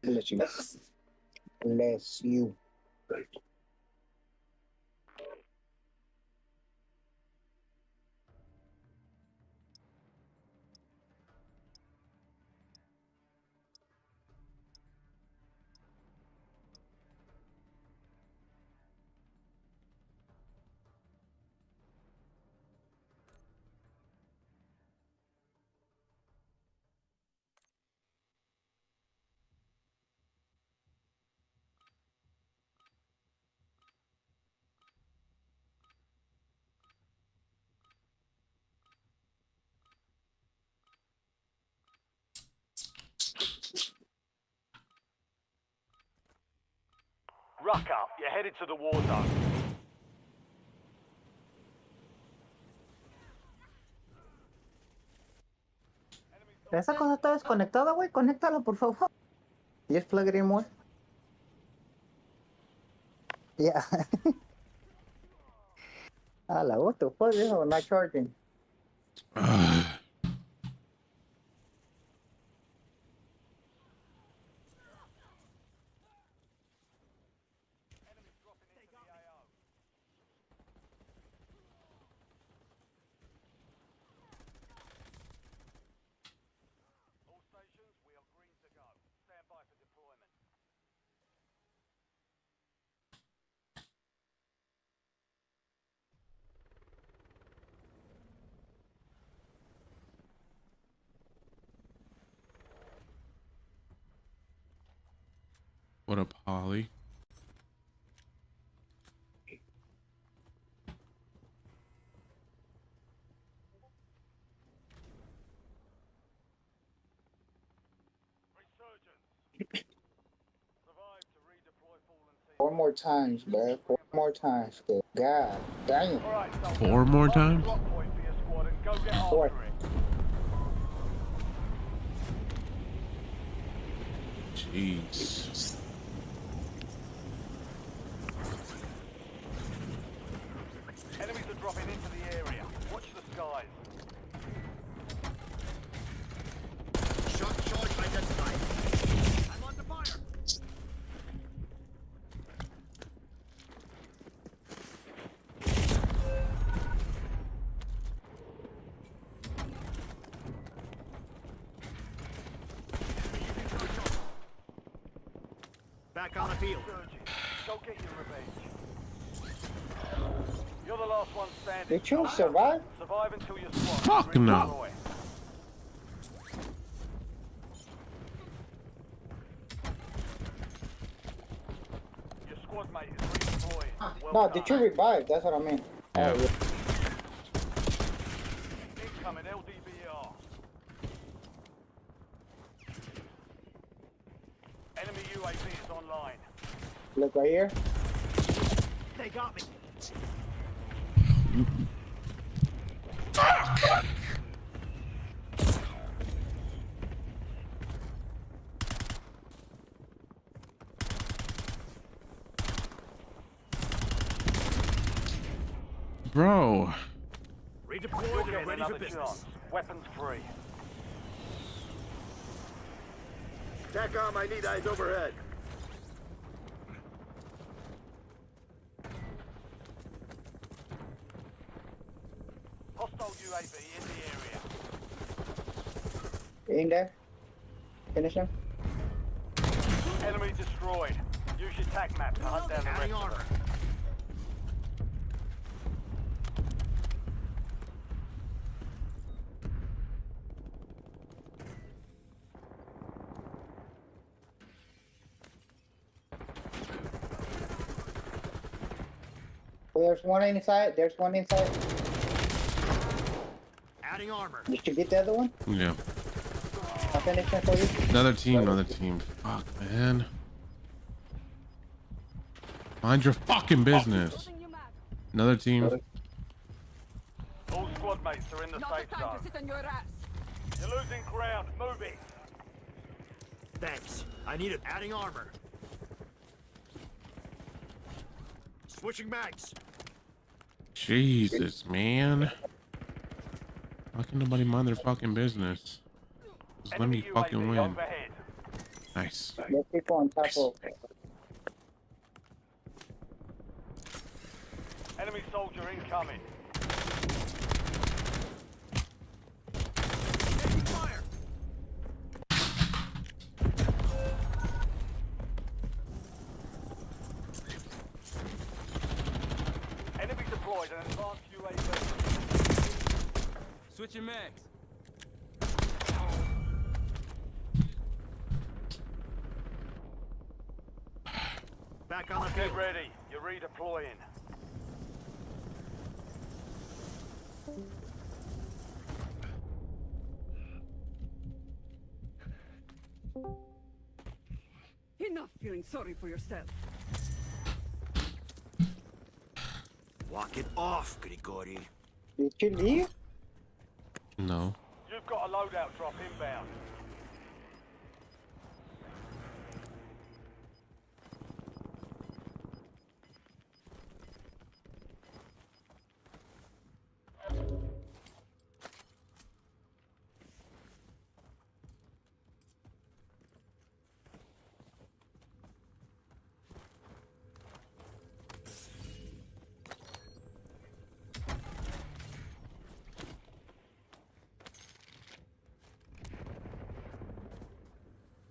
Bless you. Bless you. Ruck up. You're headed to the war zone. Esa cosa está desconectada, güey. Conéctala, por favor. Just plug it in more. Yeah. Ala, what the fuck? This one not charging. What a poly. Four more times, bro. 4 more times, dude. God damn. 4 more times? 4. Jeez. Enemies are dropping into the area. Watch the skies. Shot charge identified. I'm under fire. Back on the field. Go get your revenge. You're the last one standing. Did you survive? Survive until you're squad. Fuck no. Your squad mate is redeployed. No, did you revive? That's what I mean. Yeah. Incoming LDBR. Enemy UAV is online. Look right here. They got me. Bro. Redeployed and ready for business. Weapons free. TACOM, I need eyes overhead. Hostile UAV in the In there. Finish him. area. Enemy destroyed. Use your TAC map to hunt down the rest of them. There's one inside. There's one inside. Adding armor. Did you get the other one? Yeah. I'll finish him for you. Another team. Fuck, man. Mind your fucking business. Another team. All squad mates are in the safe zone. You're losing ground. Move it. Thanks. I need it. Adding armor. Switching mags. Jesus, man. Why can nobody mind their fucking business? Just let me fucking win. Nice. There's people on top of. Enemy soldier incoming. Enemy deployed an advanced UAV. Switching mags. Back on the Get field. ready. You're redeploying. Enough feeling sorry for yourself. Walk it off, Grigori. Did you leave? No. You've got a loadout drop inbound.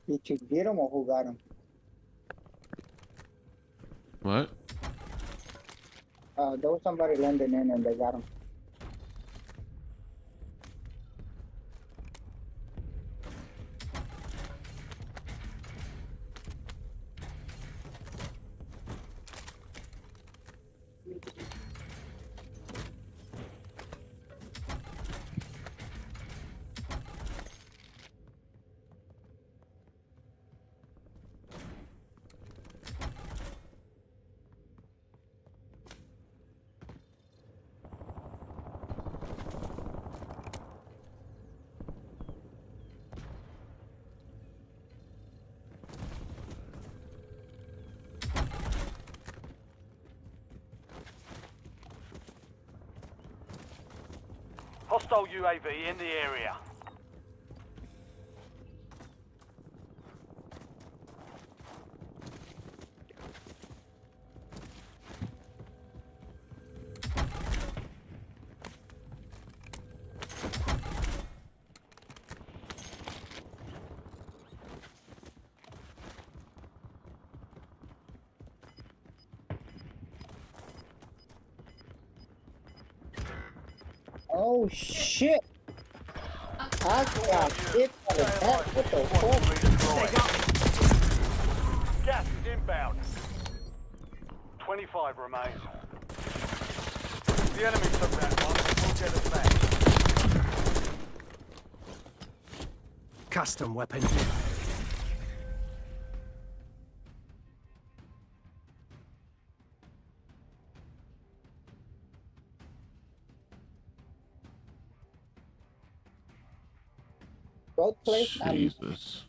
Did you get him or who got him? What? There was somebody landing in and they got him. Hostile UAV in the area. Oh shit! I got hit by the back. What the fuck? Gas is inbound. 25 remain. The enemy took that one. We'll get it back. Custom weapon. Both place. Jesus.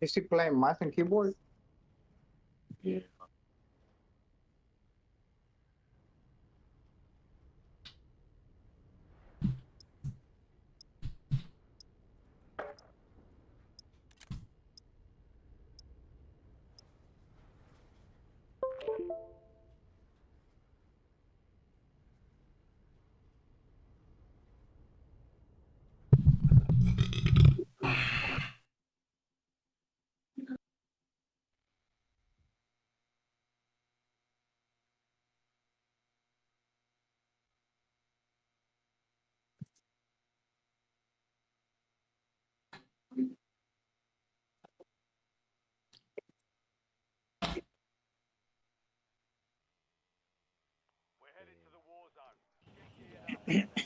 Is he playing mouse and keyboard? Yeah. We're headed to the war zone. Get geared up.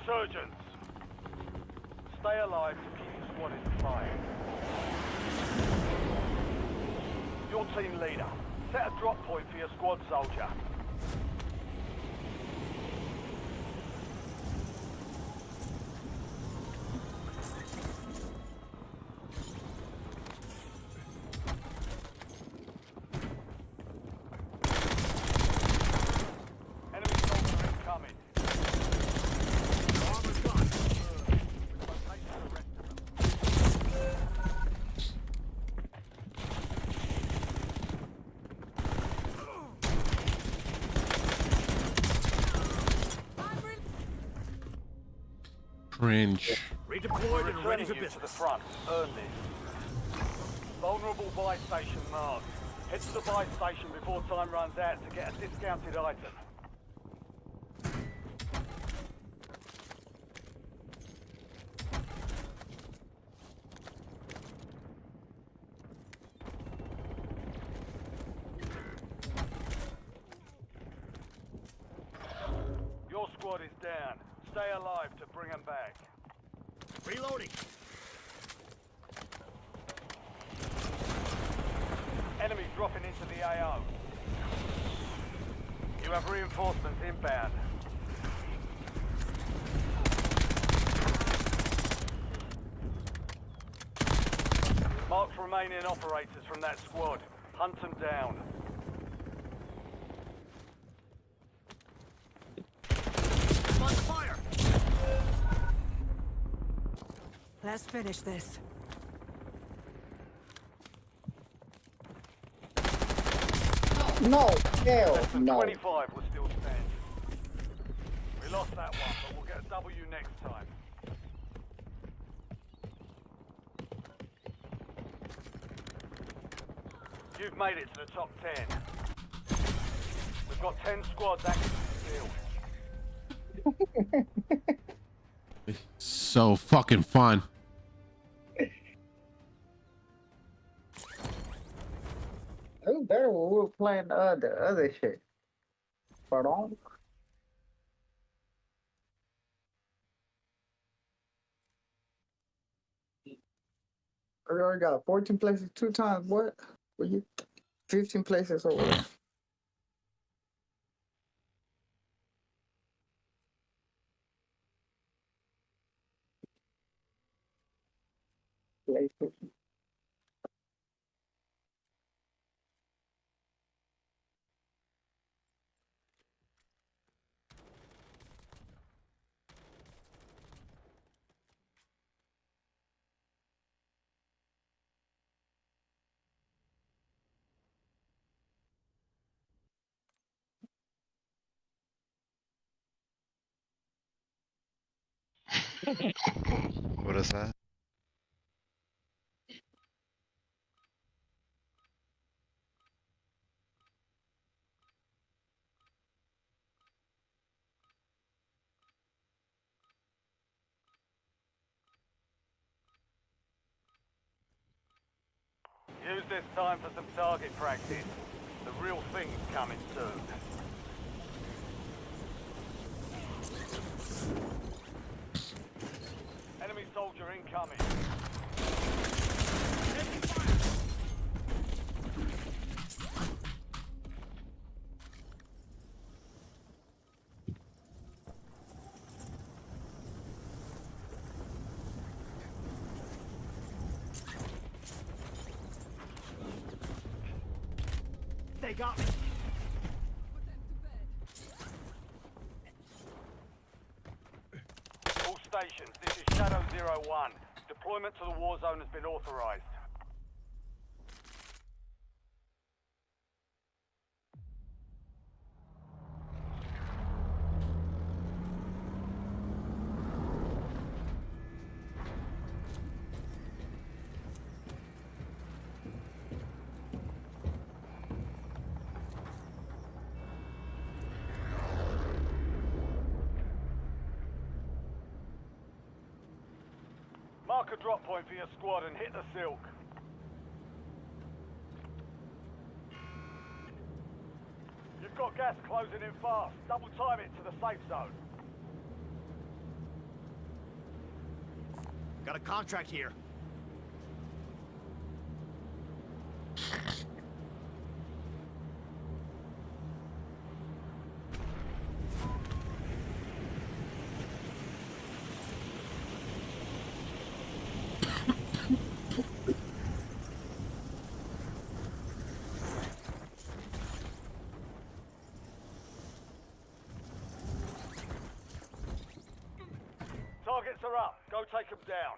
Resurgence. Stay alive to keep the squad in play. Your team leader. Set a drop point for your squad soldier. Enemy soldier incoming. Armor's gone. Rotation the rest of them. Cringe. Redeployed and ready for business. To the front. Earn this. Vulnerable buy station marked. Head to the buy station before time runs out to get a discounted item. Your squad is down. Stay alive to bring them back. Reloading. Enemy dropping into the AO. You have reinforcements inbound. Marked remaining operators from that squad. Hunt them down. On fire! Let's finish this. No, hell Less than no. 25 was still standing. We lost that one, but we'll get a W next time. You've made it to the top 10. We've got 10 squads active in the field. So fucking fun. It was better when we were playing the other shit. Pardon? I already got 14 places 2 times. What? Were you 15 places or what? Places. What is that? Use this time for some target practice. The real thing's coming soon. Enemy soldier incoming. Taking fire. They got me. All stations, this is Shadow 01. Deployment to the war zone has been authorized. Mark a drop point for your squad and hit the silk. You've got gas closing in fast. Double time it to the safe zone. Got a contract here. Targets are up. Go take them down.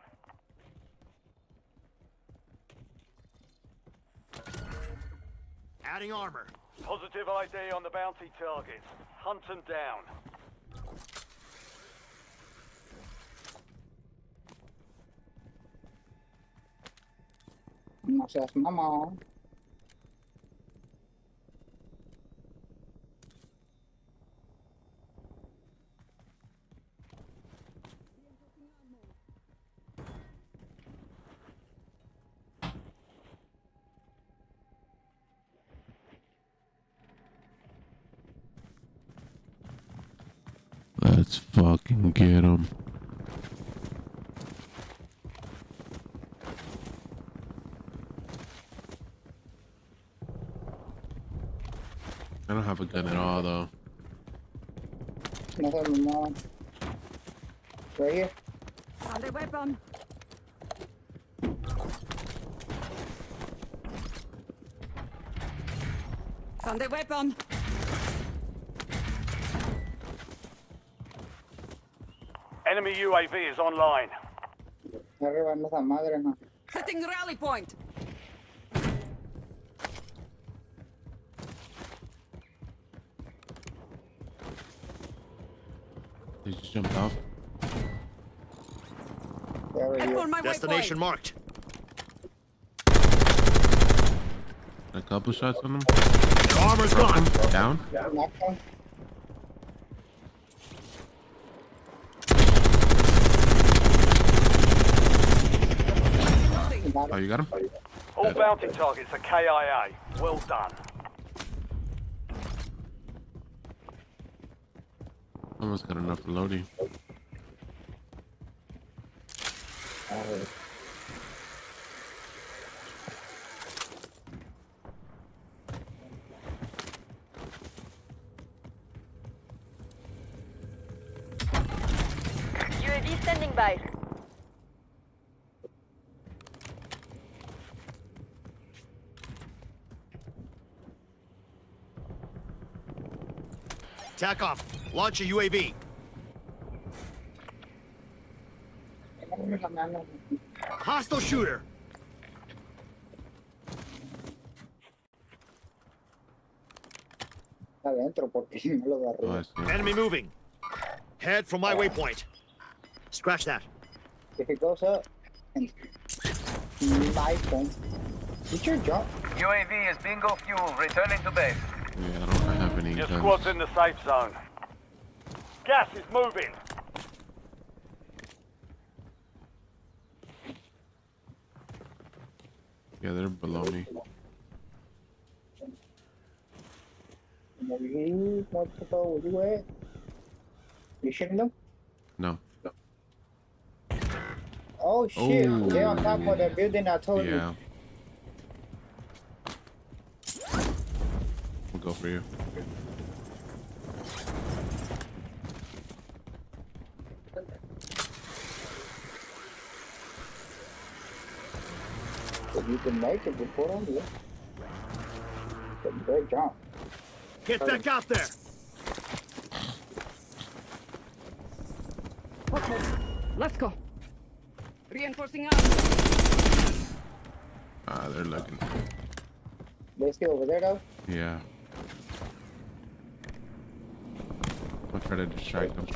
Adding armor. Positive ID on the bounty targets. Hunt them down. No seas mamón. Let's fucking get him. I don't have a gun at all, though. No seas mamón. Right here. Found a weapon. Found a weapon. Enemy UAV is online. Arriba en esa madre, no. Setting rally point. They just jumped off. Destination marked. A couple shots on them. Armor's gone. Down. Oh, you got him? All bounty targets are KIA. Well done. Almost got enough loading. UAV standing by. Tack off. Launch a UAV. Hostile shooter. Adentro, porque no lo de arriba. Enemy moving. Head from my waypoint. Scratch that. If it goes up, my point. Did you jump? UAV is bingo fuel. Returning to base. Yeah, I don't have any Your guns. squad's in the safe zone. Gas is moving. Yeah, they're below me. You shooting them? No. Oh shit! Oh. They're on top of that building. I told you. Yeah. We'll go for you. If you can make it, report on you. Great job. Get back out there. Okay, let's go. Reinforcing arms. Ah, they're looking. They still over there though? Yeah. I'll try to distract them.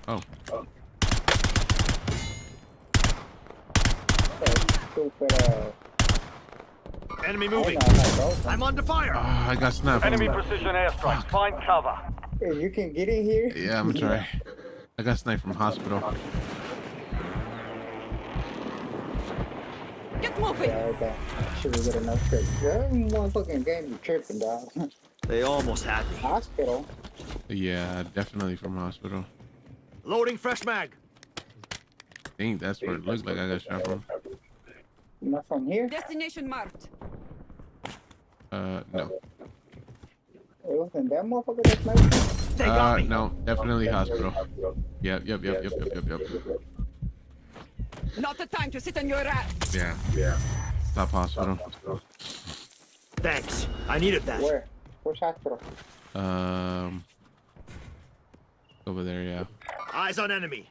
Oh. Stupid, Enemy moving. I'm under fire. Ah, I got snapped. Enemy precision airstrike. Find cover. If you can get in here. Yeah, I'm gonna try. I got sniped from hospital. Get moving. Yeah, okay. Should we get enough trick? Yeah, motherfucking game you tripping, dog. They almost had me. Hospital. Yeah, definitely from hospital. Loading fresh mag. think that's where it looks like I got shot from. Not from here? Destination marked. No. It wasn't that motherfucker that sniped me? No, definitely hospital. Yep. Not the time to sit on your ass. Yeah. Stop hospital. Thanks. I needed that. Where? Which hospital? Over there, yeah. Eyes on enemy.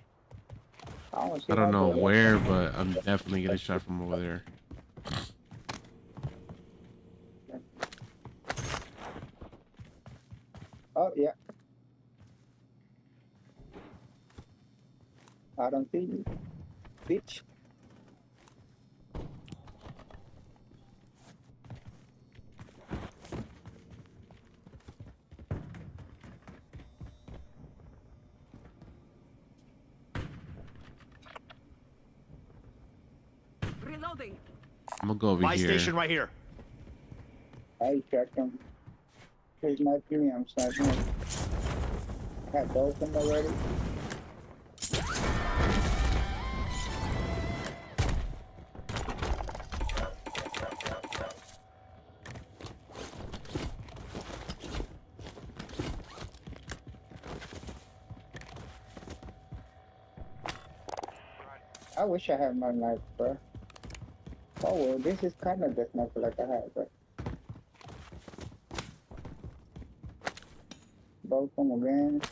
I don't know where, but I'm definitely getting shot from over there. Oh, yeah. I don't see you, bitch. Reloading. I'm gonna go over Buy here. station right here. I checked him. He's not me, I'm sniping him. I had both of them already. I wish I had my knife, bro. Oh well, this is kind of the sniper like I had, but both of them again.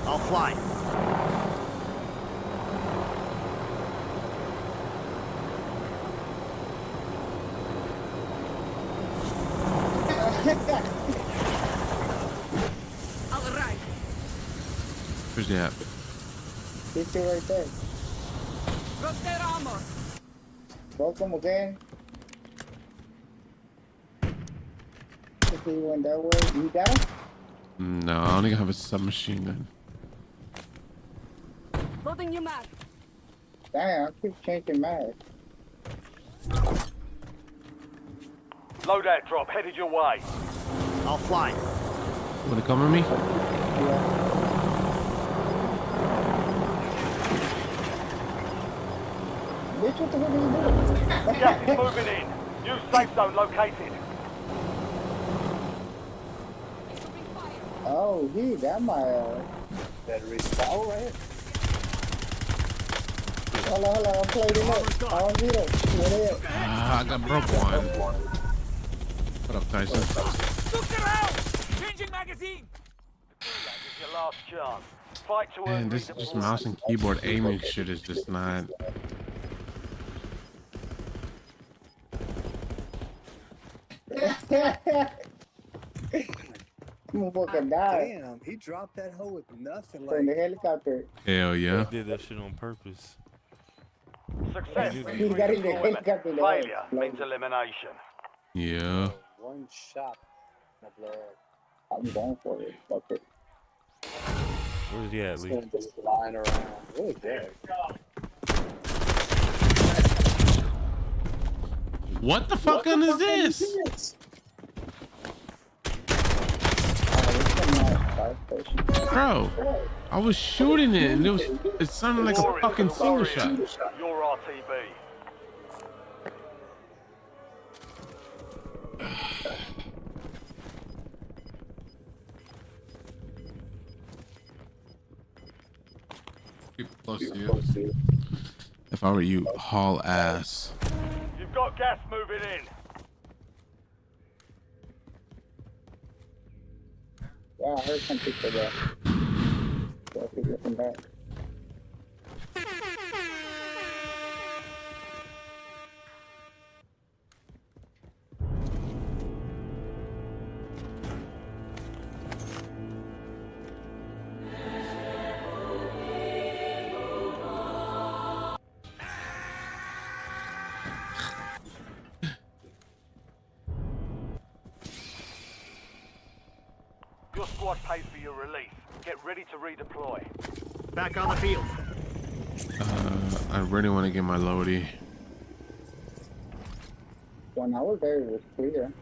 I'll fly. All right. Where's the app? He's still right there. Drop their armor. Both of them again. If he went that way, you got him? No, I only have a submachine gun. Loading new mag. Damn, I keep changing mags. Loadout drop headed your way. I'll fly. Wanna come with me? Bitch, what the fuck are you doing? Gas is moving in. New safe zone located. Oh, he got my battery spell right here. Hold on, I'm playing it up. I don't need it. What is it? I got broke one. What up, Tyson? Look around! Changing magazine! This is your last chance. Fight to Man, earn this redeployment. just mouse and keyboard aiming shit is just not. Motherfucker died. Damn, he dropped that hoe with nothing. From the helicopter. Hell yeah. Did that shit on purpose. Success He means got in the redeployment. helicopter. Failure means elimination. Yeah. One shot. My blood. I'm going for it. Fuck it. Where's he at, Lee? Just flying around. Really good. What the fuck gun is this? Bro, I was shooting it and it sounded like a fucking single shot. Your RTB. People close to you. If I were you, haul ass. You've got gas moving in. Yeah, I heard some people there. So if you get them back. Your squad pays for your release. Get ready to redeploy. Back on the field. I really want to get my loadie. When I was there, it was clear.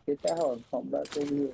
Get that hell and come back over here.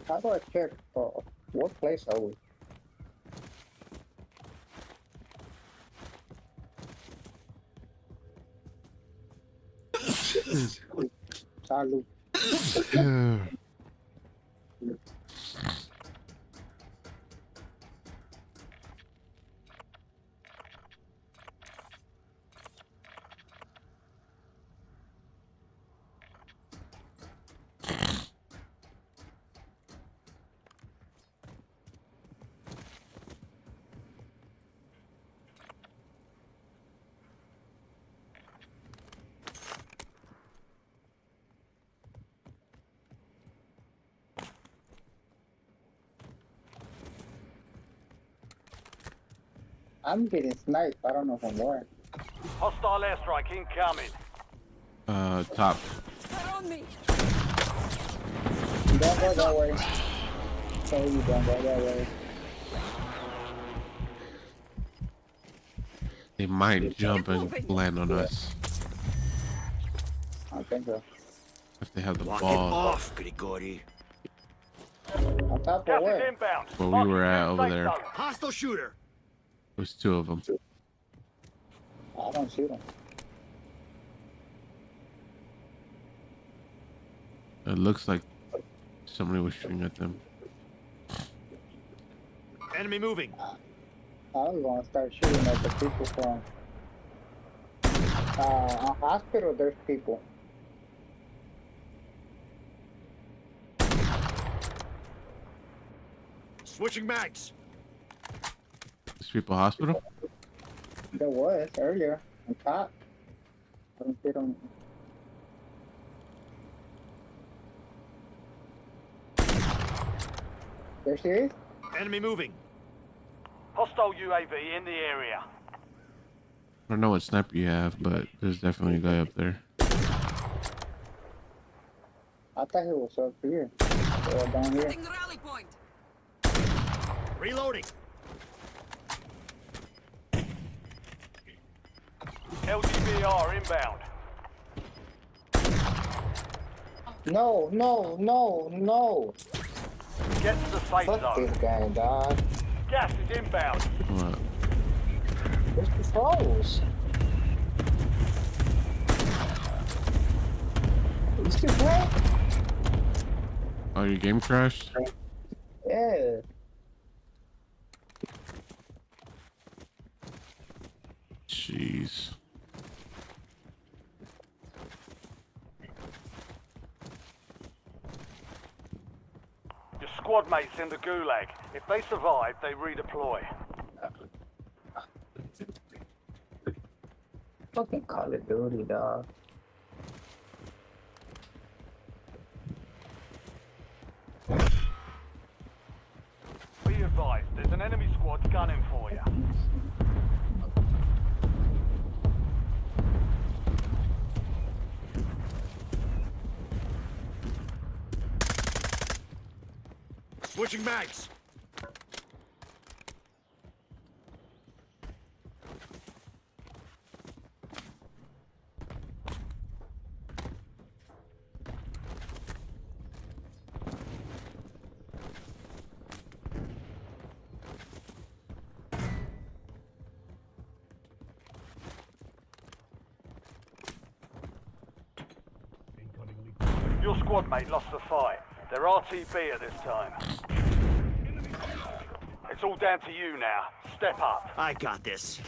How do I check? What place are we? Salud. I'm getting sniped. I don't know from where. Hostile airstrike incoming. Top. They're on me. Don't go that way. So you don't go that way. They might jump and land on us I think so. if they have the Walk it ball. off, Grigori. On top of Gas is where? inbound. Where we were at over Safe there. zone. Hostile shooter. There's two of them. I don't see them. It looks like somebody was shooting at them. Enemy moving. I was gonna start shooting at the people from a hospital. There's people. Switching mags. There's people hospital? There was earlier on top. I don't see them. They're serious? Enemy moving. Hostile UAV in the area. I don't know what sniper you have, but there's definitely a guy up there. I thought he was up here. Down here. Hitting rally point. Reloading. LGBR inbound. No, no, no, no. Get to the safe Fuck zone. this guy, dog. Gas is inbound. What? There's controls. You still play? Oh, your game crashed? Yeah. Jeez. Your squad mates in the gulag. If they survive, they redeploy. Fucking Call of Duty, dog. Be advised, there's an enemy squad gunning for you. Switching mags. Your squad mate lost the fight. They're RTB at this time. It's all down to you now. Step up. I got this.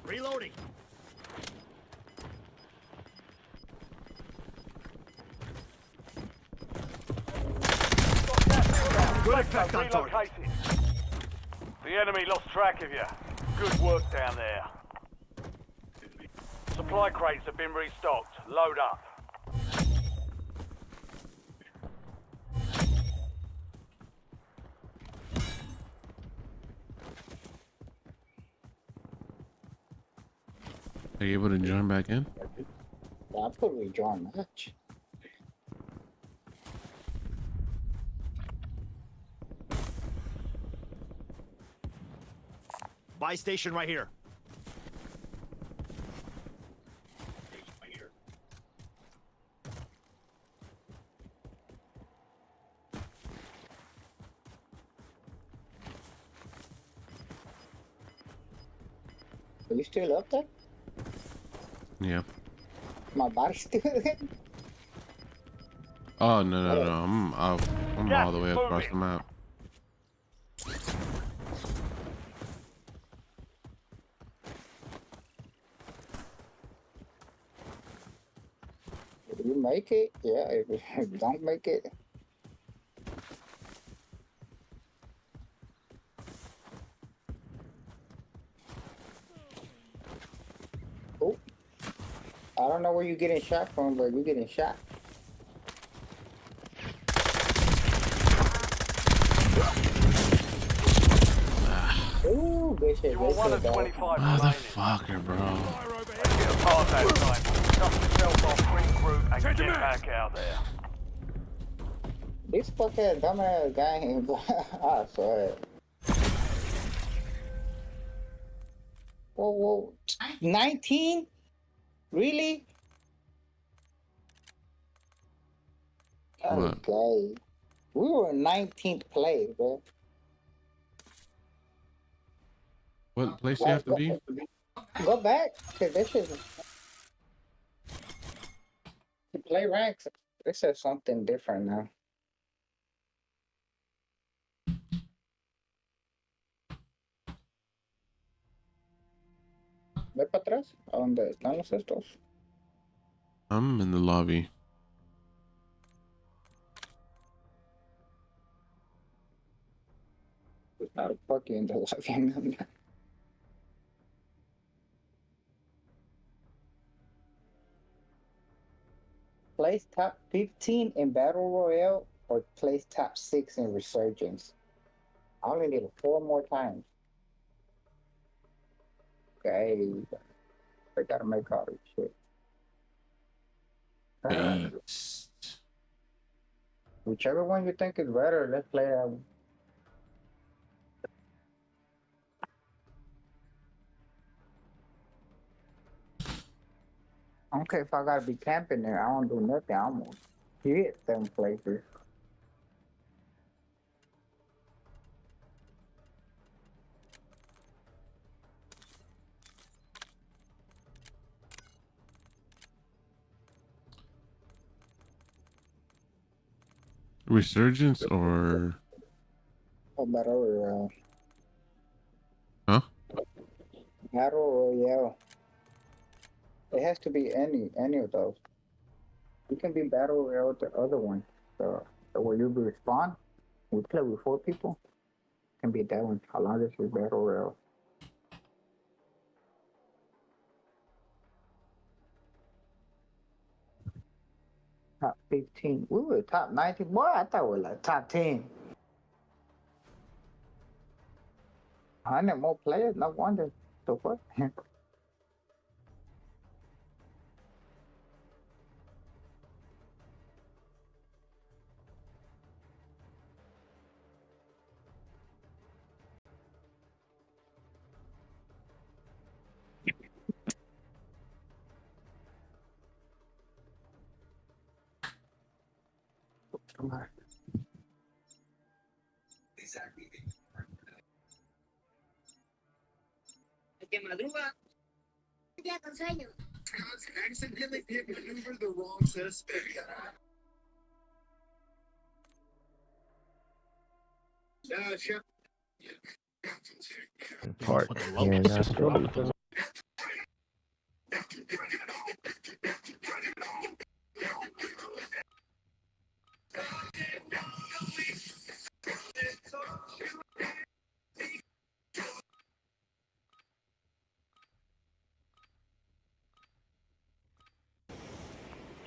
Reloading. Good effect on target. Relocated. The enemy lost track of you. Good work down there. Supply crates have been restocked. Load up. Are you able to join back in? Yeah, I put rejoin match. Buy station right here. Are you still up there? Yeah. My body's still there? Oh no. I'm all the way across the map. If you make it, yeah. If you don't make it, oh, I don't know where you're getting shot from, but you're getting shot. Ooh, good shit, You were good one shit, of dog. 25 Motherfucker, bro. Get a pass that time. Dust yourself off, regroup, and get back out there. This fucking dumbass guy, I swear. Whoa, 19? Really? What? Okay. We were 19th place, bro. What place do you have to be? Go back, cause this shit. To play ranks, this is something different now. Ve para atrás, a donde están los estos. I'm in the lobby. Not a fucking in the lobby. Place top 15 in Battle Royale or place top 6 in Resurgence. I only need it 4 more times. Okay. I gotta make all this shit. Whichever one you think is better, let's play that one. I'm Okay, if I gotta be camping there, I don't do nothing. I'm gonna hit them places. Resurgence or Oh, Battle Royale. huh? Battle Royale. It has to be any of those. You can be Battle Royale with the other one. So where you respawn, we play with 4 people. Can be that one. How long is your Battle Royale? Top 15. We were top 19. Boy, I thought we were like top 10. 100 more players, no wonder. So what? Que madruga. Ya con sueño. Accidentally hit maneuver the wrong suspect. Part. Yeah, that's true.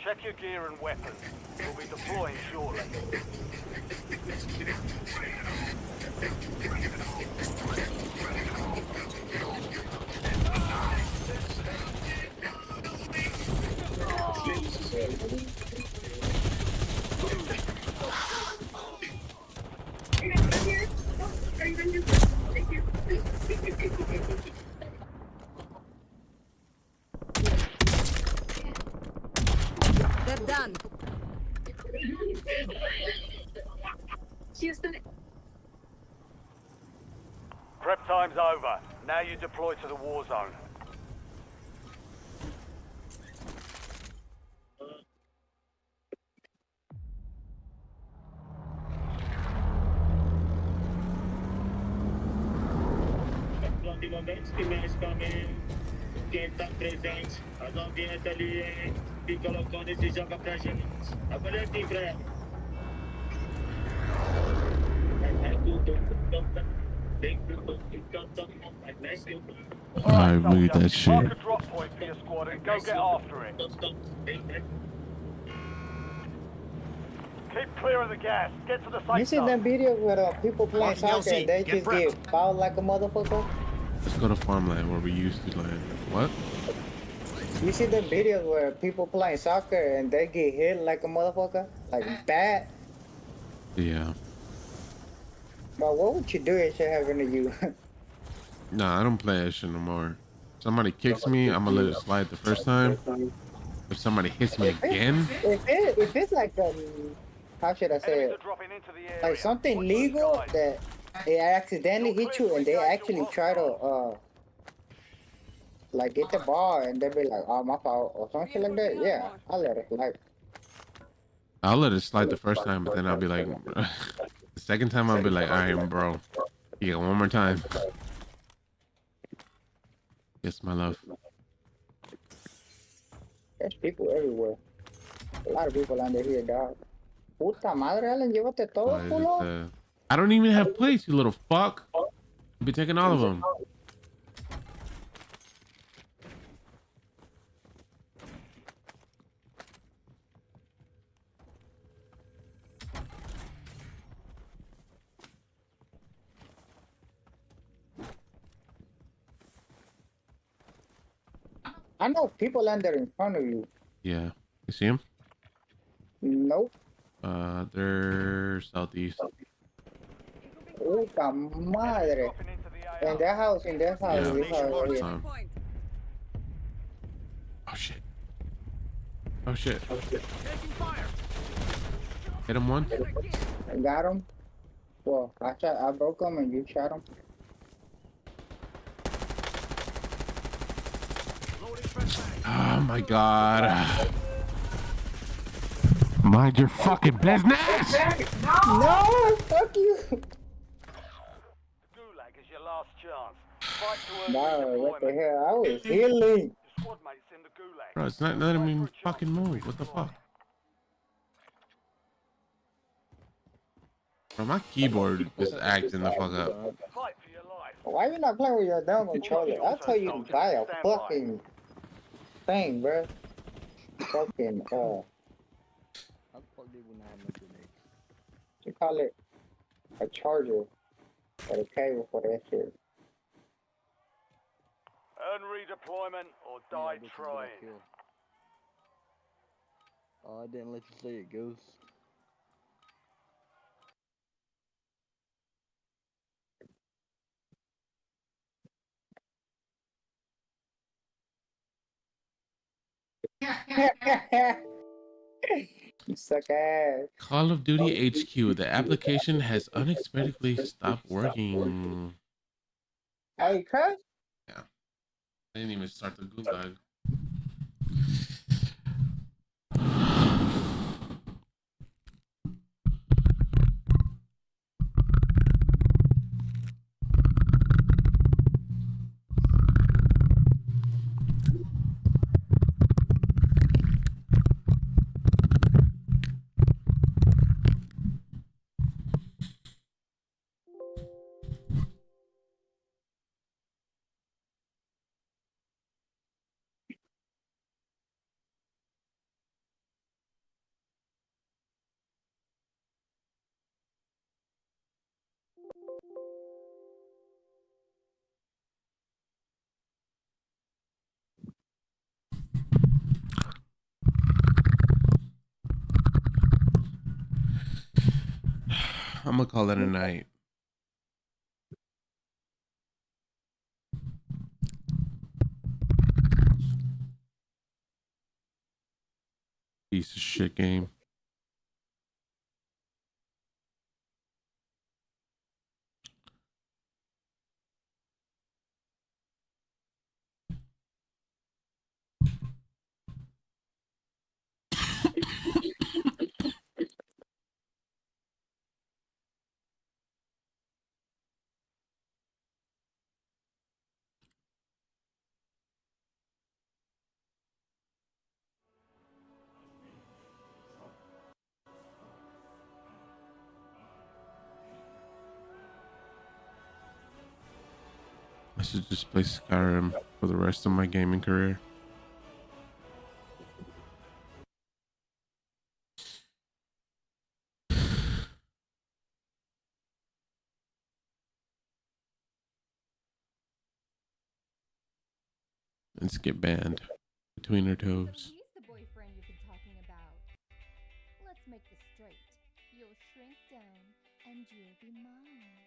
Check your gear and weapons. We'll be deploying shortly. They're done. Prep time's over. Now you deploy to the war zone. Momentos que mexe com a mente. Quem tá presente, as audiências ali, hein? E colocando esse joga pra gente. Agora é assim, Fred. Alright, read that shit. Mark a drop point for your squad and go get after it. Keep clear of the gas. Get to the You safe see zone. them videos where people playing soccer and they just get fouled like a motherfucker? Let's go to farmland where we used to land. What? You see them videos where people playing soccer and they get hit like a motherfucker? Like bad? Yeah. But what would you do if shit happened to you? Nah, I don't play that shit no more. Somebody kicks me, I'm gonna let it slide the first time. If somebody hits me again, If it's like how should I say it? Like something legal that they accidentally hit you and they actually try to like get the ball and they be like, oh my fault or something like that. Yeah, I'll let it slide. I'll let it slide the first time, but then I'll be like, the second time I'll be like, all right, bro, you got one more time. Yes, my love. There's people everywhere. A lot of people under here, dog. Puta madre, Alan, llévate todo, culo. I don't even have plates, you little fuck. I'll be taking all of them. I know people under in front of you. Yeah, you see them? Nope. They're southeast. Puta madre. In that house, Yeah, this house. oh shit. Oh shit. Taking fire. Hit him one. I got him. Well, I broke him and you shot him. Oh my god. Mind your fucking business! No, fuck you. Gulag is your last chance. Fight to earn No, what the redeployment. hell? I was healing. Your squad mates in the Gulag. Bro, it's not letting me fucking move. What the fuck? Bro, my keyboard is acting the fuck up. Fight for your life. Why you not playing with your damn controller? I tell you to buy a fucking thing, bro. Fucking you call it a charger or a cable for that shit. Earn redeployment or die trying. Oh, I didn't let you say it, Ghost. You suck ass. Call of Duty HQ. The application has unexpectedly stopped working. Hey, crash. Yeah. I didn't even start the gulag. I'm gonna call it a night. Piece of shit game. I should just play Skyrim for the rest of my gaming career. And get banned between her toes. He's the boyfriend you've been talking about. Let's make this straight. You'll shrink down and you'll be mine.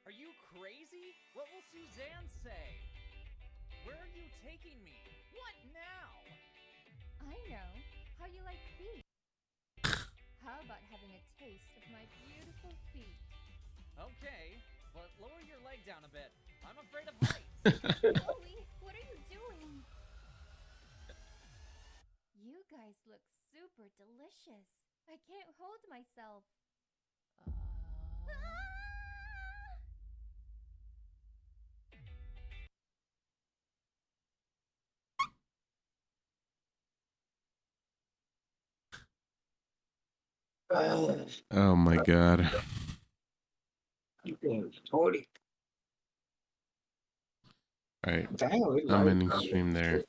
Are you crazy? What will Suzanne say? Where are you taking me? What now? I know how you like feet. How about having a taste of my beautiful feet? Okay, but lower your leg down a bit. I'm afraid of heights. Chloe, what are you doing? You guys look super delicious. I can't hold myself. Oh my god. Alright. I'm ending stream there.